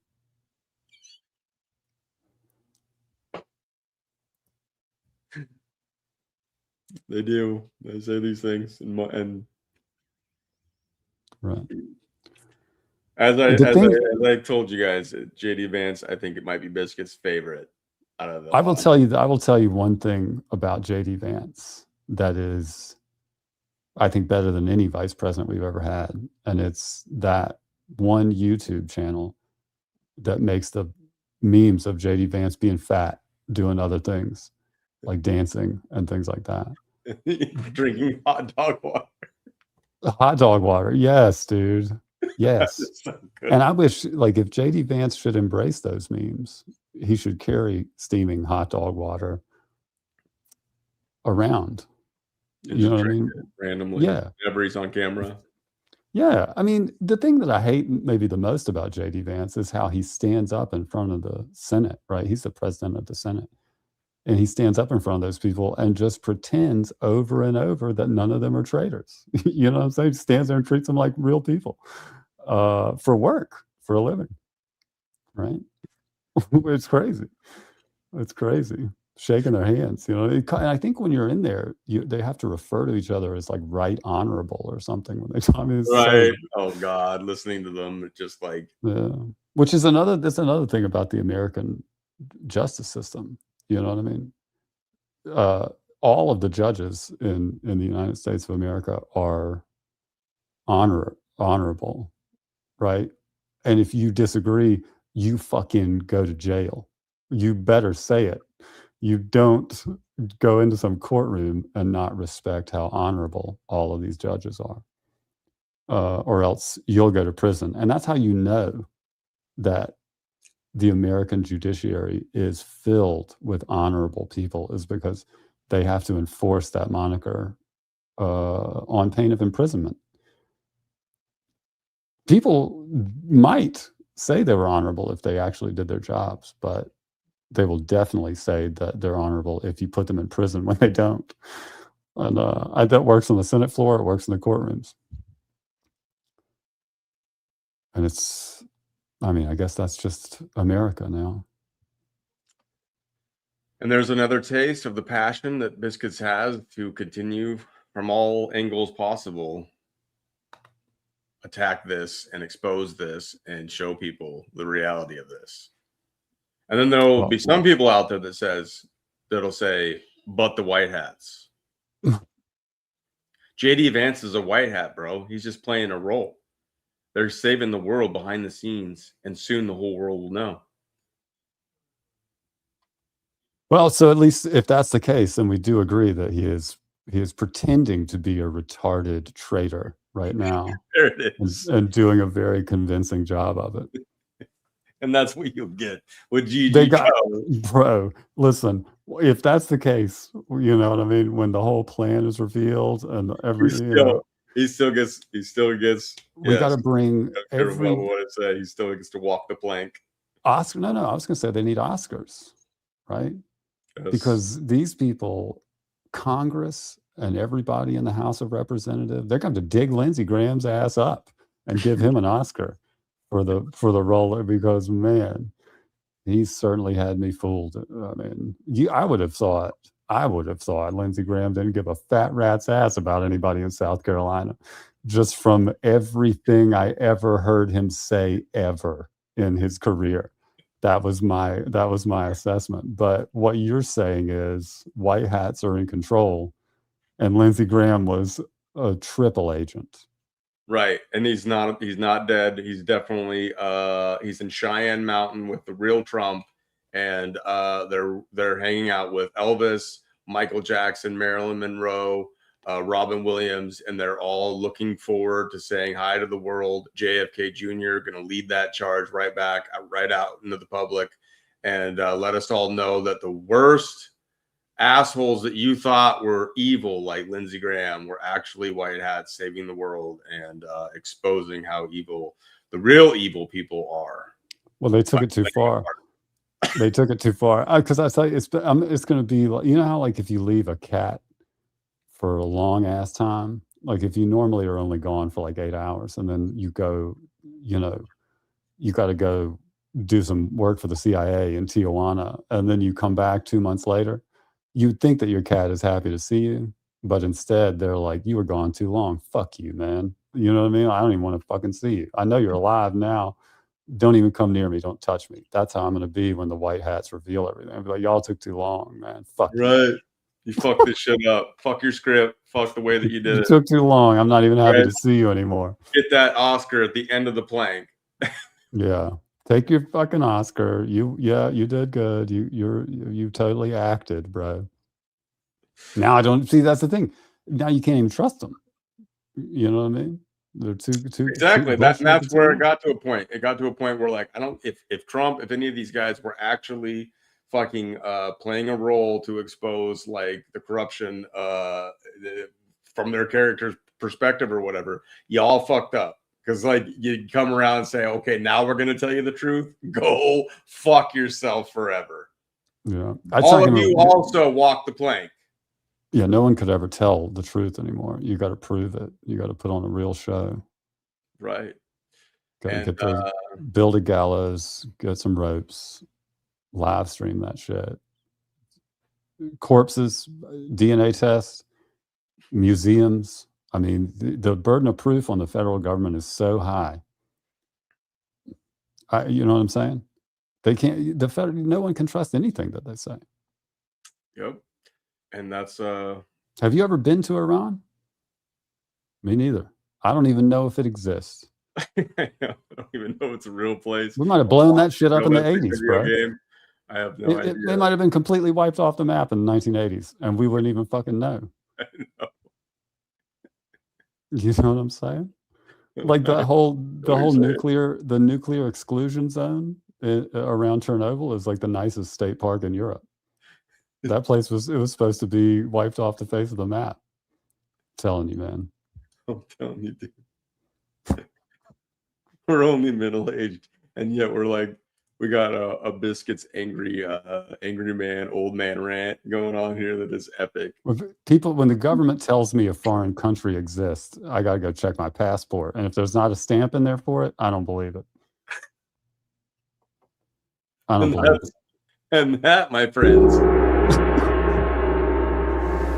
They do. They say these things, and right. As I told you guys, JD Vance, I think it might be Biscuit's favorite out of them. I will tell you one thing about JD Vance that is, I think, better than any vice president we've ever had, and it's that one YouTube channel that makes the memes of JD Vance being fat, doing other things like dancing and things like that. Drinking hot dog water. Hot dog water, yes, dude. Yes. So and I wish, like, if JD Vance should embrace those memes, he should carry steaming hot dog water around. You know what I mean? Randomly. Yeah. Whenever he's on camera. Yeah. I mean, the thing that I hate maybe the most about JD Vance is how he stands up in front of the Senate, right? He's the president of the Senate. And he stands up in front of those people and just pretends over and over that none of them are traitors. You know what I'm saying? He stands there and treats them like real people for work, for a living, right? It's crazy. It's crazy. Shaking their hands, you know. And I think when you're in there, they have to refer to each other as like right honorable or something when they talk. I mean, it's Right. Oh God, listening to them, it's just like yeah. Which is that's another thing about the American justice system. You know what I mean? All of the judges in the United States of America are honorable, right? And if you disagree, you fucking go to jail. You better say it. You don't go into some courtroom and not respect how honorable all of these judges are, or else you'll go to prison. And that's how you know that the American judiciary is filled with honorable people, is because they have to enforce that moniker on pain of imprisonment. People might say they were honorable if they actually did their jobs, but they will definitely say that they're honorable if you put them in prison when they don't. And that works on the Senate floor. It works in the courtrooms. And it's, I mean, I guess that's just America now. And there's another taste of the passion that Biscuits has to continue from all angles possible, attack this and expose this and show people the reality of this. And then there'll be some people out there that'll say, but the white hats. JD Vance is a white hat, bro. He's just playing a role. They're saving the world behind the scenes, and soon the whole world will know. Well, so at least if that's the case, then we do agree that he is pretending to be a retarded traitor right now. There it is. And doing a very convincing job of it. And that's what you'll get with GG. Bro, listen, if that's the case, you know what I mean? When the whole plan is revealed and everything, He still gets. We got to bring every what I say. He still gets to walk the plank. Oscar. No, I was going to say they need Oscars, right? Yes. Because these people, Congress and everybody in the House of Representatives, they're going to dig Lindsey Graham's ass up and give him an Oscar for the role, because man, he certainly had me fooled. I mean, I would have thought Lindsey Graham didn't give a fat rat's ass about anybody in South Carolina, just from everything I ever heard him say ever in his career. That was my assessment. But what you're saying is white hats are in control, and Lindsey Graham was a triple agent. Right, and he's not dead. He's definitely he's in Cheyenne Mountain with the real Trump, and they're hanging out with Elvis, Michael Jackson, Marilyn Monroe, Robin Williams, and they're all looking forward to saying hi to the world. JFK Jr. going to lead that charge right out into the public, and let us all know that the worst assholes that you thought were evil, like Lindsey Graham, were actually white hats saving the world and exposing how evil the real evil people are. Well, they took it too far. They took it too far. Because I tell you, it's going to be like, you know how like if you leave a cat for a long ass time, like if you normally are only gone for like 8 hours, and then you go, you got to go do some work for the CIA in Tijuana, and then you come back 2 months later. You'd think that your cat is happy to see you, but instead they're like, you were gone too long. Fuck you, man. You know what I mean? I don't even want to fucking see you. I know you're alive now. Don't even come near me. Don't touch me. That's how I'm going to be when the white hats reveal everything. I'll be like, y'all took too long, man. Fuck you. You fucked this shit up. Fuck your script. Fuck the way that you did it. You took too long. I'm not even happy to see you anymore. Get that Oscar at the end of the plank. Yeah. Take your fucking Oscar. You did good. You totally acted, bro. Now I don't see. That's the thing. Now you can't even trust them. You know what I mean? They're too exactly. That's where it got to a point. It got to a point where like I don't. If Trump, if any of these guys were actually fucking playing a role to expose like the corruption from their character's perspective or whatever, y'all fucked up. Because like you come around and say, okay, now we're gonna tell you the truth. Go fuck yourself forever. Yeah. All of you also walk the plank. Yeah, no one could ever tell the truth anymore. You got to prove it. You got to put on a real show. Right. Build a gallows, get some ropes, live stream that shit. Corpses, DNA tests, museums. I mean, the burden of proof on the federal government is so high. You know what I'm saying? They can't. No one can trust anything that they say. Yep. And that's. Have you ever been to Iran? Me neither. I don't even know if it exists. I don't even know it's a real place. We might have blown that shit up in the 80s, bro. Game. I have no idea. They might have been completely wiped off the map in the 1980s, and we wouldn't even fucking know. I know. You know what I'm saying? Like the whole nuclear exclusion zone around Chernobyl is like the nicest state park in Europe. That place was supposed to be wiped off the face of the map. I'm telling you, man. I'm telling you, dude. We're only middle-aged, and yet we got a Biscuits angry man, old man rant going on here that is epic. When the government tells me a foreign country exists, I got to go check my passport. And if there's not a stamp in there for it, I don't believe it. I don't believe it. And that, my friends,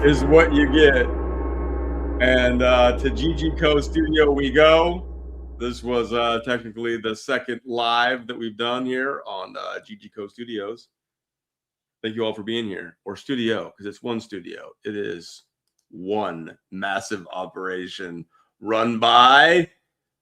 is what you get. And to GG Co Studio we go. This was technically the second live that we've done here on GG Co Studios. Thank you all for being here. Or studio, because it's one studio. It is one massive operation run by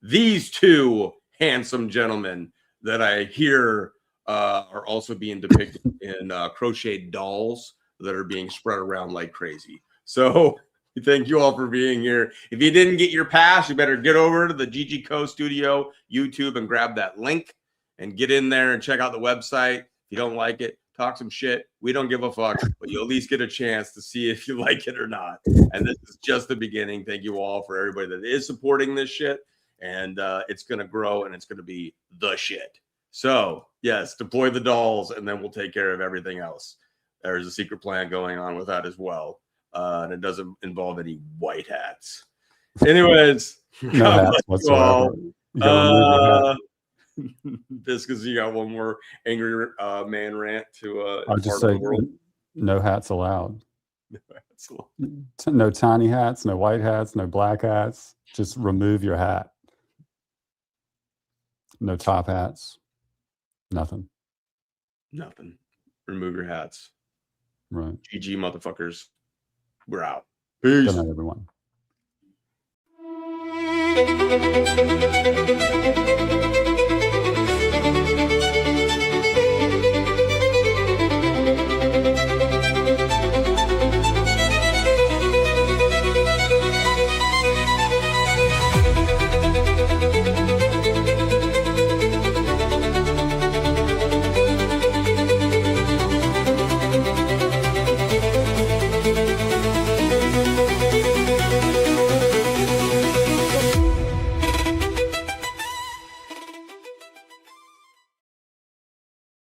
these two handsome gentlemen that I hear are also being depicted in crocheted dolls that are being spread around like crazy. So thank you all for being here. If you didn't get your pass, you better get over to the GG Co Studio YouTube and grab that link and get in there and check out the website. If you don't like it, talk some shit. We don't give a fuck, but you'll at least get a chance to see if you like it or not. And this is just the beginning. Thank you all for everybody that is supporting this shit. And it's going to grow and it's going to be the shit. So, yes, deploy the dolls and then we'll take care of everything else. There's a secret plan going on with that as well. And it doesn't involve any white hats. Anyways, No hats whatsoever. Biscuits, you got one more angry man rant to I'll just say no hats allowed. No tiny hats, no white hats, no black hats. Just remove your hat. No top hats. Nothing. Nothing. Remove your hats. Right. GG, motherfuckers. We're out. Peace. Good night, everyone.